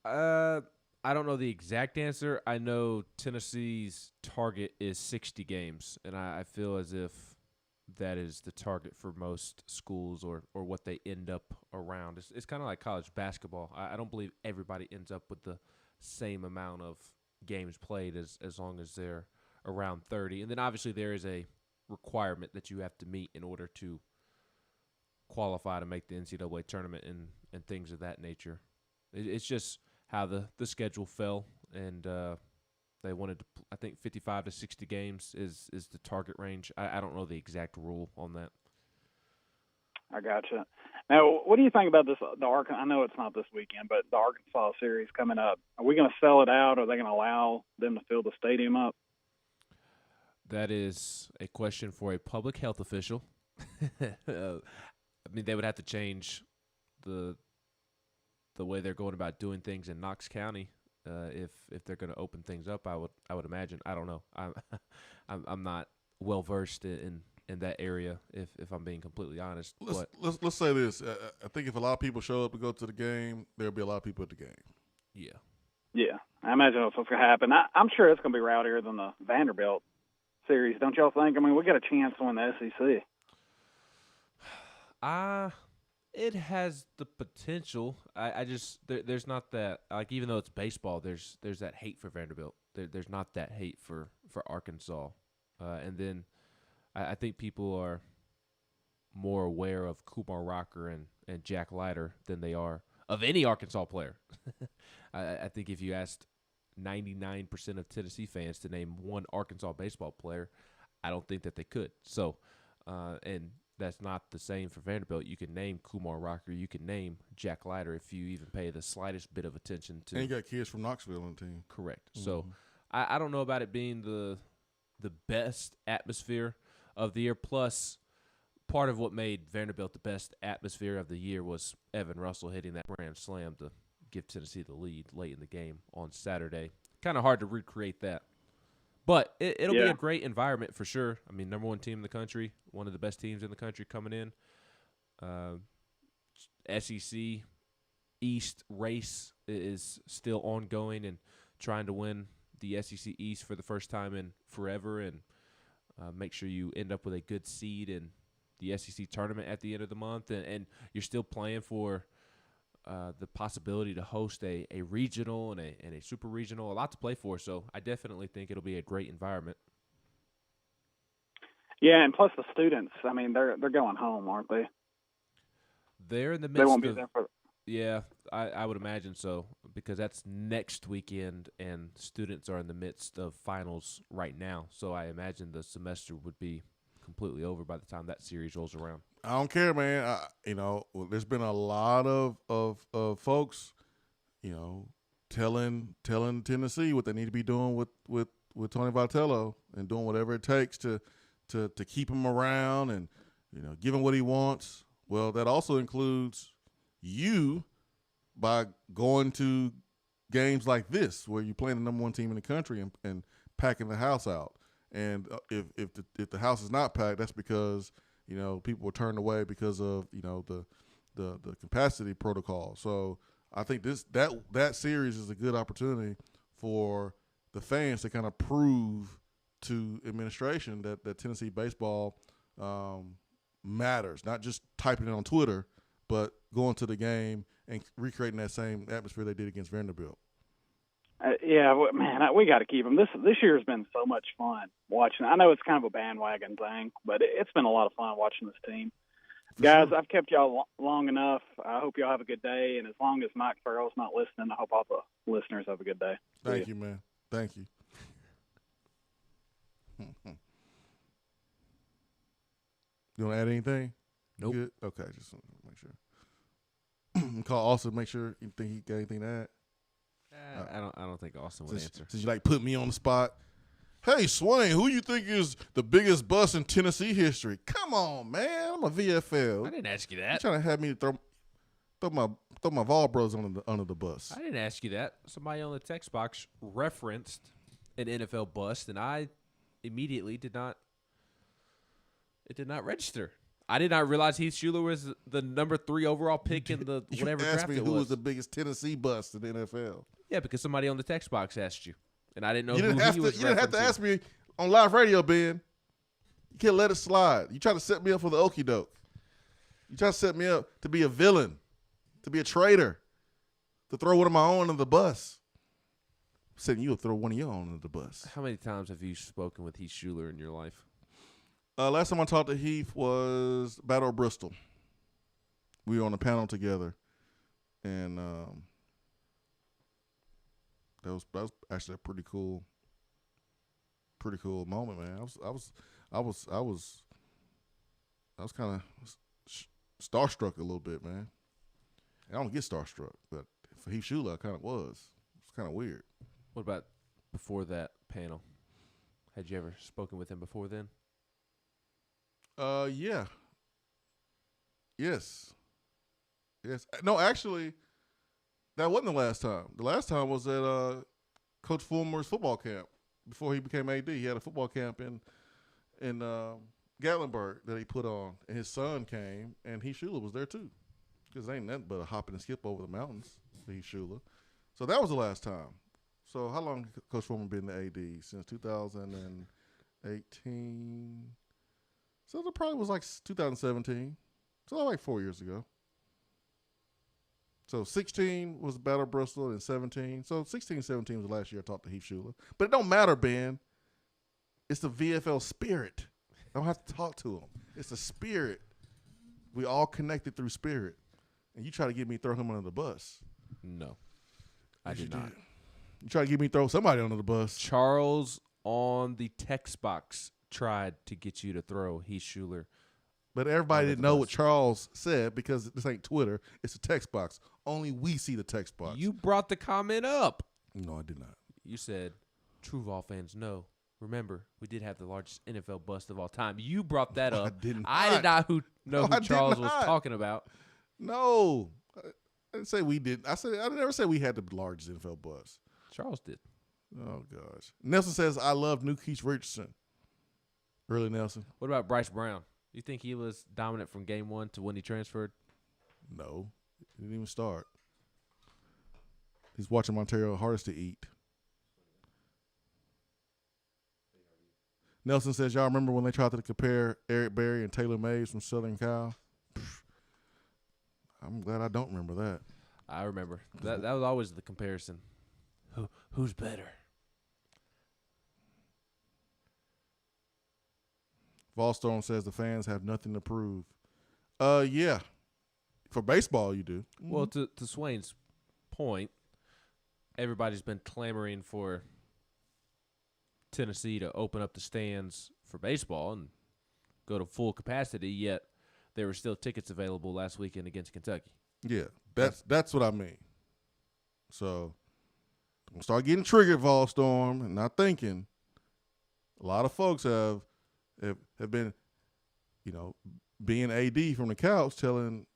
I don't know the exact answer. I know Tennessee's target is 60 games, and I feel as if that is the target for most schools or what they end up around. It's kind of like college basketball. I don't believe everybody ends up with the same amount of games played as long as they're around 30. And then obviously there is a requirement that you have to meet in order to qualify to make the NCAA tournament and things of that nature. It's just how the schedule fell, and they wanted to, I think 55 to 60 games is the target range. I don't know the exact rule on that. I gotcha. Now, what do you think about this? I know it's not this weekend, but the Arkansas series coming up. Are we going to sell it out? Or are they going to allow them to fill the stadium up? That is a question for a public health official. I mean, they would have to change the way they're going about doing things in Knox County. If they're going to open things up, I would imagine. I don't know. I'm not well versed in that area. If I'm being completely honest. Let's say this. I think if a lot of people show up and go to the game, there'll be a lot of people at the game. Yeah. Yeah, I imagine that's what's going to happen. I'm sure it's going to be rowdier than the Vanderbilt series. Don't y'all think? I mean, we got a chance to win the SEC. It has the potential. I just there's not that, like, even though it's baseball, there's that hate for Vanderbilt. There's not that hate for Arkansas, and then I think people are more aware of Kumar Rocker and Jack Leiter than they are of any Arkansas player. I think if you asked 99% of Tennessee fans to name one Arkansas baseball player, I don't think that they could. So, and that's not the same for Vanderbilt. You can name Kumar Rocker. You can name Jack Leiter if you even pay the slightest bit of attention to. And you got kids from Knoxville on the team. Correct. So I don't know about it being the best atmosphere of the year. Plus, part of what made Vanderbilt the best atmosphere of the year was Evan Russell hitting that grand slam to give Tennessee the lead late in the game on Saturday. Kind of hard to recreate that. But it'll be a great environment for sure. I mean, number one team in the country, one of the best teams in the country coming in. SEC East race is still ongoing and trying to win the SEC East for the first time in forever and make sure you end up with a good seed in the SEC tournament at the end of the month. And you're still playing for the possibility to host a regional and a super regional, a lot to play for. So I definitely think it'll be a great environment. Yeah, and plus the students. I mean, they're going home, aren't they? They're in the midst. They won't be there for. Yeah, I would imagine so because that's next weekend, and students are in the midst of finals right now. So I imagine the semester would be completely over by the time that series rolls around. I don't care, man. There's been a lot of folks, telling Tennessee what they need to be doing with Tony Vitello and doing whatever it takes to keep him around and give him what he wants. Well, that also includes you by going to games like this where you're playing the number one team in the country and packing the house out. And if the house is not packed, that's because people were turned away because of the capacity protocol. So I think that series is a good opportunity for the fans to kind of prove to administration that Tennessee baseball matters. Not just typing it on Twitter, but going to the game and recreating that same atmosphere they did against Vanderbilt. Man, we got to keep them. This year has been so much fun watching. I know it's kind of a bandwagon thing, but it's been a lot of fun watching this team. Guys, I've kept y'all long enough. I hope y'all have a good day, and as long as Mike Farrell's not listening, I hope all the listeners have a good day. Thank you, man. Thank you. You want to add anything? Nope. Good? Okay, just want to make sure. Call Austin, make sure you think he got anything to add. I don't think Austin would answer. Since you put me on the spot. Hey, Swain, who you think is the biggest bust in Tennessee history? Come on, man. I'm a VFL. I didn't ask you that. You're trying to have me throw my Vol Bros under the bus. I didn't ask you that. Somebody on the text box referenced an NFL bust, and I immediately did not register. I did not realize Heath Schuler was the number 3 overall pick in the whatever you draft asked me it was. Who was the biggest Tennessee bust in the NFL? Yeah, because somebody on the text box asked you, and I didn't know you who didn't he was You didn't have to referencing. ask me on live radio, Ben. You can't let it slide. You try to set me up for the okie doke. You try to set me up to be a villain, to be a traitor, to throw one of my own under the bus. I'm setting you up, throw one of your own under the bus. How many times have you spoken with Heath Schuler in your life? Last time I talked to Heath was Battle of Bristol. We were on a panel together, and that was actually a pretty cool moment, man. I was kind of starstruck a little bit, man. I don't get starstruck, but for Heath Schuler, I kind of was. It's kind of weird. What about before that panel? Had you ever spoken with him before then? Yeah. Yes. No, actually, that wasn't the last time. The last time was at Coach Fulmer's football camp before he became AD. He had a football camp in Gatlinburg that he put on, and his son came, and Heath Schuler was there too, because ain't nothing but a hop and a skip over the mountains for Heath Schuler. So that was the last time. So how long has Coach Fulmer been the AD? Since 2018. So it probably was like 2017. So like 4 years ago. So 16 was Battle of Bristol and 17. So 16, 17 was the last year I talked to Heath Schuler. But it don't matter, Ben. It's the VFL spirit. I don't have to talk to him. It's the spirit. We all connected through spirit. And you try to get me to throw him under the bus. No. I did not. You try to get me to throw somebody under the bus. Charles on the text box tried to get you to throw Heath Schuler But everybody didn't know what Charles said because this ain't Twitter. It's a text box. Only we see the text box. You brought the comment up. No, I did not. You said, true Vol fans know. Remember, we did have the largest NFL bust of all time. You brought that up. I did not. I did not know who Charles was not. talking about. No. I didn't say we did. I never said we had the largest NFL bust. Charles did. Oh, gosh. Nelson says, I love New Keith Richardson. Really, Nelson? What about Bryce Brown? You think he was dominant from game 1 to when he transferred? No. He didn't even start. He's watching Montero hardest to eat. Nelson says, y'all remember when they tried to compare Eric Berry and Taylor Mays from Southern Cal? I'm glad I don't remember that. I remember. That was always the comparison. Who's better? Volstorm says the fans have nothing to prove. Yeah. For baseball, you do. Well, to Swain's point, everybody's been clamoring for Tennessee to open up the stands for baseball and go to full capacity, yet there were still tickets available last weekend against Kentucky. Yeah, that's what I mean. So don't start getting triggered, Volstorm, and not thinking. A lot of folks have been, being AD from the couch telling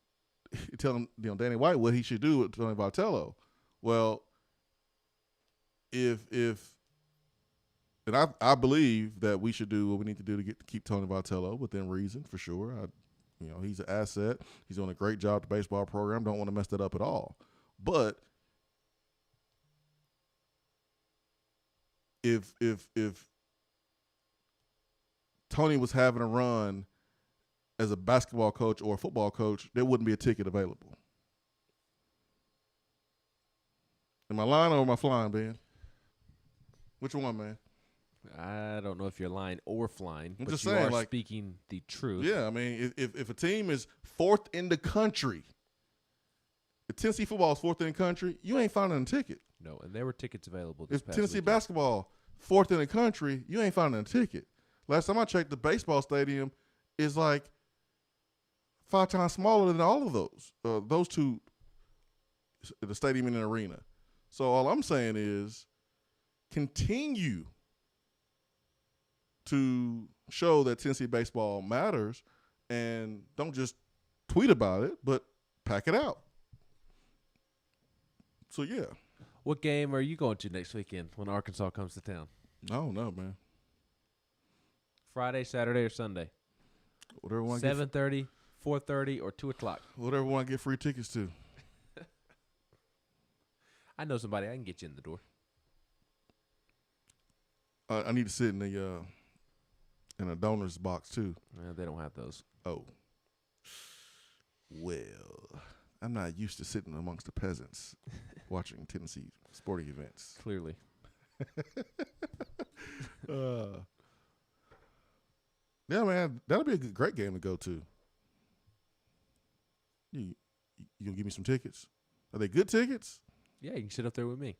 Danny White what he should do with Tony Vitello. Well, and I believe that we should do what we need to do to keep Tony Vitello within reason, for sure. He's an asset. He's doing a great job at the baseball program. Don't want to mess that up at all. But if Tony was having a run as a basketball coach or a football coach, there wouldn't be a ticket available. Am I lying or am I flying, Ben? Which one, man? I don't know if you're lying or flying, I'm but just you saying, are speaking the truth. Yeah, I mean, if a team is fourth in the country, if Tennessee football is fourth in the country, you ain't finding a ticket. No, and there were tickets available this If past Tennessee weekend. basketball fourth in the country, you ain't finding a ticket. Last time I checked, the baseball stadium is like 5 times smaller than all of those two, the stadium and an arena. So all I'm saying is continue to show that Tennessee baseball matters and don't just tweet about it, but pack it out. So, yeah. What game are you going to next weekend when Arkansas comes to town? I don't know, man. Friday, Saturday, or Sunday? Whatever one 7:30, 4:30, or 2 o'clock? Whatever one get free tickets to. I know somebody. I can get you in the door. I need to sit in a donor's box too. They don't have those. Oh. Well, I'm not used to sitting amongst the peasants watching Tennessee sporting events. Clearly. Yeah, man, that'll be a great game to go to. You gonna give me some tickets? Are they good tickets? Yeah, you can sit up there with me.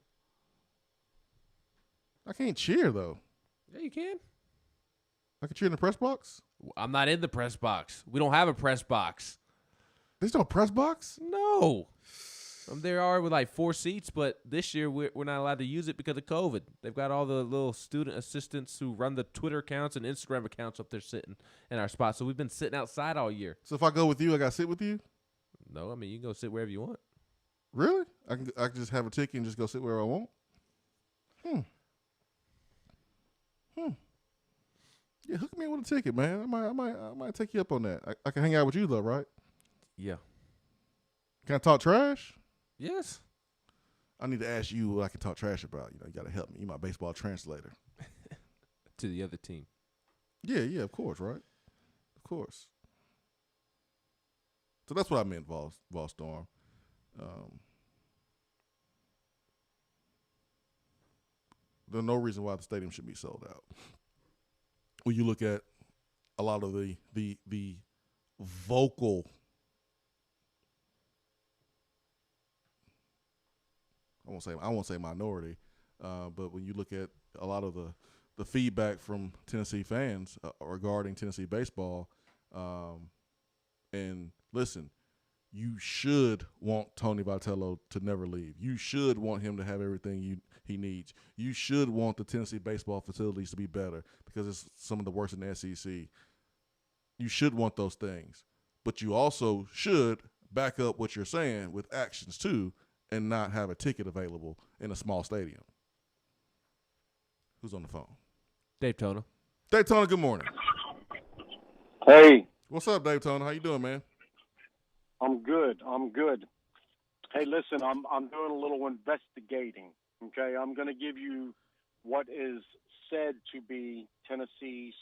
I can't cheer though. Yeah, you can. I can cheer in the press box? I'm not in the press box. We don't have a press box. There's no press box? No. There are with like 4 seats, but this year we're not allowed to use it because of COVID. They've got all the little student assistants who run the Twitter accounts and Instagram accounts up there sitting in our spot. So we've been sitting outside all year. So if I go with you, I got to sit with you? No, I mean, you can go sit wherever you want. Really? I can just have a ticket and just go sit wherever I want? Yeah, hook me in with a ticket, man. I might take you up on that. I can hang out with you though, right? Yeah. Can I talk trash? Yes. I need to ask you what I can talk trash about. You got to help me. You're my baseball translator. To the other team. Yeah, of course, right? Of course. So that's what I meant, Volstorm. There's no reason why the stadium should be sold out. When you look at a lot of the vocal I won't say minority, but when you look at a lot of the feedback from Tennessee fans regarding Tennessee baseball, And listen, you should want Tony Vitello to never leave. You should want him to have everything he needs. You should want the Tennessee baseball facilities to be better because it's some of the worst in the SEC. You should want those things. But you also should back up what you're saying with actions too and not have a ticket available in a small stadium. Who's on the phone? Daytona. Daytona, good morning. Hey. What's up, Daytona? How you doing, man? I'm good. Hey, listen, I'm doing a little investigating, okay? I'm going to give you what is said to be Tennessee's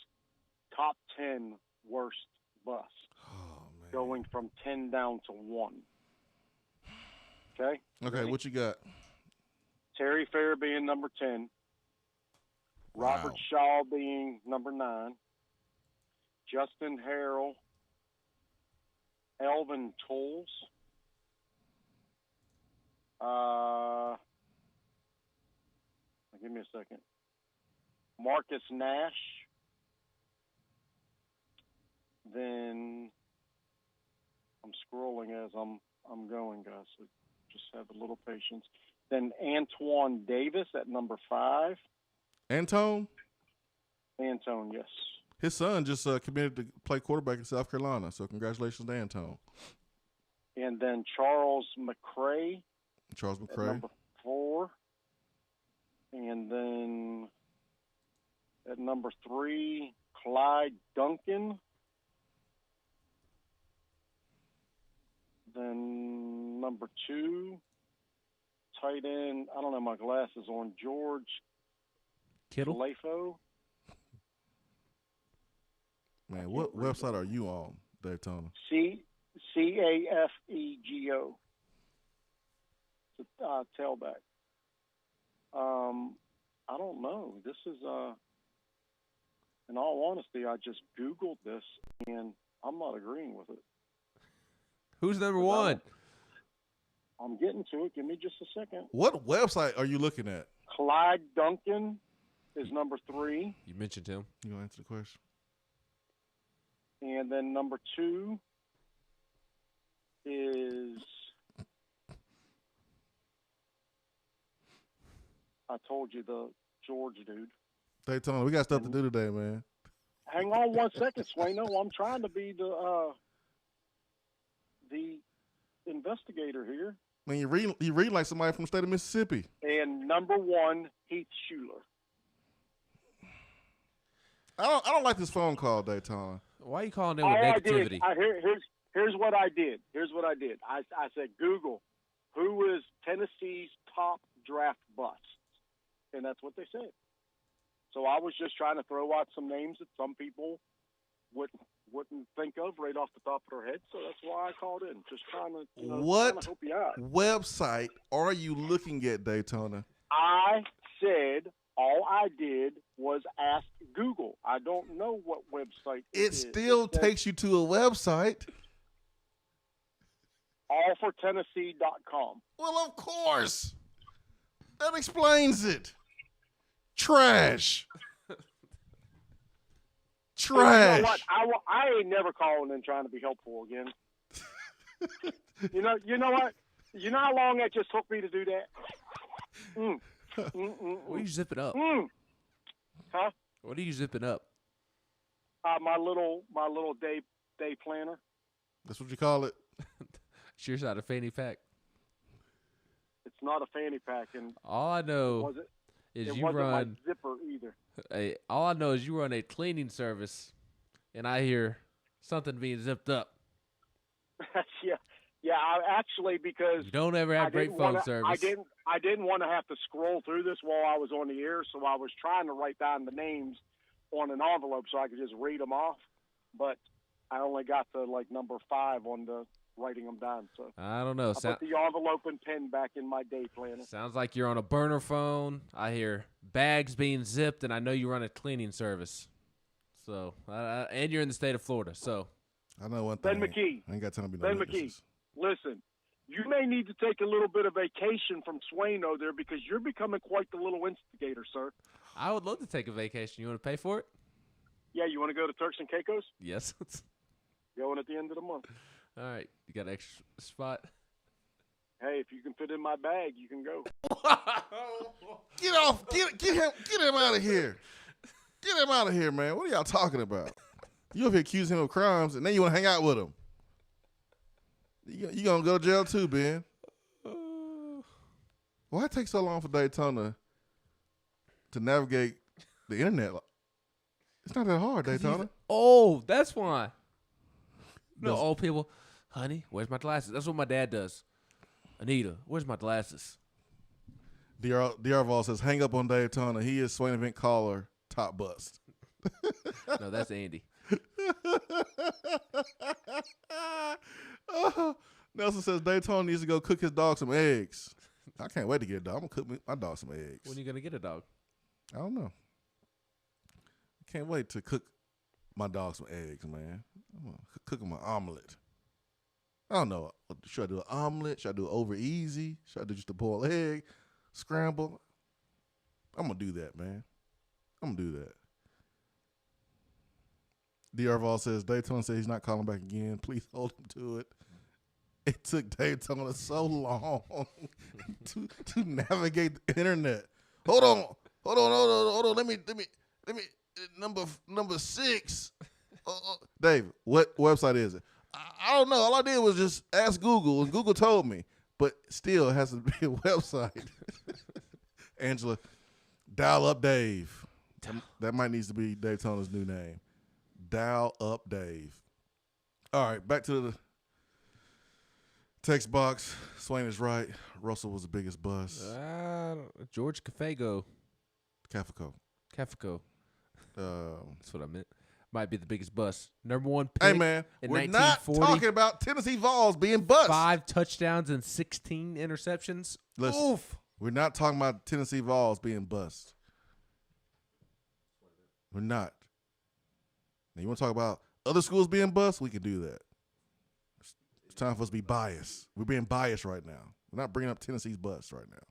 top 10 worst bus, going from 10 down to 1. Okay? Okay, what you got? Terry Fair being number 10. Robert Shaw being number 9. Justin Harrell. Elvin Tolles. Give me a second. Marcus Nash. Then I'm scrolling as I'm going, guys. So just have a little patience. Then Antoine Davis at number 5. Antone, yes. His son just committed to play quarterback in South Carolina, so congratulations to Antone. And then Charles McCray. At number 4. And then at number 3, Clyde Duncan. Then number 2, tight end, I don't have my glasses on, George Kittle. Lafo. Man, what website are you on, Daytona? CAFEGO. It's a tailback. I don't know. This is, in all honesty, I just Googled this, and I'm not agreeing with it. Who's number 1? I'm getting to it. Give me just a second. What website are you looking at? Clyde Duncan is number 3. You mentioned him. You want to answer the question? And then number 2 is, I told you, the George dude. Daytona, we got stuff to do today, man. Hang on one second, Swaino. I'm trying to be the investigator here. Man, you read like somebody from the state of Mississippi. And number 1, Heath Schuler. I don't like this phone call, Daytona. Why are you calling them with negativity? Here's what I did. I said, Google, who is Tennessee's top draft busts? And that's what they said. So I was just trying to throw out some names that some people wouldn't think of right off the top of their head. So that's why I called in. Just trying to, trying to help you out. Website are you looking at, Daytona? I said all I did was ask Google. I don't know what website it still takes you to a website. allfortennessee.com. Well, of course. That explains it. Trash. Trash. You know what? I ain't never calling in trying to be helpful again. You know what? You know how long that just took me to do that? What are you zipping up? Huh? What are you zipping up? My little day planner. That's what you call it? Sure, not a fanny pack. It's not a fanny pack, and all I know is you run my zipper either. All I know is you run a cleaning service, and I hear something being zipped up. Yeah. I actually, because you don't ever have great phone service. I didn't want to have to scroll through this while I was on the air, so I was trying to write down the names on an envelope so I could just read them off. But I only got to like number 5 on the writing them down. So I don't know. I put the envelope and pen back in my day planner. Sounds like you're on a burner phone. I hear bags being zipped, and I know you run a cleaning service. So and you're in the state of Florida. So I know one thing. Ben McKee. I ain't got time to be Ben McKee. Listen, you may need to take a little bit of vacation from Swaino there because you're becoming quite the little instigator, sir. I would love to take a vacation. You want to pay for it? Yeah, you want to go to Turks and Caicos? Yes. Going at the end of the month. All right. You got an extra spot? Hey, if you can fit in my bag, you can go. Get off. Get him out of here. Get him out of here, man. What are y'all talking about? You over here accusing him of crimes, and then you want to hang out with him. You going to go to jail too, Ben. Why it take so long for Daytona to navigate the internet? It's not that hard, Daytona. Oh, that's why. No, old people, honey, where's my glasses? That's what my dad does. Anita, where's my glasses? DR Vol says, hang up on Daytona. He is Swain Event caller, top bust. No, that's Andy. Nelson says Daytona needs to go cook his dog some eggs. I can't wait to get a dog. I'm going to cook my dog some eggs. When are you going to get a dog? I don't know. I can't wait to cook my dog some eggs, man. I'm going to cook him an omelet. I don't know. Should I do an omelet? Should I do it over easy? Should I do just a boiled egg? Scramble? I'm going to do that, man. I'm going to do that. DR Vol says, Daytona says he's not calling back again. Please hold him to it. It took Daytona so long to navigate the internet. Hold on. Let me. Number 6. Dave, what website is it? I don't know. All I did was just ask Google, and Google told me. But still, it has to be a website. Angela, Dial Up Dave. That might need to be Daytona's new name. Dial Up Dave. All right, back to the text box. Swain is right. Russell was the biggest bust. George Cafago. Cafico. That's what I meant. Might be the biggest bust. Number 1 pick. Hey, man, we're not talking about Tennessee Vols being bust. 5 touchdowns and 16 interceptions. Listen, Oof. We're not talking about Tennessee Vols being bust. We're not. Now, you want to talk about other schools being bust? We can do that. It's time for us to be biased. We're being biased right now. We're not bringing up Tennessee's bust right now.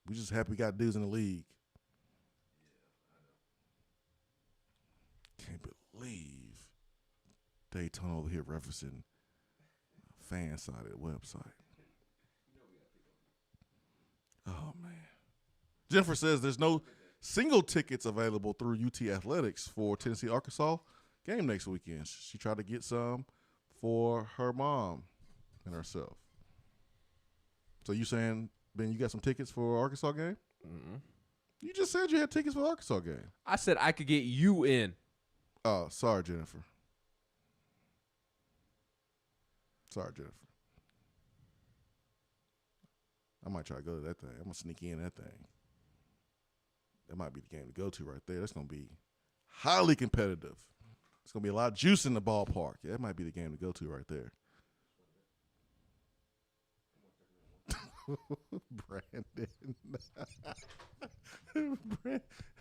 We just happy we got dudes in the league. Can't believe Daytona over here referencing a fan-sided website. Oh, man. Jennifer says there's no single tickets available through UT Athletics for Tennessee-Arkansas game next weekend. She tried to get some for her mom and herself. So you saying, Ben, you got some tickets for Arkansas game? Mm-mm. You just said you had tickets for the Arkansas game. I said I could get you in. Oh, sorry, Jennifer. I might try to go to that thing. I'm going to sneak in that thing. That might be the game to go to right there. That's going to be highly competitive. It's going to be a lot of juice in the ballpark. Yeah, that might be the game to go to right there.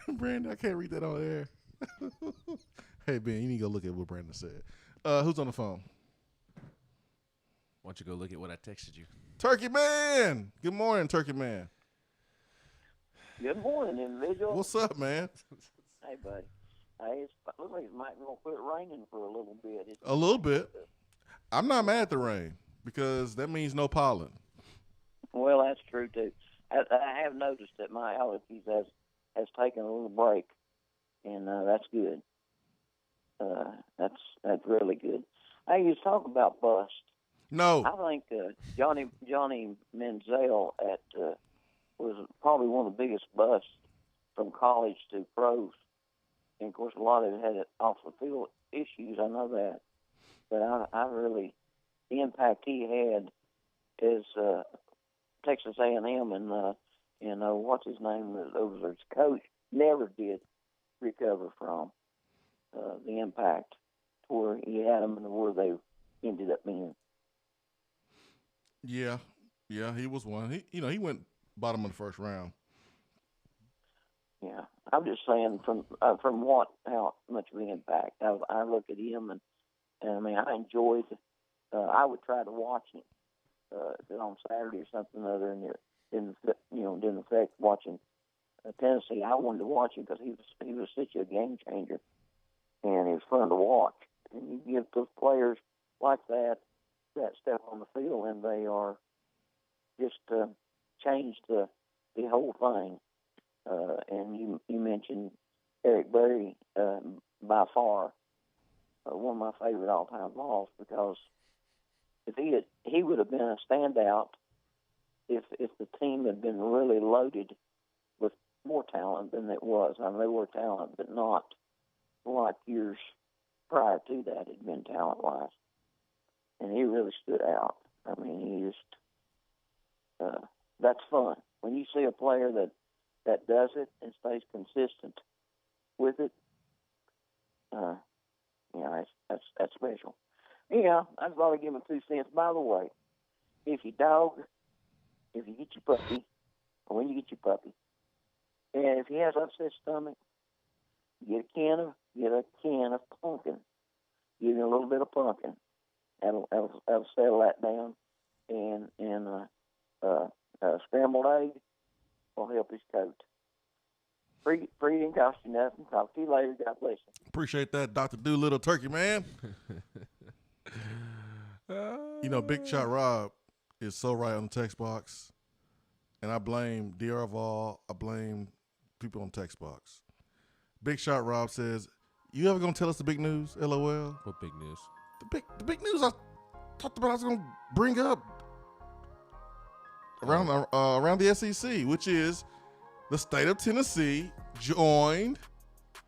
Brandon, I can't read that on air. Hey, Ben, you need to go look at what Brandon said. Who's on the phone? Why don't you go look at what I texted you? Turkey Man. Good morning, Turkey Man. Good morning, individual. What's up, man? Hey, buddy. Hey, it looks like it might be going to quit raining for a little bit. A little bit. I'm not mad at the rain because that means no pollen. Well, that's true, too. I have noticed that my allergies has taken a little break, and that's good. That's really good. Hey, you talk about bust. No. I think Johnny Manziel was probably one of the biggest busts from college to pros. And, of course, a lot of it had off-the-field issues. I know that. But I really, the impact he had is Texas A&M and what's his name, his coach, never did recover from the impact where he had them and where they ended up being. Yeah, he was one. He went bottom of the first round. Yeah, I'm just saying from how much of an impact. I look at him and I mean I enjoyed. I would try to watch him on Saturday or something other, and it didn't affect watching Tennessee. I wanted to watch him because he was such a game changer. and it was fun to watch. And you give those players like that step on the field, and they are just changed the whole thing. And you mentioned Eric Berry, by far one of my favorite all-time balls, because if he would have been a standout if the team had been really loaded with more talent than it was. I mean, they were talent, but not like years prior to that had been talent-wise. And he really stood out. I mean, he just that's fun. When you see a player that does it and stays consistent with it, that's special. Yeah, I just want to give him 2 cents. By the way, if you get your puppy, or when you get your puppy, and if he has upset stomach, get a can of pumpkin. Give him a little bit of pumpkin. That'll settle that down. And scrambled egg will help his coat. Free didn't cost you nothing. Talk to you later. God bless you. Appreciate that, Dr. Doolittle Turkey, man. You know, Big Shot Rob is so right on the text box. And I blame DR Vol. I blame people on text box. Big Shot Rob says, you ever going to tell us the big news, LOL? What big news? The big news I talked about I was going to bring up around the SEC, which is the state of Tennessee joined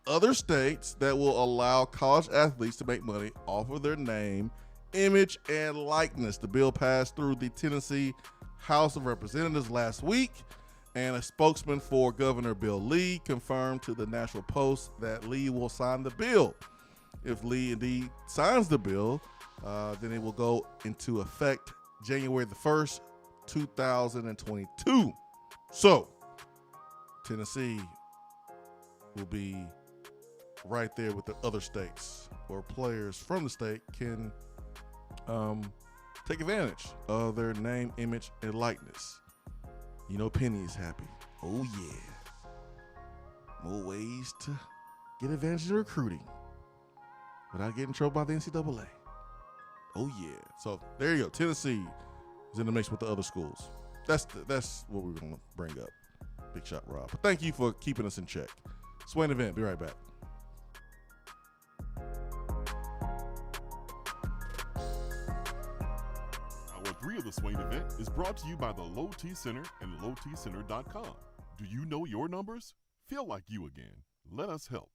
other states that will allow college athletes to make money off of their name, image, and likeness. The bill passed through the Tennessee House of Representatives last week, and a spokesman for Governor Bill Lee confirmed to the National Post that Lee will sign the bill. If Lee indeed signs the bill, then it will go into effect January the 1st, 2022. So, Tennessee will be right there with the other states, where players from the state can take advantage of their name, image, and likeness. You know, Penny is happy. Oh, yeah. More ways to get advantage in recruiting without getting in trouble by the NCAA. Oh, yeah. So, there you go. Tennessee is in the mix with the other schools. That's what we're going to bring up. Big Shot Rob. But thank you for keeping us in check. Swain Event. Be right back. Hour 3 of the Swain Event is brought to you by the Low T Center and lowtcenter.com. Do you know your numbers? Feel like you again. Let us help.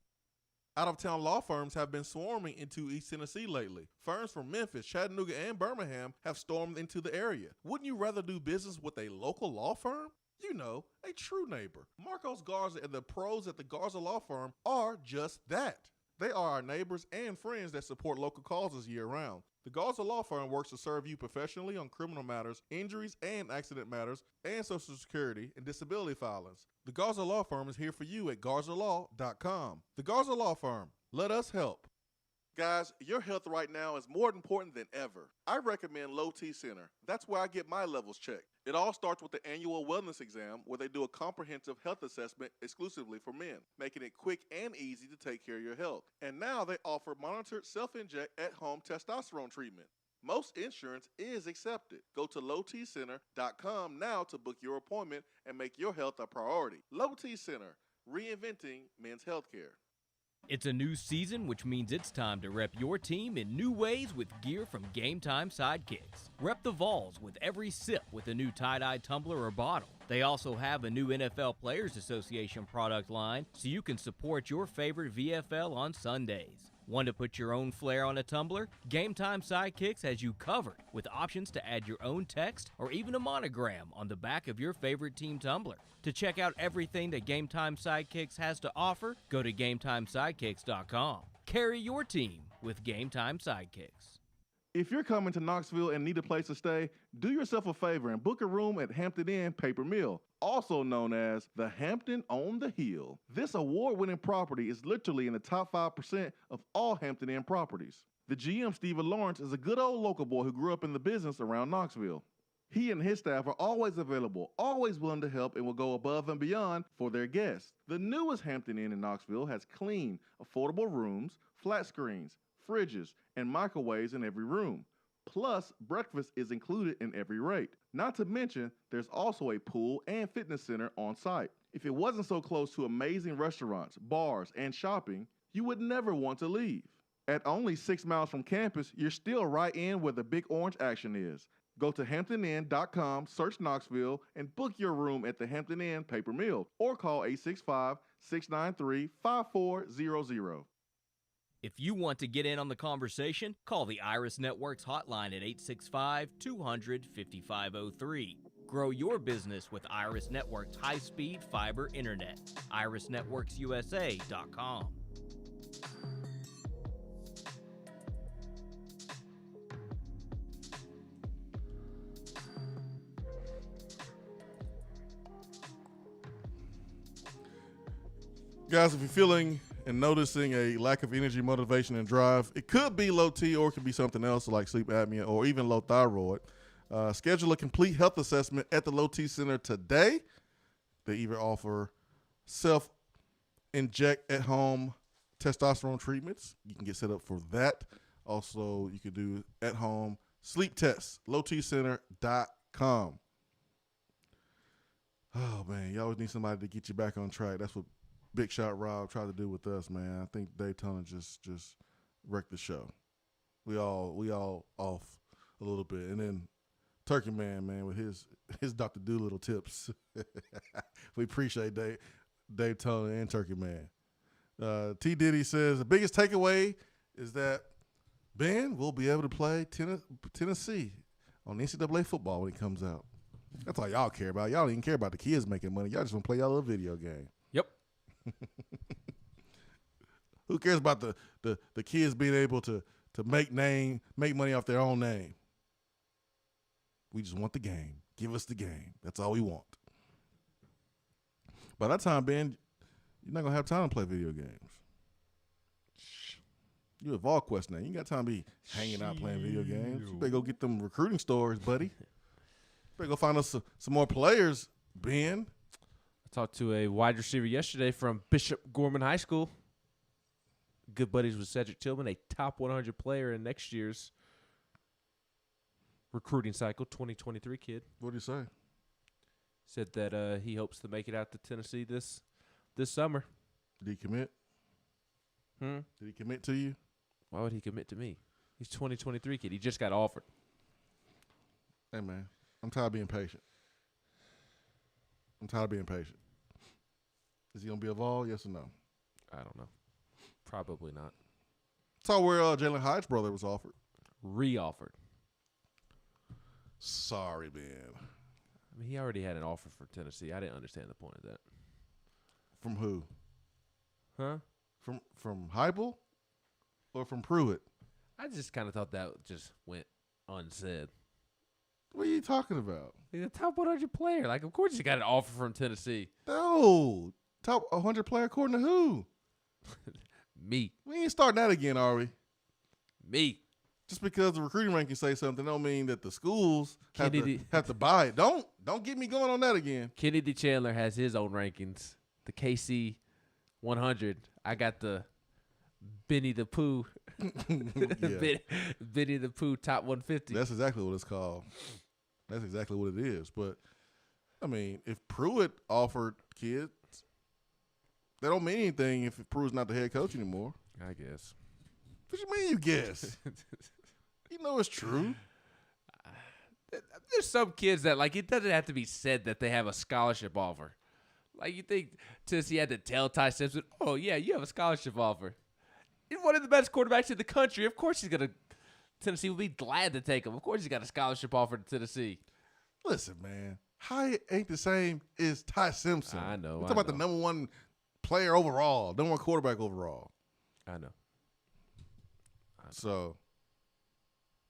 Out-of-town law firms have been swarming into East Tennessee lately. Firms from Memphis, Chattanooga, and Birmingham have stormed into the area. Wouldn't you rather do business with a local law firm? You know, a true neighbor. Marcos Garza and the pros at the Garza Law Firm are just that. They are our neighbors and friends that support local causes year-round. The Garza Law Firm works to serve you professionally on criminal matters, injuries and accident matters, and Social Security and disability filings. The Garza Law Firm is here for you at GarzaLaw.com. The Garza Law Firm. Let us help. Guys, your health right now is more important than ever. I recommend Low T Center. That's where I get my levels checked. It all starts with the annual wellness exam, where they do a comprehensive health assessment exclusively for men, making it quick and easy to take care of your health. And now they offer monitored self-inject at-home testosterone treatment. Most insurance is accepted. Go to lowtcenter.com now to book your appointment and make your health a priority. Low T Center, reinventing men's healthcare. It's a new season, which means it's time to rep your team in new ways with gear from Game Time Sidekicks. Rep the Vols with every sip with a new tie-dye tumbler or bottle. They also have a new NFL Players Association product line, so you can support your favorite VFL on Sundays. Want to put your own flair on a tumbler? Game Time Sidekicks has you covered with options to add your own text or even a monogram on the back of your favorite team tumbler. To check out everything that Game Time Sidekicks has to offer, go to GameTimeSidekicks.com. Carry your team with Game Time Sidekicks. If you're coming to Knoxville and need a place to stay, do yourself a favor and book a room at Hampton Inn Paper Mill, also known as the Hampton on the Hill. This award-winning property is literally in the top 5% of all Hampton Inn properties. The GM, Stephen Lawrence, is a good old local boy who grew up in the business around Knoxville. He and his staff are always available, always willing to help, and will go above and beyond for their guests. The newest Hampton Inn in Knoxville has clean, affordable rooms, flat screens, fridges, and microwaves in every room. Plus, breakfast is included in every rate. Not to mention, there's also a pool and fitness center on site. If it wasn't so close to amazing restaurants, bars, and shopping, you would never want to leave. At only 6 miles from campus, you're still right in where the big orange action is. Go to HamptonInn.com, search Knoxville, and book your room at the Hampton Inn Paper Mill or call 865-693-5400. If you want to get in on the conversation, call the Iris Networks hotline at 865-200-5503. Grow your business with Iris Networks high-speed fiber internet. IrisNetworksUSA.com. Guys, if you're feeling and noticing a lack of energy, motivation, and drive, it could be low T or it could be something else like sleep apnea or even low thyroid. Schedule a complete health assessment at the Low T Center today. They even offer self-inject at-home testosterone treatments. You can get set up for that. Also, you can do at-home sleep tests, lowtcenter.com. Oh, man, you always need somebody to get you back on track. That's what Big Shot Rob tried to do with us, man. I think Daytona just wrecked the show. We all off a little bit. And then Turkey Man, with his Dr. Doolittle tips. We appreciate Daytona and Turkey Man. T. Diddy says the biggest takeaway is that Ben will be able to play Tennessee on NCAA football when it comes out. That's all y'all care about. Y'all don't even care about the kids making money. Y'all just want to play y'all little video game. Yep. Who cares about the kids being able to make money off their own name? We just want the game. Give us the game. That's all we want. By that time, Ben, you're not gonna have time to play video games. You at VolQuest now. You ain't got time to be hanging out playing video games. You better go get them recruiting stories, buddy. Better go find us some more players, Ben. I talked to a wide receiver yesterday from Bishop Gorman High School. Good buddies with Cedric Tillman, a top 100 player in next year's recruiting cycle, 2023 kid. What did he say? Said that he hopes to make it out to Tennessee this summer. Did he commit? Did he commit to you? Why would he commit to me? He's 2023 kid. He just got offered. Hey, man, I'm tired of being patient. Is he going to be a Vol, yes or no? I don't know. Probably not. Saw where Jalen Hyde's brother was offered. Re-offered. Sorry, man. I mean, he already had an offer for Tennessee. I didn't understand the point of that. From who? Huh? From Heupel or from Pruitt? I just kind of thought that just went unsaid. What are you talking about? He's a top 100 player. Like, of course he got an offer from Tennessee. No. Top 100 player according to who? Me. We ain't starting that again, are we? Me. Just because the recruiting rankings say something don't mean that the schools have to buy it. Don't get me going on that again. Kennedy Chandler has his own rankings. The KC 100. I got the Benny the Pooh. Benny the Pooh top 150. That's exactly what it's called. That's exactly what it is. But, I mean, if Pruitt offered kids, that don't mean anything if Pruitt's not the head coach anymore. I guess. What you mean you guess? You know it's true. There's some kids that, like, it doesn't have to be said that they have a scholarship offer. Like, you think Tennessee had to tell Ty Simpson, oh, yeah, you have a scholarship offer. He's one of the best quarterbacks in the country. Of course Tennessee will be glad to take him. Of course he's got a scholarship offer to Tennessee. Listen, man, Hyatt ain't the same as Ty Simpson. I know. We're talking about the number one player overall, number one quarterback overall. I know. So,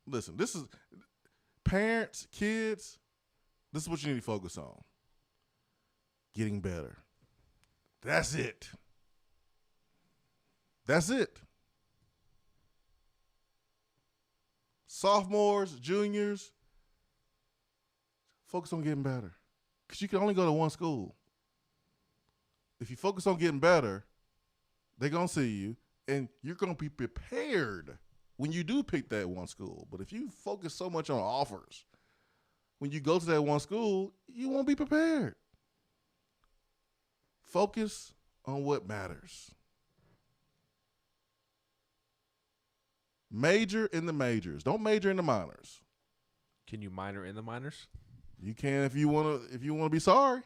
listen, this is parents, kids, this is what you need to focus on. Getting better. That's it. That's it. Sophomores, juniors, focus on getting better. Because you can only go to one school. If you focus on getting better, they're going to see you, and you're going to be prepared when you do pick that one school. But if you focus so much on offers, when you go to that one school, you won't be prepared. Focus on what matters. Major in the majors. Don't major in the minors. Can you minor in the minors? You can if you want to be sorry.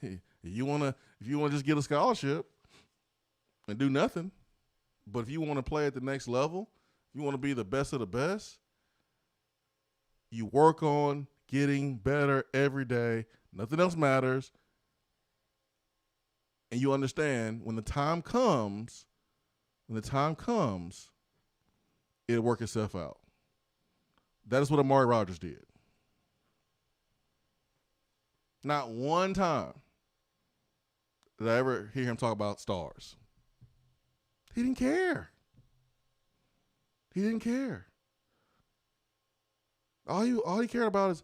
if you want to just get a scholarship and do nothing, but if you want to play at the next level, if you want to be the best of the best, you work on getting better every day. Nothing else matters. And you understand when the time comes, it'll work itself out. That is what Amari Rodgers did. Not one time did I ever hear him talk about stars. He didn't care. All he cared about is,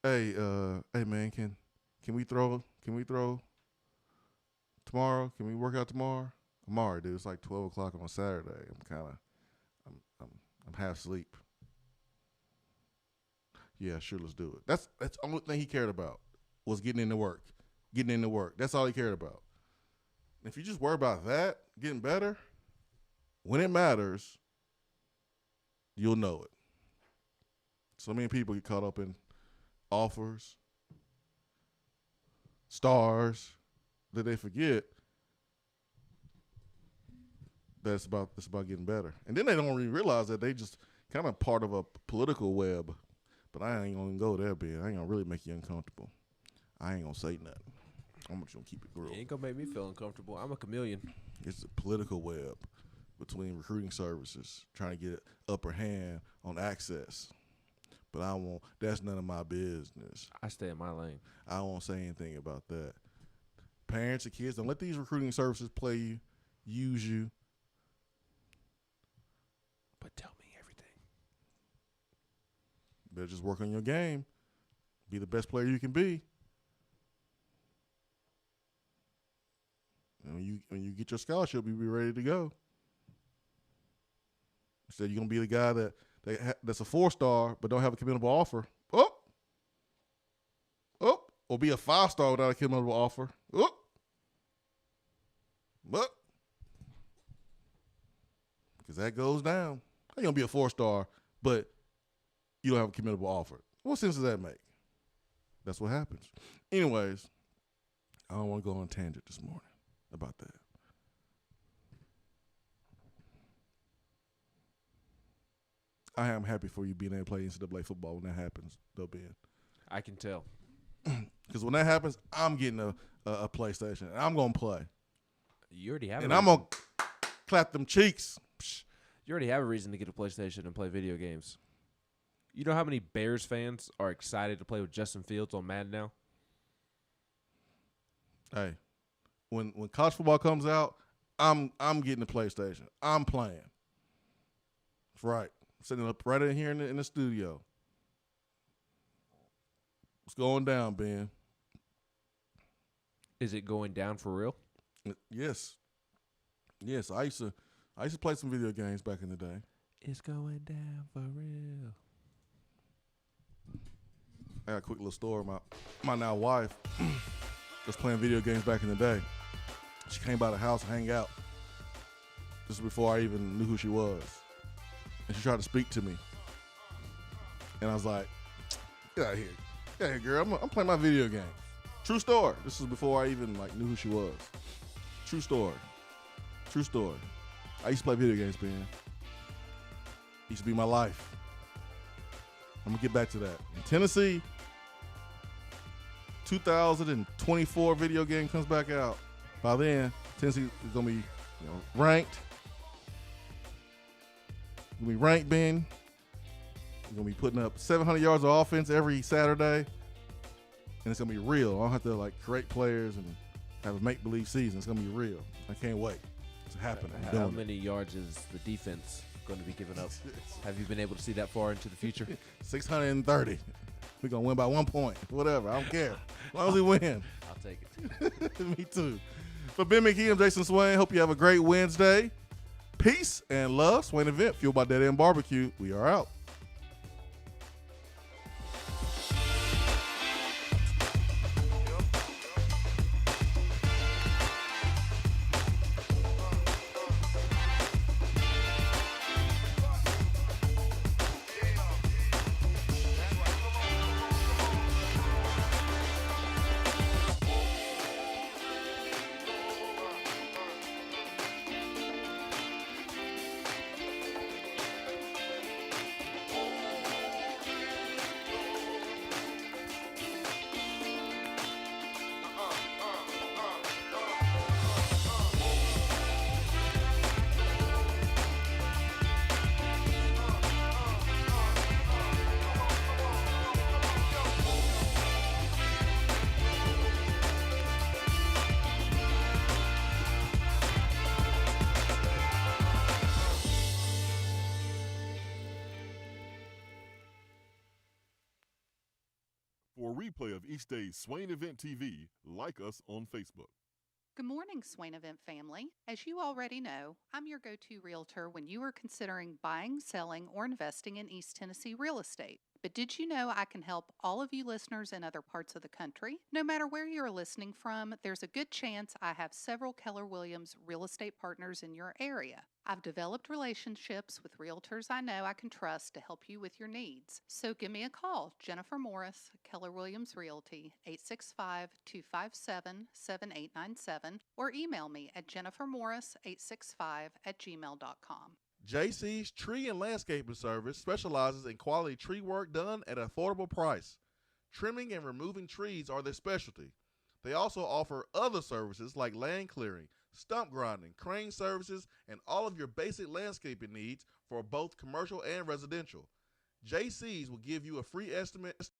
hey man, can we throw tomorrow? Can we work out tomorrow? Amari, dude, it's like 12 o'clock on a Saturday. I'm half asleep. Yeah, sure, let's do it. That's the only thing he cared about was getting into work. That's all he cared about. If you just worry about that, getting better, when it matters, you'll know it. So many people get caught up in offers, stars, that they forget that it's about getting better. And then they don't really realize that they just kind of part of a political web. But I ain't going to go there, Ben. I ain't going to really make you uncomfortable. I ain't going to say nothing. I'm just going to keep it real. It ain't going to make me feel uncomfortable. I'm a chameleon. It's a political web between recruiting services trying to get upper hand on access. But that's none of my business. I stay in my lane. I won't say anything about that. Parents and kids, don't let these recruiting services play you, use you. But tell me everything. Better just work on your game. Be the best player you can be. And when you get your scholarship, you'll be ready to go. Instead, you're going to be the guy that's a 4-star but don't have a committable offer. Or be a 5-star without a committable offer. Because that goes down. How you going to be a 4-star but you don't have a committable offer? What sense does that make? That's what happens. Anyways, I don't want to go on a tangent this morning about that. I am happy for you being able to play NCAA football when that happens, though, Ben. I can tell. Because when that happens, I'm getting a PlayStation, and I'm going to play. You already have and I'm going to clap them cheeks. You already have a reason to get a PlayStation and play video games. You know how many Bears fans are excited to play with Justin Fields on Madden now? Hey, when college football comes out, I'm getting the PlayStation. I'm playing. That's right. I'm sitting up right in here in the studio. What's going down, Ben? Is it going down for real? Yes. I used to play some video games back in the day. It's going down for real. I got a quick little story. My now wife was playing video games back in the day. She came by the house to hang out. This was before I even knew who she was. And she tried to speak to me. And I was like, get out of here. Get out of here, girl. I'm playing my video game. True story. This was before I even knew who she was. True story. I used to play video games, Ben. Used to be my life. I'm going to get back to that. In Tennessee, 2024 video game comes back out. By then, Tennessee is going to be ranked. Going to be ranked, Ben. We're going to be putting up 700 yards of offense every Saturday. And it's going to be real. I don't have to create players and have a make-believe season. It's going to be real. I can't wait. It's happening. How many yards is the defense going to be giving up? Have you been able to see that far into the future? 630. We're going to win by 1 point. Whatever. I don't care. As long as we win. I'll take it. Me too. For Ben McKee, I'm Jason Swain. Hope you have a great Wednesday. Peace and love. Swain Event, fueled by Dead End Barbecue. We are out. For a replay of each day's Swain Event TV, like us on Facebook. Good morning, Swain Event family. As you already know, I'm your go-to realtor when you are considering buying, selling, or investing in East Tennessee real estate. But did you know I can help all of you listeners in other parts of the country? No matter where you're listening from, there's a good chance I have several Keller Williams real estate partners in your area. I've developed relationships with realtors I know I can trust to help you with your needs. So give me a call, Jennifer Morris, Keller Williams Realty, 865-257-7897, or email me at jennifermorris865@gmail.com. JC's Tree and Landscaping Service specializes in quality tree work done at an affordable price. Trimming and removing trees are their specialty. They also offer other services like land clearing, stump grinding, crane services, and all of your basic landscaping needs for both commercial and residential. JC's will give you a free estimate